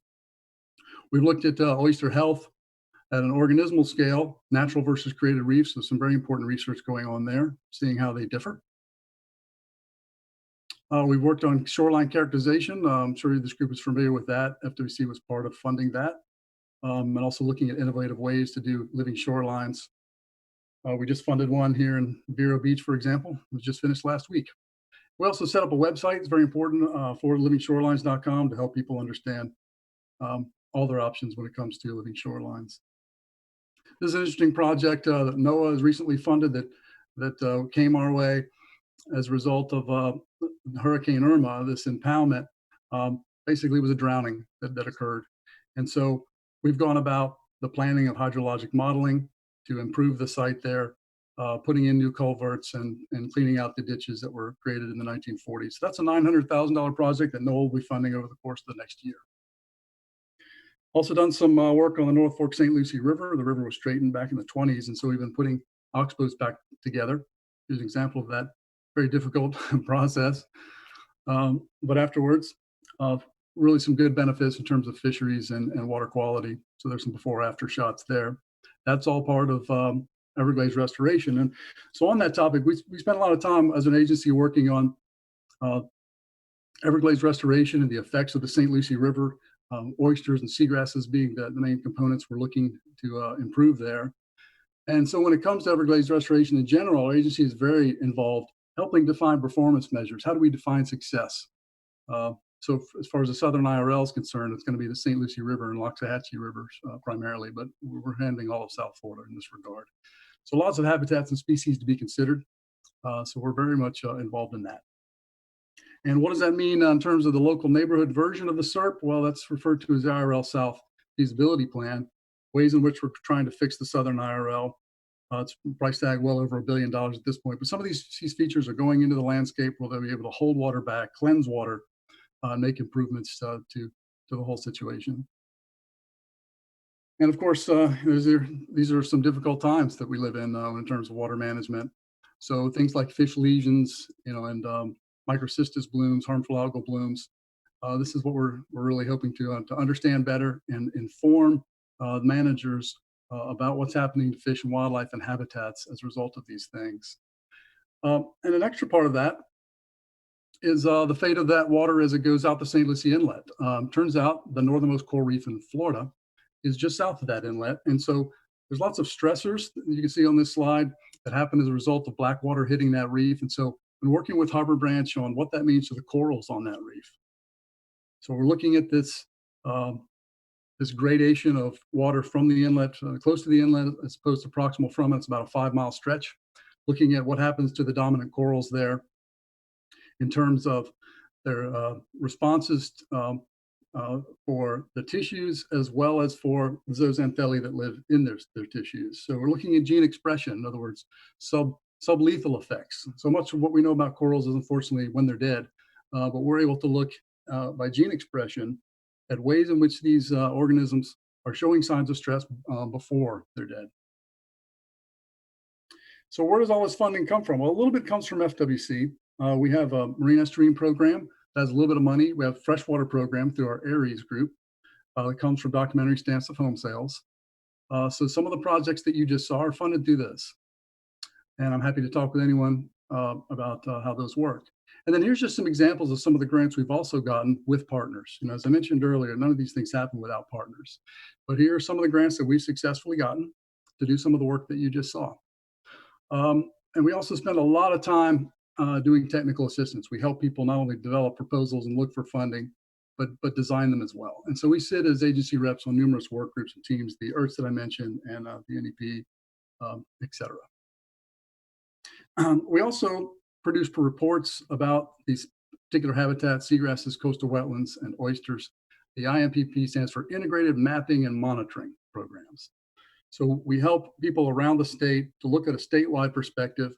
We've looked at oyster health at an organismal scale, natural versus created reefs. So some very important research going on there, seeing how they differ. We've worked on shoreline characterization. I'm sure this group is familiar with that. FWC was part of funding that. And also looking at innovative ways to do living shorelines. We just funded one here in Vero Beach, for example. It was just finished last week. We also set up a website. It's very important for livingshorelines.com to help people understand all their options when it comes to living shorelines. This is an interesting project that NOAA has recently funded that came our way as a result of Hurricane Irma. This impoundment basically was a drowning that occurred. And so we've gone about the planning of hydrologic modeling to improve the site there, putting in new culverts and cleaning out the ditches that were created in the 1940s. So that's a $900,000 project that NOAA will be funding over the course of the next year. Also done some work on the North Fork St. Lucie River. The river was straightened back in the 20s, and so we've been putting oxbows back together. Here's an example of that very difficult process. But afterwards, really some good benefits in terms of fisheries and water quality. So there's some before-after shots there. That's all part of Everglades restoration. And so on that topic, we spent a lot of time as an agency working on Everglades restoration and the effects of the St. Lucie River, oysters and seagrasses being the main components we're looking to improve there. And so when it comes to Everglades restoration in general, our agency is very involved helping define performance measures. How do we define success? So as far as the Southern IRL is concerned, it's going to be the St. Lucie River and Loxahatchee rivers primarily, but we're handling all of South Florida in this regard. So lots of habitats and species to be considered. So we're very much involved in that. And what does that mean in terms of the local neighborhood version of the SERP? Well, that's referred to as the IRL South feasibility plan, ways in which we're trying to fix the Southern IRL. It's price tag well over $1 billion at this point, but some of these features are going into the landscape where they'll be able to hold water back, cleanse water, make improvements to the whole situation. And of course, these are some difficult times that we live in terms of water management. So things like fish lesions, and microcystis blooms, harmful algal blooms. This is what we're really hoping to understand better and inform managers about what's happening to fish and wildlife and habitats as a result of these things. And an extra part of that is the fate of that water as it goes out the St. Lucie Inlet. Turns out the northernmost coral reef in Florida is just south of that inlet. And so there's lots of stressors that you can see on this slide that happen as a result of black water hitting that reef. And so I'm working with Harbor Branch on what that means to the corals on that reef. So we're looking at this this gradation of water from the inlet, close to the inlet, as opposed to proximal from it. It's about a 5-mile stretch, looking at what happens to the dominant corals there in terms of their responses for the tissues, as well as for the zooxanthellae that live in their tissues. So we're looking at gene expression, in other words, sublethal effects. So much of what we know about corals is unfortunately when they're dead, but we're able to look by gene expression at ways in which these organisms are showing signs of stress before they're dead. So where does all this funding come from? Well, a little bit comes from FWC. We have a marine estuarine program that has a little bit of money. We have a freshwater program through our Aries group that comes from documentary stamps of home sales. So some of the projects that you just saw are funded through this. And I'm happy to talk with anyone about how those work. And then here's just some examples of some of the grants we've also gotten with partners. As I mentioned earlier, none of these things happen without partners. But here are some of the grants that we've successfully gotten to do some of the work that you just saw. And we also spend a lot of time doing technical assistance. We help people not only develop proposals and look for funding, but design them as well. And so we sit as agency reps on numerous work groups and teams, the ERTs that I mentioned and the NEP, et cetera. We also produce reports about these particular habitats, seagrasses, coastal wetlands, and oysters. The IMPP stands for Integrated Mapping and Monitoring Programs. So we help people around the state to look at a statewide perspective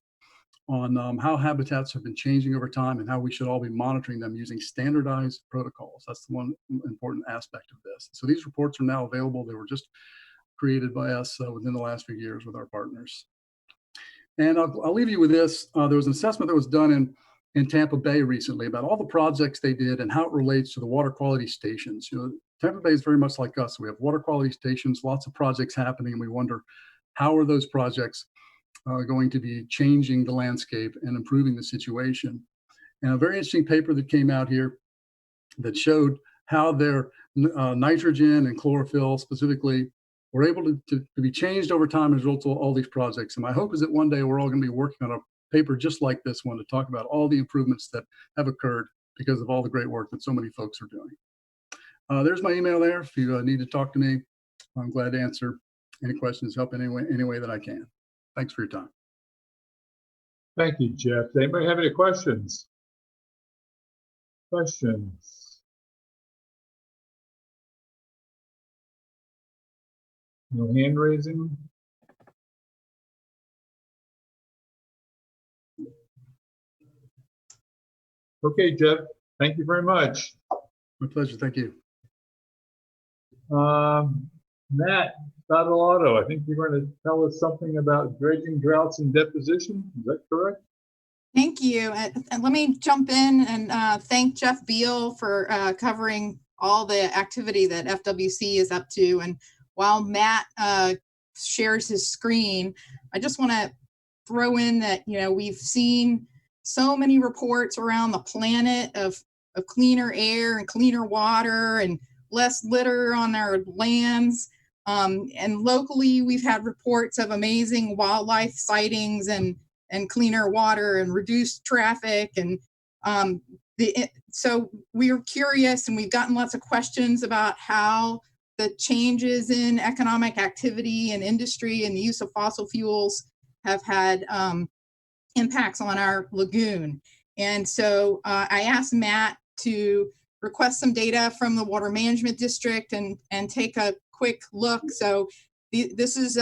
on how habitats have been changing over time and how we should all be monitoring them using standardized protocols. That's the one important aspect of this. So these reports are now available. They were just created by us within the last few years with our partners. And I'll leave you with this. There was an assessment that was done in Tampa Bay recently about all the projects they did and how it relates to the water quality stations. You know, Tampa Bay is very much like us. We have water quality stations, lots of projects happening, and we wonder how are those projects going to be changing the landscape and improving the situation. And a very interesting paper that came out here that showed how their nitrogen and chlorophyll specifically were able to be changed over time as a result of all these projects. And my hope is that one day we're all going to be working on a paper just like this one to talk about all the improvements that have occurred because of all the great work that so many folks are doing. There's my email there. If you need to talk to me, I'm glad to answer any questions, help in any way that I can. Thanks for your time. Thank you, Jeff. Does anybody have any questions? Questions? No hand raising? Okay, Jeff, thank you very much. My pleasure, thank you. Matt Badolato, I think you're going to tell us something about dredging, droughts, and deposition. Is that correct? Thank you. And let me jump in and thank Jeff Beal for covering all the activity that FWC is up to. And while Matt shares his screen, I just want to throw in that, you know, we've seen so many reports around the planet of cleaner air and cleaner water and less litter on our lands. And locally, we've had reports of amazing wildlife sightings and cleaner water and reduced traffic. And so we're curious, and we've gotten lots of questions about how the changes in economic activity and industry and the use of fossil fuels have had impacts on our lagoon. And so I asked Matt to request some data from the Water Management District and take a quick look. So this is,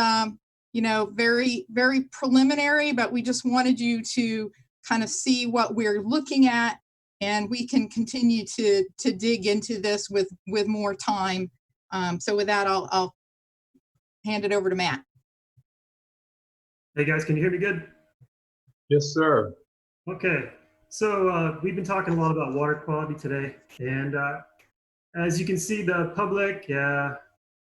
you know, very, very preliminary, but we just wanted you to kind of see what we're looking at, and we can continue to dig into this with more time. So with that, I'll hand it over to Matt. Hey guys, can you hear me good? Yes, sir. Okay, so we've been talking a lot about water quality today, and as you can see, the public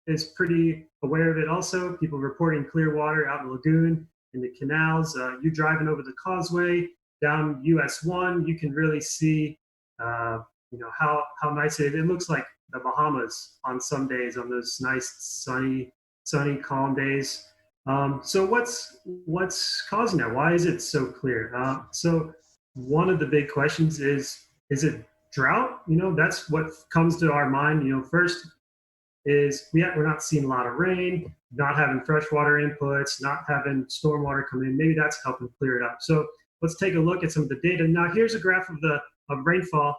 is pretty aware of it also. People reporting clear water out in the lagoon, in the canals. You driving over the causeway down US 1, you can really see you know, how nice it is. It looks like the Bahamas on some days, on those nice sunny calm days. So what's causing that? Why is it so clear? So one of the big questions is it drought? You know, that's what comes to our mind. You know, first is we're not seeing a lot of rain, not having freshwater inputs, not having stormwater come in. Maybe that's helping clear it up. So let's take a look at some of the data. Now here's a graph of rainfall.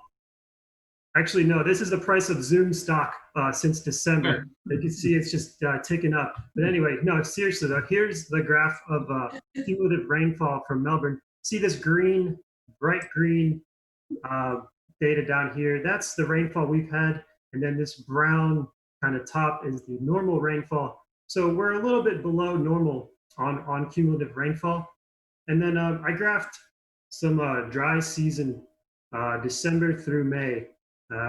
Actually, no, this is the price of Zoom stock since December. You can see it's just ticking up. But anyway, no, seriously though, here's the graph of cumulative rainfall from Melbourne. See this green, bright green data down here? That's the rainfall we've had. And then this brown kind of top is the normal rainfall. So we're a little bit below normal on cumulative rainfall. And then I graphed some dry season, December through May.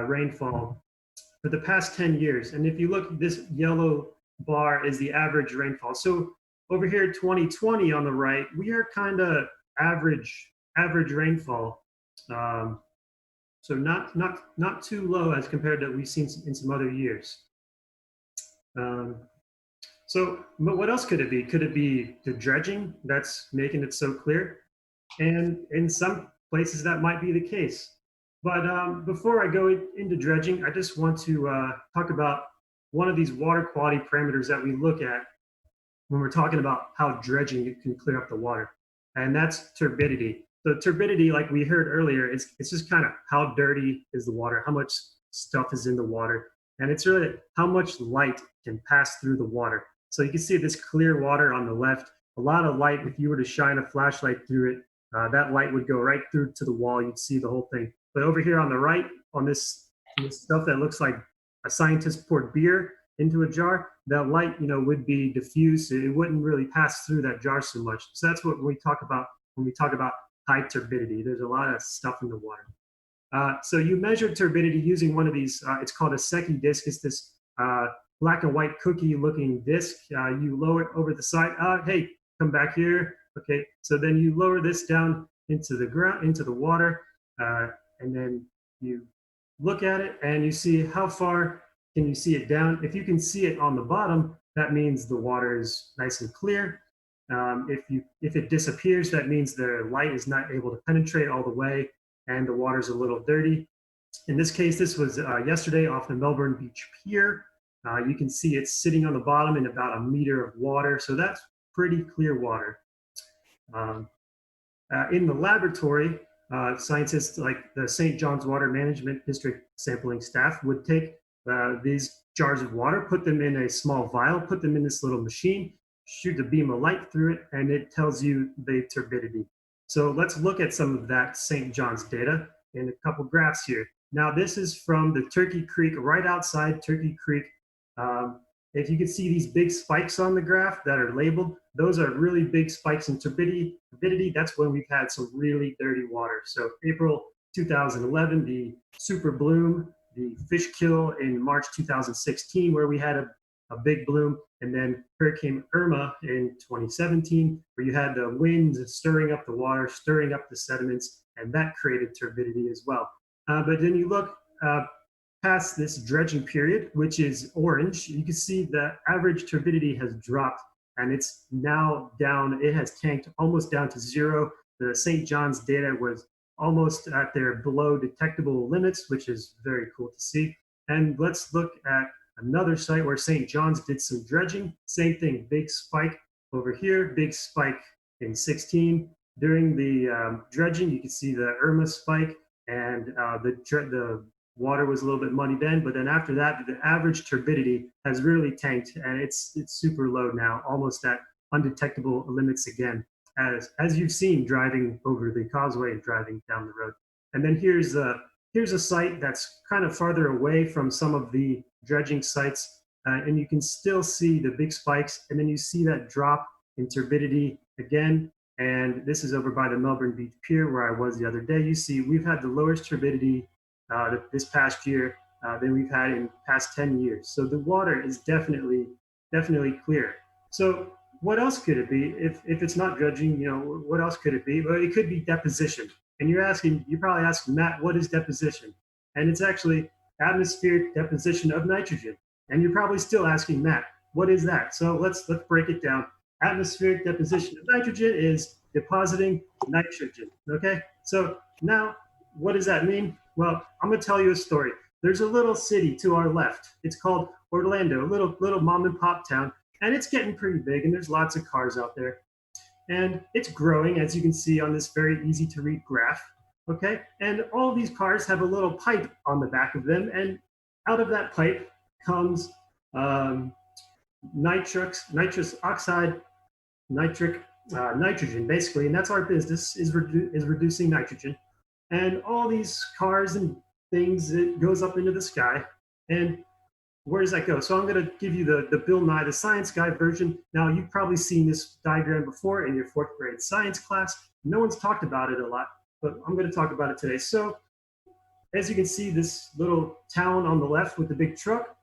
Rainfall for the past 10 years. And if you look, this yellow bar is the average rainfall. So over here, 2020 on the right, we are kind of average rainfall. So not too low as compared to what we've seen in some other years. So but what else could it be? Could it be the dredging that's making it so clear? And in some places that might be the case. But before I go into dredging, I just want to talk about one of these water quality parameters that we look at when we're talking about how dredging can clear up the water, and that's turbidity. So turbidity, like we heard earlier, it's just kind of how dirty is the water, how much stuff is in the water, and it's really how much light can pass through the water. So you can see this clear water on the left, a lot of light. If you were to shine a flashlight through it, that light would go right through to the wall. You'd see the whole thing. But over here on the right, on this stuff that looks like a scientist poured beer, into a jar, that light, would be diffused. It wouldn't really pass through that jar so much. So that's what we talk about when we talk about high turbidity. There's a lot of stuff in the water. So you measure turbidity using one of these, it's called a Secchi disc. It's this black and white cookie looking disc. You lower it over the side. Hey, come back here. Okay, so then you lower this down into the ground, into the water, and then you look at it and you see how far can you see it down. If you can see it on the bottom, that means the water is nice and clear. If it disappears, that means the light is not able to penetrate all the way and the water's a little dirty. In this case, this was yesterday off the Melbourne Beach Pier. You can see it's sitting on the bottom in about a meter of water, so that's pretty clear water. In the laboratory, scientists like the St. John's Water Management District sampling staff would take these jars of water, put them in a small vial, put them in this little machine, shoot a beam of light through it, and it tells you the turbidity. So let's look at some of that St. John's data in a couple graphs here. Now this is from the Turkey Creek, right outside Turkey Creek. If you can see these big spikes on the graph that are labeled, those are really big spikes in turbidity. That's when we've had some really dirty water. So April 2011, the super bloom, the fish kill in March 2016, where we had a big bloom, and then Hurricane Irma in 2017, where you had the winds stirring up the water, stirring up the sediments, and that created turbidity as well. But then you look past this dredging period, which is orange, you can see the average turbidity has dropped, and it's now down. It has tanked almost down to zero. The St. John's data was almost at their below detectable limits, which is very cool to see. And let's look at another site where St. John's did some dredging. Same thing, big spike over here, big spike in 16. During the dredging, you can see the Irma spike, and the water was a little bit muddy then, but then after that, the average turbidity has really tanked, and it's super low now, almost at undetectable limits again, as you've seen driving over the causeway and driving down the road. And then here's a site that's kind of farther away from some of the dredging sites, and you can still see the big spikes, and then you see that drop in turbidity again. And this is over by the Melbourne Beach Pier where I was the other day. You see we've had the lowest turbidity this past year than we've had in past 10 years. So the water is definitely clear. So what else could it be? If it's not dredging, what else could it be? Well, it could be deposition. And you're probably asking, Matt, what is deposition? And it's actually atmospheric deposition of nitrogen. And you're probably still asking, Matt, what is that? So let's break it down. Atmospheric deposition of nitrogen is depositing nitrogen, okay? So now, what does that mean? Well, I'm gonna tell you a story. There's a little city to our left. It's called Orlando, a little mom and pop town, and it's getting pretty big, and there's lots of cars out there. And it's growing, as you can see on this very easy to read graph, okay? And all these cars have a little pipe on the back of them, and out of that pipe comes nitrous oxide, nitrogen, basically, and that's our business, is reducing nitrogen. And all these cars and things, it goes up into the sky. And where does that go? So I'm going to give you the Bill Nye the Science Guy version. Now, you've probably seen this diagram before in your 4th grade science class. No one's talked about it a lot, but I'm going to talk about it today. So as you can see, this little town on the left with the big truck,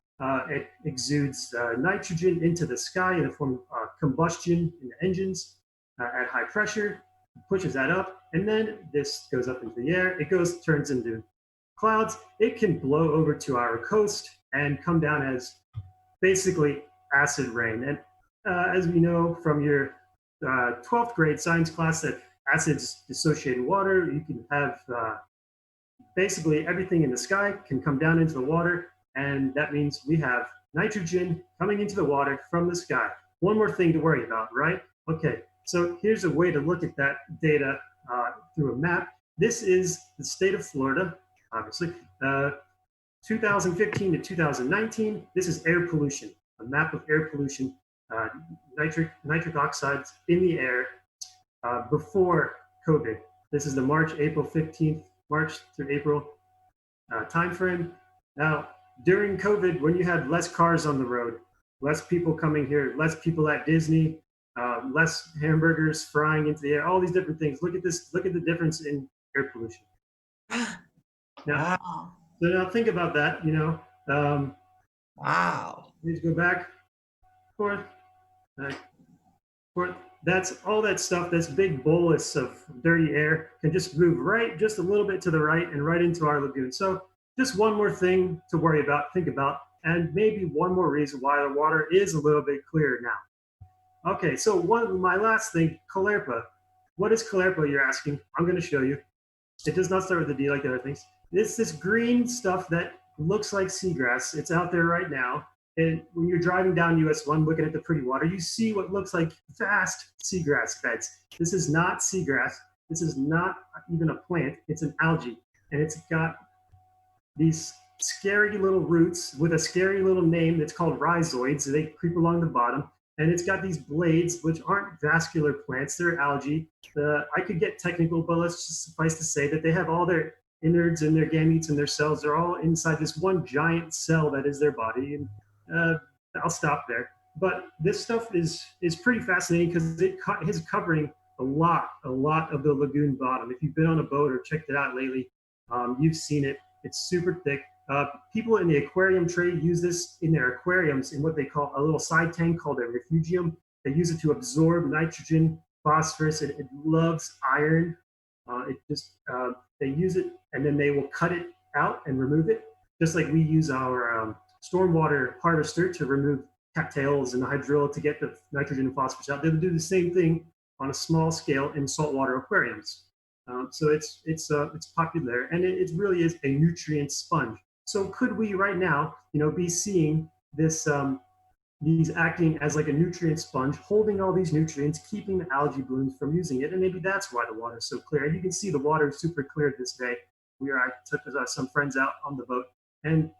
it exudes nitrogen into the sky in the form of combustion in the engines at high pressure, pushes that up, and then this goes up into the air. It turns into clouds. It can blow over to our coast and come down as basically acid rain. And as we know from your 12th grade science class, that acids dissociated water, you can have basically everything in the sky can come down into the water, and that means we have nitrogen coming into the water from the sky. One more thing to worry about, right? Okay, so here's a way to look at that data through a map. This is the state of Florida, obviously. 2015 to 2019, this is air pollution, a map of air pollution, nitric oxides in the air before COVID. This is the March through April timeframe. Now, during COVID, when you had less cars on the road, less people coming here, less people at Disney, less hamburgers frying into the air, all these different things. Look at this. Look at the difference in air pollution. Now, Wow. so now think about that. You know, Wow. please go back, forth, back, forth. That's all that stuff. This big bolus of dirty air can just move right, just a little bit to the right, and right into our lagoon. So just one more thing to worry about, think about, and maybe one more reason why the water is a little bit clearer now. Okay, so my last thing, Clerpa. What is Clerpa, you're asking? I'm going to show you. It does not start with a D like the other things. It's this green stuff that looks like seagrass. It's out there right now. And when you're driving down US 1 looking at the pretty water, you see what looks like vast seagrass beds. This is not seagrass. This is not even a plant. It's an algae. And it's got these scary little roots with a scary little name that's called rhizoids. They creep along the bottom. And it's got these blades, which aren't vascular plants. They're algae. I could get technical, but let's just suffice to say that they have all their innards and their gametes and their cells. They're all inside this one giant cell that is their body. And I'll stop there. But this stuff is pretty fascinating because it is covering a lot of the lagoon bottom. If you've been on a boat or checked it out lately, you've seen it. It's super thick. People in the aquarium trade use this in their aquariums in what they call a little side tank called a refugium. They use it to absorb nitrogen, phosphorus. It loves iron. They use it and then they will cut it out and remove it, just like we use our stormwater harvester to remove cattails and the hydrilla to get the nitrogen and phosphorus out. They would do the same thing on a small scale in saltwater aquariums. So it's popular, and it really is a nutrient sponge. So could we right now, be seeing this, these acting as like a nutrient sponge, holding all these nutrients, keeping the algae blooms from using it, and maybe that's why the water is so clear. And you can see the water is super clear this day. I took some friends out on the boat, and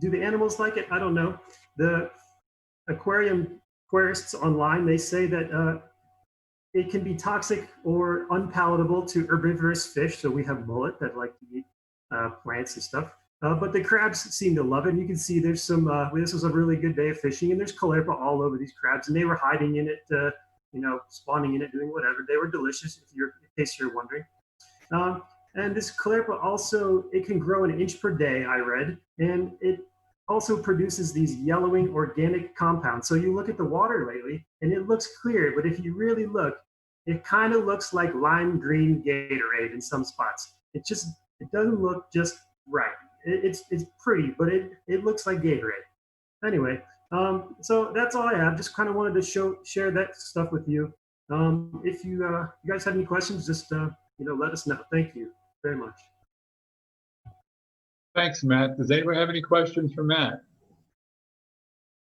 do the animals like it? I don't know. The aquarists online, they say that it can be toxic or unpalatable to herbivorous fish. So we have mullet that like to eat plants and stuff. But the crabs seem to love it. And you can see there's some, this was a really good day of fishing, and there's Clerpa all over these crabs, and they were hiding in it, spawning in it, doing whatever. They were delicious, in case you're wondering. And this Clerpa also, it can grow an inch per day, I read, and it also produces these yellowing organic compounds. So you look at the water lately, and it looks clear, but if you really look, it kind of looks like lime green Gatorade in some spots. It doesn't look just right. It's pretty, but it looks like Gatorade. Anyway, so that's all I have. Just kind of wanted to share that stuff with you. If you guys have any questions, just let us know. Thank you very much. Thanks, Matt. Does anybody have any questions for Matt?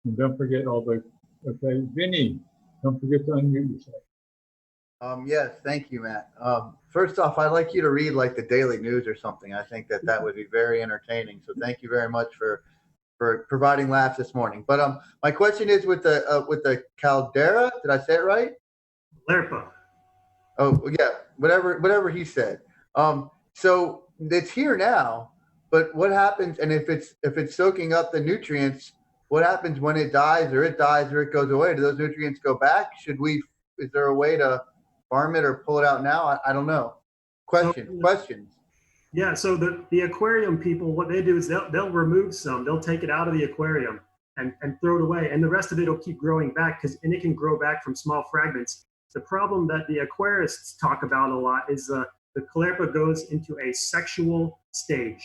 And don't forget okay, Vinny, don't forget to unmute yourself. Yes, thank you, Matt. First off, I'd like you to read like the daily news or something. I think that would be very entertaining. So thank you very much for providing laughs this morning. But my question is with the caldera. Did I say it right? Clerpa. Oh yeah, whatever he said. So it's here now, but what happens? And if it's soaking up the nutrients, what happens when it dies or it goes away? Do those nutrients go back? Is there a way to farm it or pull it out now? I don't know. Questions. Yeah, so the aquarium people, what they do is they'll remove some, they'll take it out of the aquarium and throw it away, and the rest of it will keep growing back and it can grow back from small fragments. The problem that the aquarists talk about a lot is the Clerpa goes into a sexual stage.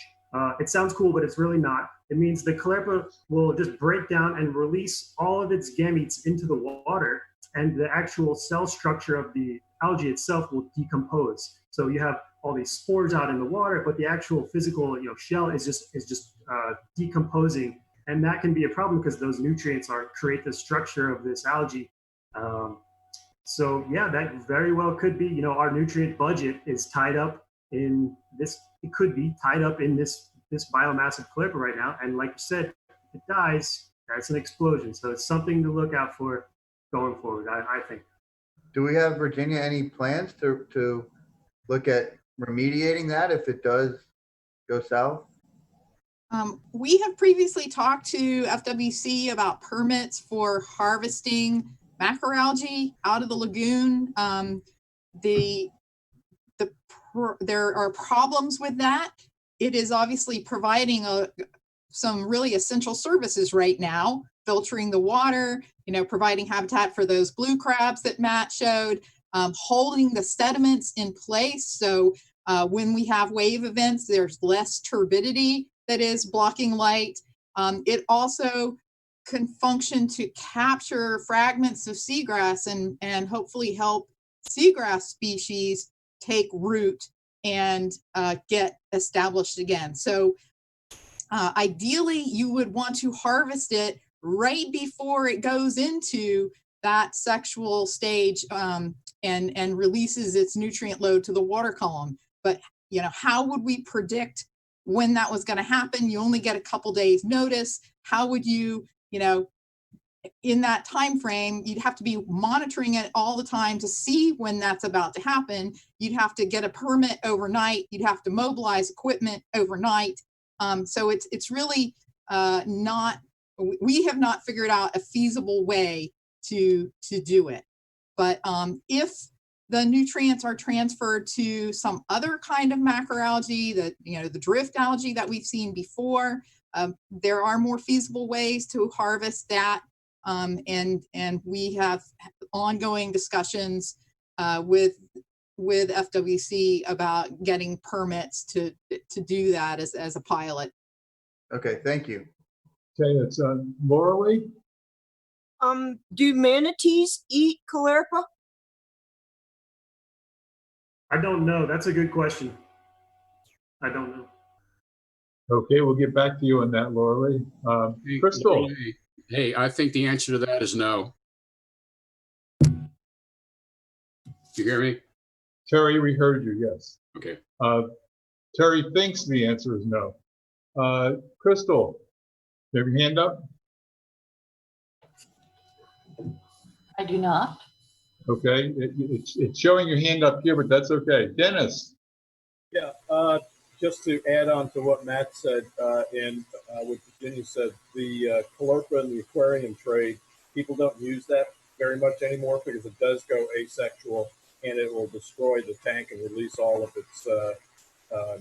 It sounds cool, but it's really not. It means the Clerpa will just break down and release all of its gametes into the water, and the actual cell structure of the algae itself will decompose. So you have all these spores out in the water, but the actual physical shell is just decomposing, and that can be a problem because those nutrients create the structure of this algae. So yeah, that very well could be. Our nutrient budget is tied up in this. It could be tied up in this biomass of Clerpa right now, and like you said, if it dies, that's an explosion. So it's something to look out for going forward, I think. Do we have, Virginia, any plans to look at remediating that if it does go south? We have previously talked to FWC about permits for harvesting macroalgae out of the lagoon. There are problems with that. It is obviously providing some really essential services right now, filtering the water, providing habitat for those blue crabs that Matt showed, holding the sediments in place. So when we have wave events, there's less turbidity that is blocking light. It also can function to capture fragments of seagrass and hopefully help seagrass species take root and get established again. So ideally, you would want to harvest it right before it goes into that sexual stage and releases its nutrient load to the water column. But how would we predict when that was going to happen? You only get a couple days notice. How would you, in that time frame, you'd have to be monitoring it all the time to see when that's about to happen. You'd have to get a permit overnight. You'd have to mobilize equipment overnight. So it's really not, we have not figured out a feasible way to do it. But if the nutrients are transferred to some other kind of macroalgae, the drift algae that we've seen before, there are more feasible ways to harvest that. And we have ongoing discussions with FWC about getting permits to do that as a pilot. Okay, thank you. Okay, it's Laura Lee. Do manatees eat caulerpa? I don't know. That's a good question. I don't know. Okay, we'll get back to you on that, Laura Lee. Crystal. Hey, I think the answer to that is no. You hear me? Terry, we heard you, yes. Okay. Terry thinks the answer is no. Crystal, you have your hand up? I do not. Okay, it's showing your hand up here, but that's okay. Dennis. Yeah, just to add on to what Matt said and what Virginia said, the caulerpa and the aquarium trade, people don't use that very much anymore because it does go asexual and it will destroy the tank and release all of its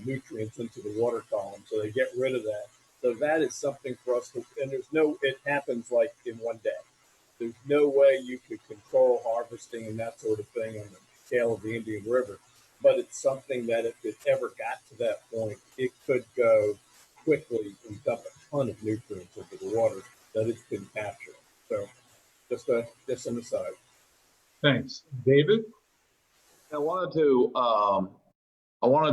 nutrients into the water column. So they get rid of that. So that is something for us to, and it happens like in one day. There's no way you could control harvesting and that sort of thing on the scale of the Indian River. But it's something that if it ever got to that point, it could go quickly and dump a ton of nutrients into the water that it can capture. So just an aside. Thanks. David? I wanted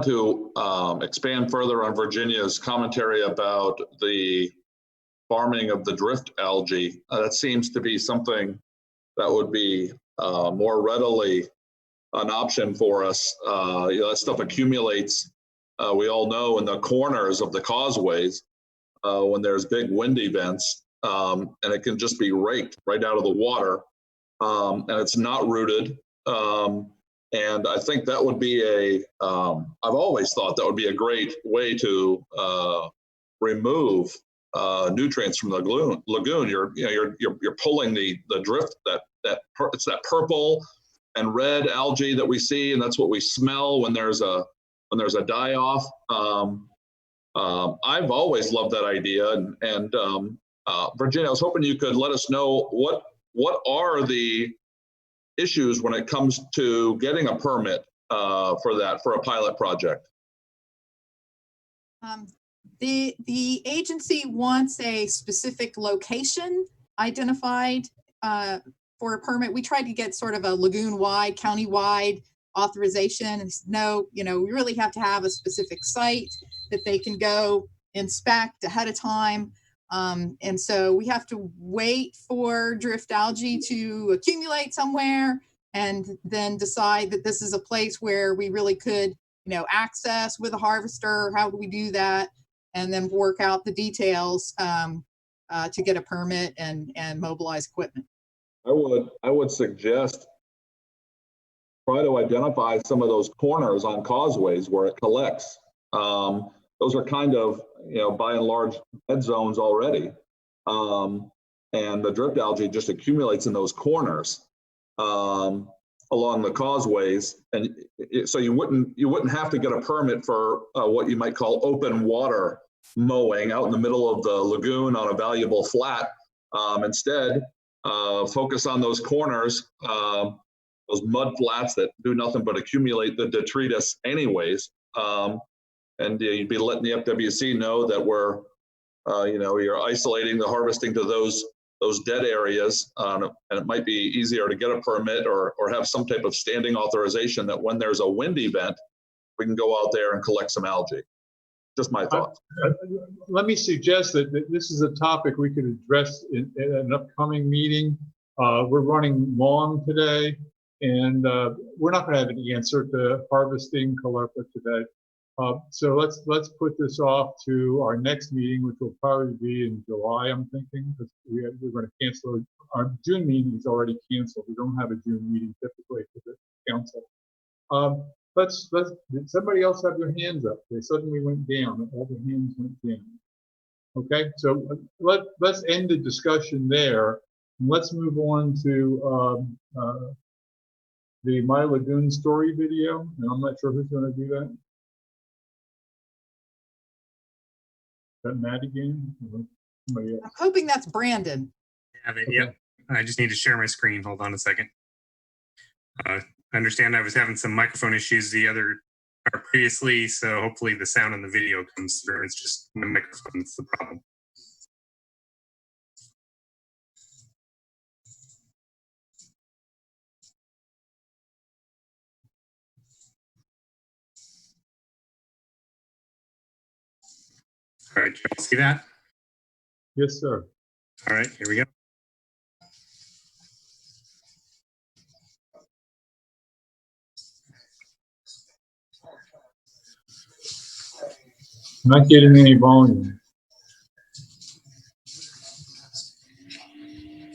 to expand further on Virginia's commentary about the farming of the drift algae. That seems to be something that would be more readily an option for us. That stuff accumulates, we all know, in the corners of the causeways when there's big wind events, and it can just be raked right out of the water, and it's not rooted. And I think that would be I've always thought that would be a great way to remove nutrients from the lagoon. You're pulling the drift it's that purple and red algae that we see, and that's what we smell when there's a die off. I've always loved that idea, and Virginia, I was hoping you could let us know what are the issues when it comes to getting a permit for a pilot project. The agency wants a specific location identified for a permit. We tried to get sort of a lagoon-wide, county-wide authorization, and no, we really have to have a specific site that they can go inspect ahead of time. And so we have to wait for drift algae to accumulate somewhere and then decide that this is a place where we really could, access with a harvester. How do we do that? And then work out the details to get a permit and mobilize equipment. I would suggest try to identify some of those corners on causeways where it collects. those are kind of, by and large, dead zones already. And the drift algae just accumulates in those corners along the causeways. And so you wouldn't have to get a permit for what you might call open water mowing out in the middle of the lagoon on a valuable flat. Instead, focus on those corners, those mud flats that do nothing but accumulate the detritus anyways. And you'd be letting the FWC know that we're, you're isolating the harvesting to those dead areas. And it might be easier to get a permit or have some type of standing authorization that when there's a wind event, we can go out there and collect some algae. Just my thoughts. Let me suggest that this is a topic we could address in an upcoming meeting. We're running long today, and we're not going to have an answer to harvesting calepa today. So let's put this off to our next meeting, which will probably be in July, I'm thinking, because we're going to cancel. Our June meeting is already canceled. We don't have a June meeting typically for the council. Did somebody else have their hands up? They suddenly went down. All the hands went down. Okay, so let's end the discussion there. And let's move on to the My Lagoon story video. And I'm not sure who's going to do that. Is that Matt again? I'm hoping that's Brandon. Have it, yep. I just need to share my screen. Hold on a second. I understand I was having some microphone issues previously, so hopefully the sound and the video comes through. It's just the microphone that's the problem. All right, can you see that? Yes, sir. All right, here we go. Not getting any volume.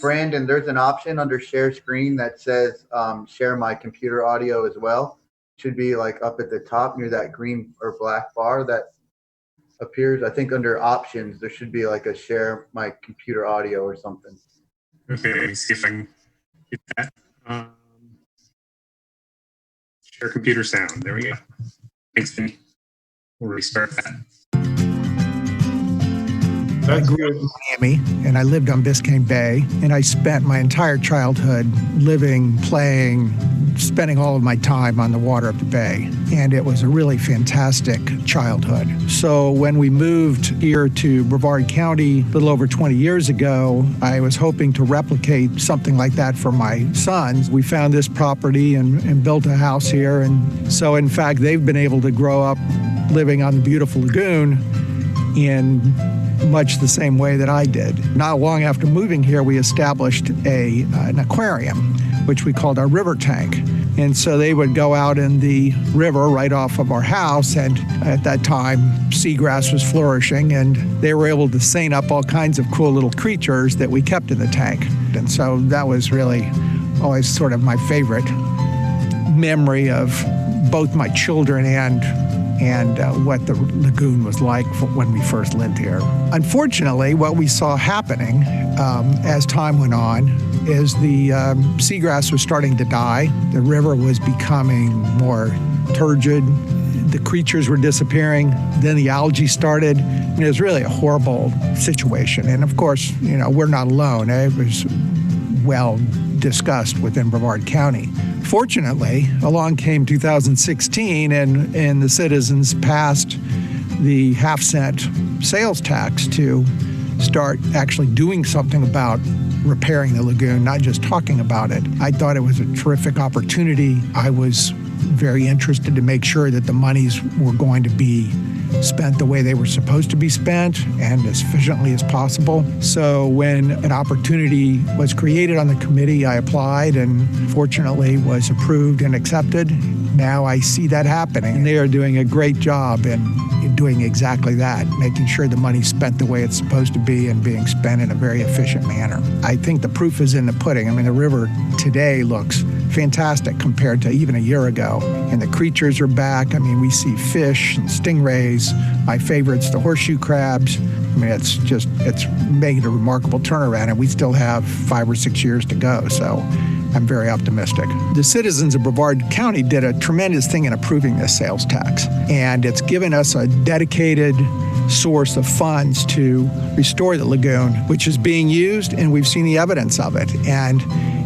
Brandon, there's an option under share screen that says share my computer audio as well. Should be like up at the top near that green or black bar that appears. I think under options, there should be like a share my computer audio or something. Okay, let me see if I can get that. Share computer sound. There we go. Thanks, Vinny. We'll restart that. I grew up in Miami, and I lived on Biscayne Bay, and I spent my entire childhood living, playing, spending all of my time on the water of the bay, and it was a really fantastic childhood. So when we moved here to Brevard County a little over 20 years ago, I was hoping to replicate something like that for my sons. We found this property and built a house here, and so in fact, they've been able to grow up living on the beautiful lagoon in much the same way that I did. Not long after moving here, we established an aquarium, which we called our river tank. And so they would go out in the river right off of our house, and at that time, seagrass was flourishing, and they were able to seine up all kinds of cool little creatures that we kept in the tank. And so that was really always sort of my favorite memory of both my children and what the lagoon was like when we first lived here. Unfortunately, what we saw happening as time went on is the seagrass was starting to die. The river was becoming more turgid. The creatures were disappearing. Then the algae started. It was really a horrible situation. And of course, we're not alone. It was well discussed within Brevard County. Fortunately, along came 2016, and the citizens passed the half-cent sales tax to start actually doing something about repairing the lagoon, not just talking about it. I thought it was a terrific opportunity. I was very interested to make sure that the monies were going to be spent the way they were supposed to be spent and as efficiently as possible. So when an opportunity was created on the committee, I applied and fortunately was approved and accepted. Now I see that happening, and they are doing a great job in doing exactly that, making sure the money's spent the way it's supposed to be and being spent in a very efficient manner. I think the proof is in the pudding. I mean, the river today looks fantastic compared to even a year ago, and the creatures are back. I mean, we see fish and stingrays, My favorite's the horseshoe crabs. I mean, it's made a remarkable turnaround, and we still have 5 or 6 years to go. So I'm very optimistic. The citizens of Brevard County did a tremendous thing in approving this sales tax, and it's given us a dedicated source of funds to restore the lagoon, which is being used, and we've seen the evidence of it. And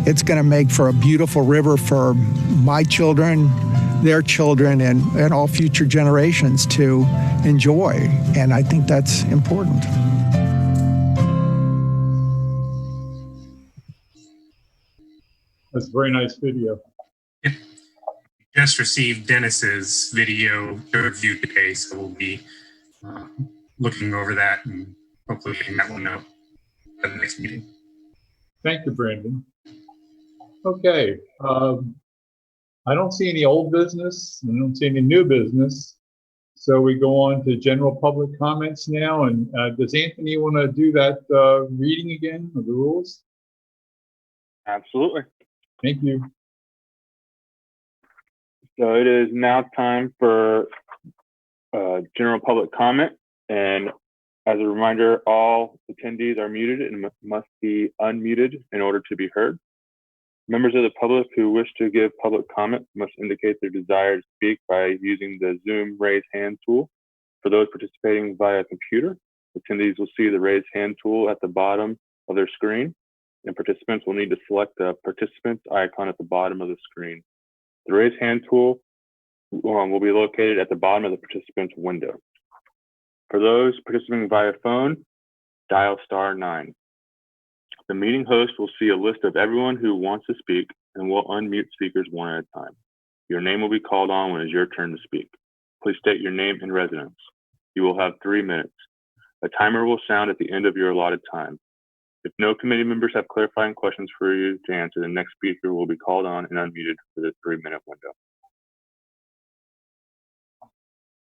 it's going to make for a beautiful river for my children, their children, and all future generations to enjoy. And I think that's important. That's a very nice video. Just received Dennis's video to review today, so we'll be looking over that and hopefully getting that one out at the next meeting. Thank you, Brandon. Okay. I don't see any old business. I don't see any new business. So we go on to general public comments now. And does Anthony want to do that reading again of the rules? Absolutely. Thank you. So it is now time for general public comment. And as a reminder, all attendees are muted and must be unmuted in order to be heard. Members of the public who wish to give public comment must indicate their desire to speak by using the Zoom raise hand tool. For those participating via computer, attendees will see the raise hand tool at the bottom of their screen, and participants will need to select the participants icon at the bottom of the screen. The raise hand tool will be located at the bottom of the participant's window. For those participating via phone, dial *9. The meeting host will see a list of everyone who wants to speak and will unmute speakers one at a time. Your name will be called on when it's your turn to speak. Please state your name and residence. You will have 3 minutes. A timer will sound at the end of your allotted time. If no committee members have clarifying questions for you to answer, the next speaker will be called on and unmuted for the 3-minute window.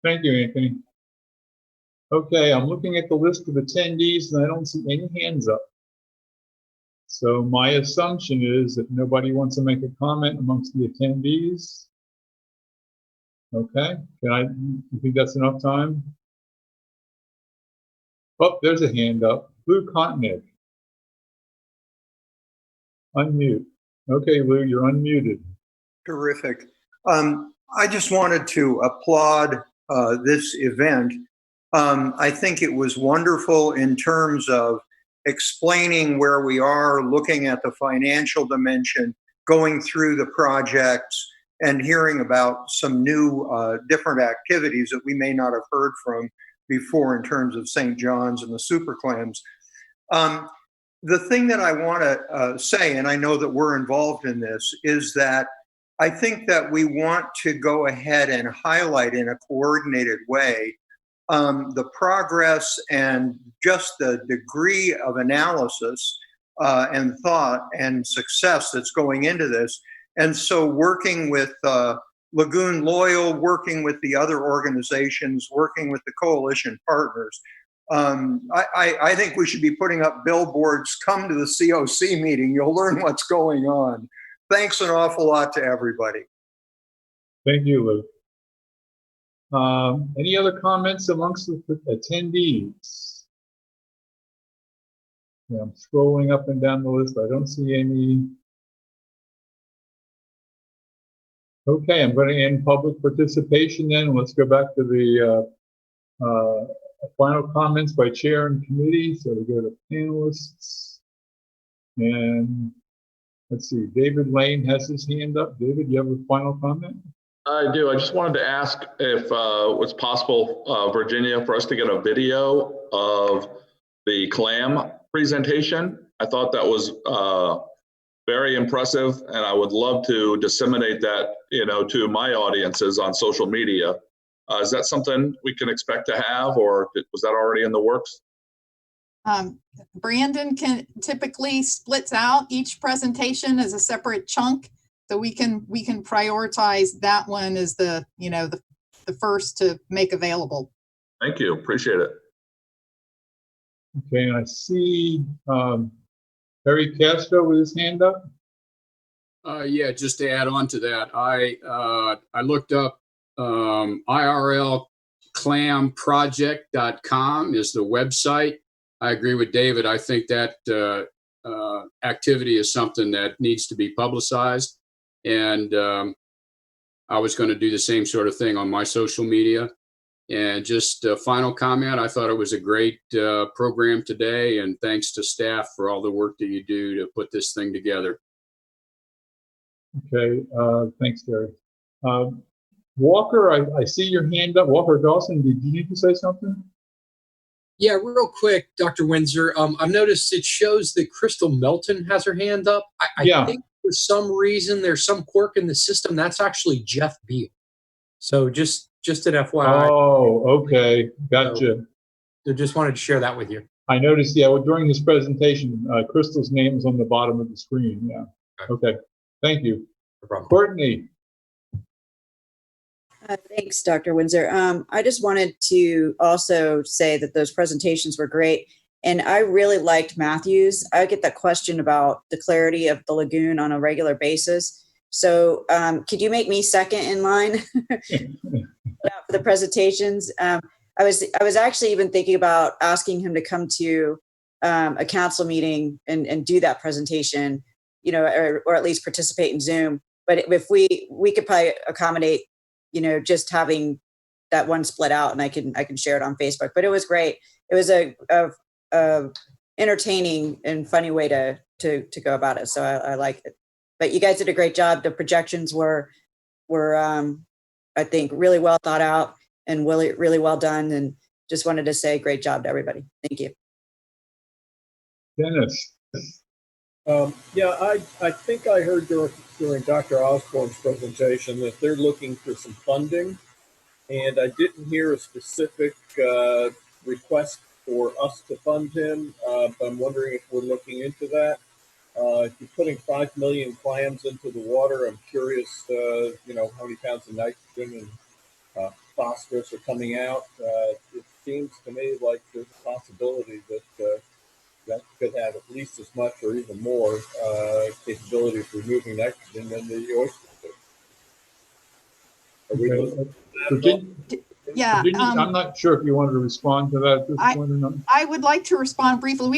Thank you, Anthony. Okay, I'm looking at the list of attendees and I don't see any hands up. So my assumption is that nobody wants to make a comment amongst the attendees. Okay, you think that's enough time? Oh, there's a hand up. Lou Continent. Unmute. Okay, Lou, you're unmuted. Terrific. I just wanted to applaud this event. I think it was wonderful in terms of explaining where we are, looking at the financial dimension, going through the projects, and hearing about some new different activities that we may not have heard from before in terms of St. John's and the super clams. The thing that I want to say, and I know that we're involved in this, is that I think that we want to go ahead and highlight in a coordinated way the progress and just the degree of analysis and thought and success that's going into this. And so working with Lagoon Loyal, working with the other organizations, working with the coalition partners, I think we should be putting up billboards, come to the COC meeting, you'll learn what's going on. Thanks an awful lot to everybody. Thank you, Lou. Any other comments amongst the attendees? Yeah, I'm scrolling up and down the list. I don't see any. Okay, I'm going to end public participation then. Let's go back to the final comments by chair and committee. So we go to panelists. And let's see, David Lane has his hand up. David, you have a final comment? I do. I just wanted to ask if it was possible, Virginia, for us to get a video of the Clam presentation. I thought that was very impressive, and I would love to disseminate that, to my audiences on social media. Is that something we can expect to have, or was that already in the works? Brandon typically splits out each presentation as a separate chunk. So we can prioritize that one as the first to make available. Thank you. Appreciate it. Okay, I see Harry Castro with his hand up. Yeah, just to add on to that, I looked up IRL clamproject.com is the website. I agree with David. I think that activity is something that needs to be publicized. And I was going to do the same sort of thing on my social media. And just a final comment, I thought it was a great program today. And thanks to staff for all the work that you do to put this thing together. Okay, thanks, Gary. Walker, I see your hand up. Walker Dawson, did you need to say something? Yeah, real quick, Dr. Windsor. I've noticed it shows that Crystal Melton has her hand up. I think for some reason there's some quirk in the system. That's actually Jeff Beal. So just an FYI. Oh, okay, gotcha. So just wanted to share that with you. I noticed, yeah, well, during this presentation, Crystal's name is on the bottom of the screen. Yeah. Okay. Thank you. No problem. Courtney. Thanks, Dr. Windsor. I just wanted to also say that those presentations were great. And I really liked Matthew's. I get that question about the clarity of the lagoon on a regular basis. So could you make me second in line for the presentations? I was actually even thinking about asking him to come to a council meeting and do that presentation, you know, or at least participate in Zoom. But if we could probably accommodate, you know, just having that one split out, and I can share it on Facebook. But it was great. It was a entertaining and funny way to go about it. So I liked it. But you guys did a great job. The projections were I think really well thought out and really well done. And just wanted to say great job to everybody. Thank you. Dennis. Yeah, I think I heard during Dr. Osborne's presentation that they're looking for some funding, and I didn't hear a specific request for us to fund him, but I'm wondering if we're looking into that. If you're putting 5 million clams into the water, I'm curious, you know, how many pounds of nitrogen and phosphorus are coming out. It seems to me like there's a possibility that that could have at least as much or even more capability of removing nitrogen than the oyster do. Yeah, I'm not sure if you wanted to respond to that at this point or not. I would like to respond briefly.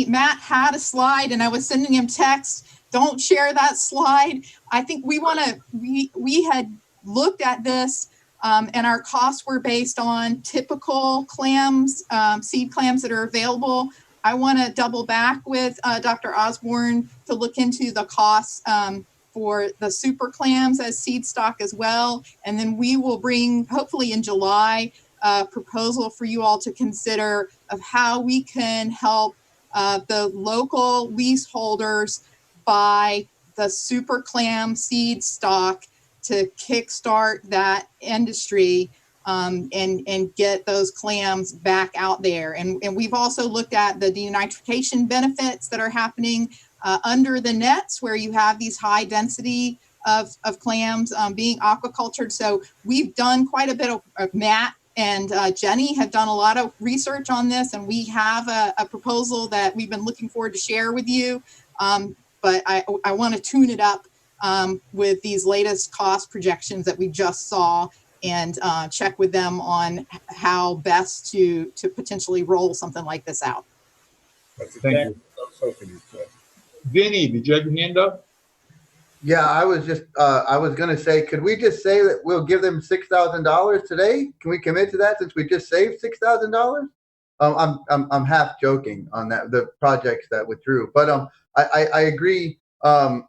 Matt had a slide and I was sending him text. Don't share that slide. I think we had looked at this and our costs were based on typical clams, seed clams that are available. I want to double back with Dr. Osborne to look into the costs for the super clams as seed stock as well. And then we will bring, hopefully in July, a proposal for you all to consider of how we can help the local leaseholders buy the super clam seed stock to kickstart that industry and get those clams back out there. And we've also looked at the denitrification benefits that are happening under the nets where you have these high density of clams being aquacultured. So we've done quite a bit of Matt and Jenny have done a lot of research on this, and we have a proposal that we've been looking forward to share with you. But I want to tune it up with these latest cost projections that we just saw and check with them on how best to potentially roll something like this out. Thank you. Vinny, did you have your hand up? Yeah, I was going to say, could we just say that we'll give them $6,000 today? Can we commit to that since we just saved $6,000? I'm half joking on that, the projects that withdrew, but I agree. I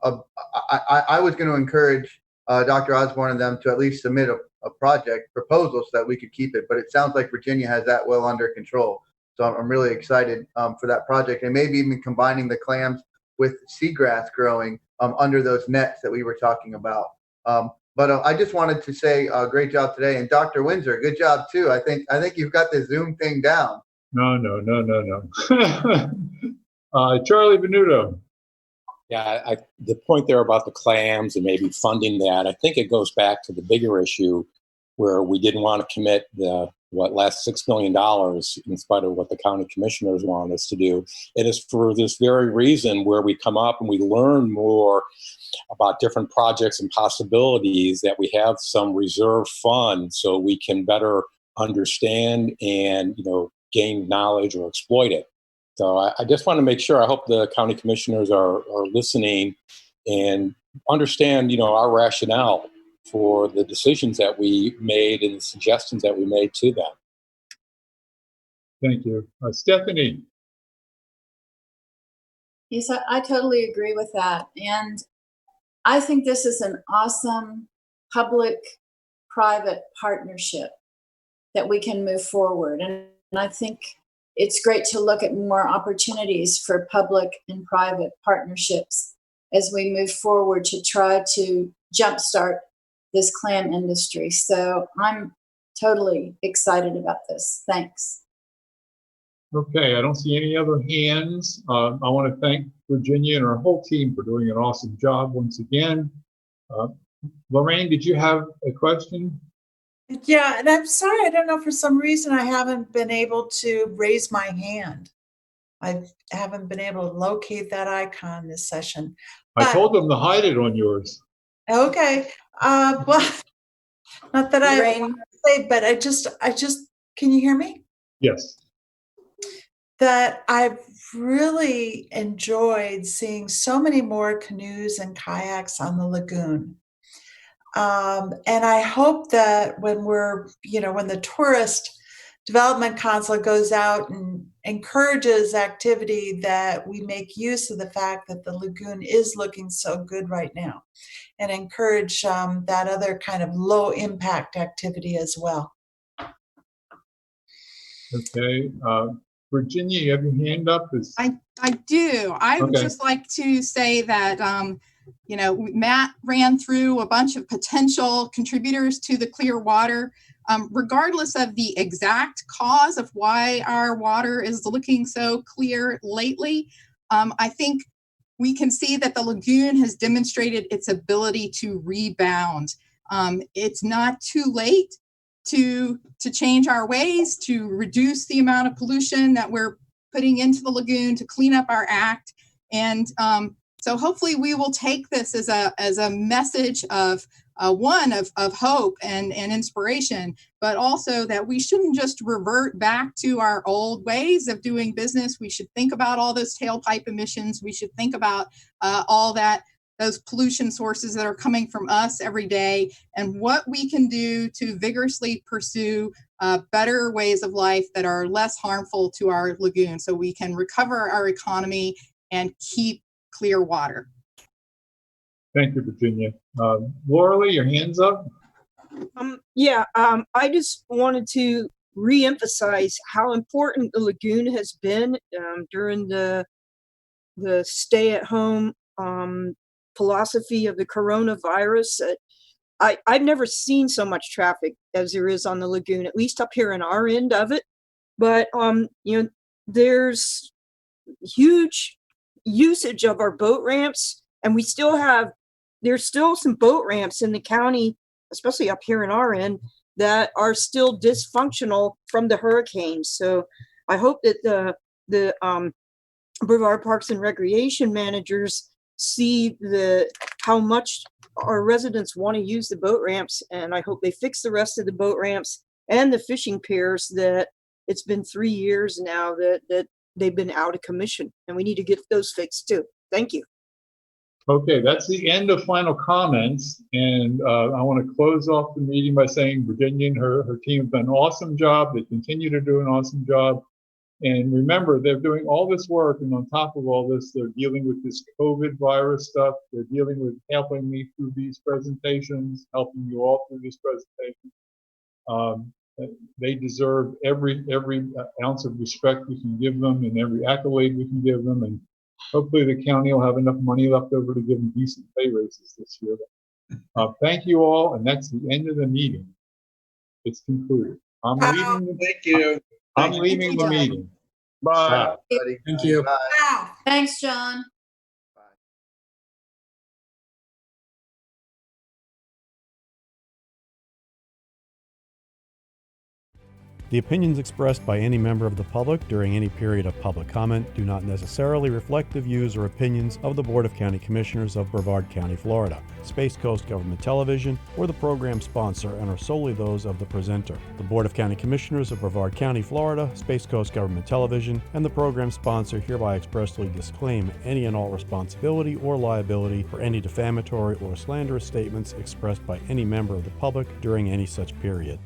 was going to encourage Dr. Osborne and them to at least submit a project proposal so that we could keep it. But it sounds like Virginia has that well under control. So I'm really excited for that project, and maybe even combining the clams with seagrass growing under those nets that we were talking about. But I just wanted to say great job today, and Dr. Windsor, good job too. I think you've got the Zoom thing down. No. Charlie Venuto. Yeah, the point there about the clams and maybe funding that, I think it goes back to the bigger issue where we didn't want to commit the last $6 million in spite of what the county commissioners wanted us to do. It is for this very reason where we come up and we learn more about different projects and possibilities that we have some reserve fund so we can better understand and, gain knowledge or exploit it. So I just want to make sure, I hope the county commissioners are listening and understand, our rationale for the decisions that we made and the suggestions that we made to them. Thank you. Stephanie. Yes, I totally agree with that. And I think this is an awesome public-private partnership that we can move forward. And I think it's great to look at more opportunities for public and private partnerships as we move forward to try to jumpstart this clam industry. So I'm totally excited about this. Thanks. Okay, I don't see any other hands. I want to thank Virginia and her whole team for doing an awesome job once again. Lorraine, did you have a question? Yeah, and I'm sorry, I don't know, for some reason I haven't been able to raise my hand. I haven't been able to locate that icon this session. I told them to hide it on yours. Okay, well, not that I want to say, but I just, can you hear me? Yes. That I've really enjoyed seeing so many more canoes and kayaks on the lagoon. And I hope that when when the tourist development council goes out and encourages activity, that we make use of the fact that the lagoon is looking so good right now, and encourage that other kind of low impact activity as well. Okay. Virginia, you have your hand up. I do. I would just like to say that, Matt ran through a bunch of potential contributors to the clear water. Regardless of the exact cause of why our water is looking so clear lately, I think we can see that the lagoon has demonstrated its ability to rebound. It's not too late to change our ways, to reduce the amount of pollution that we're putting into the lagoon, to clean up our act. And so hopefully we will take this as a message of hope and inspiration, but also that we shouldn't just revert back to our old ways of doing business. We should think about all those tailpipe emissions. We should think about those pollution sources that are coming from us every day, and what we can do to vigorously pursue better ways of life that are less harmful to our lagoon, so we can recover our economy and keep clear water. Thank you, Virginia. Laura, your hand's up. I just wanted to re-emphasize how important the lagoon has been during the stay-at-home philosophy of the coronavirus. I've never seen so much traffic as there is on the lagoon, at least up here in our end of it. But there's huge usage of our boat ramps, and there's still some boat ramps in the county, especially up here in our end, that are still dysfunctional from the hurricanes. So I hope that the Brevard Parks and Recreation managers see how much our residents want to use the boat ramps, and I hope they fix the rest of the boat ramps and the fishing piers that it's been 3 years now that they've been out of commission, and we need to get those fixed too. Thank you. Okay, that's the end of final comments, and I want to close off the meeting by saying Virginia and her team have done an awesome job. They continue to do an awesome job. And remember, they're doing all this work, and on top of all this, they're dealing with this COVID virus stuff. They're dealing with helping me through these presentations, helping you all through this presentation. They deserve every ounce of respect we can give them, and every accolade we can give them. And hopefully the county will have enough money left over to give them decent pay raises this year. Thank you all, and that's the end of the meeting. It's concluded. I'm leaving. Thank you. I'm leaving the meeting. Bye. Thank you. Wow. Thanks, John. The The opinions expressed by any member of the public during any period of public comment do not necessarily reflect the views or opinions of the Board of County Commissioners of Brevard County, Florida, Space Coast Government Television, or the program sponsor, and are solely those of the presenter. The Board of County Commissioners of Brevard County, Florida, Space Coast Government Television, and the program sponsor hereby expressly disclaim any and all responsibility or liability for any defamatory or slanderous statements expressed by any member of the public during any such period.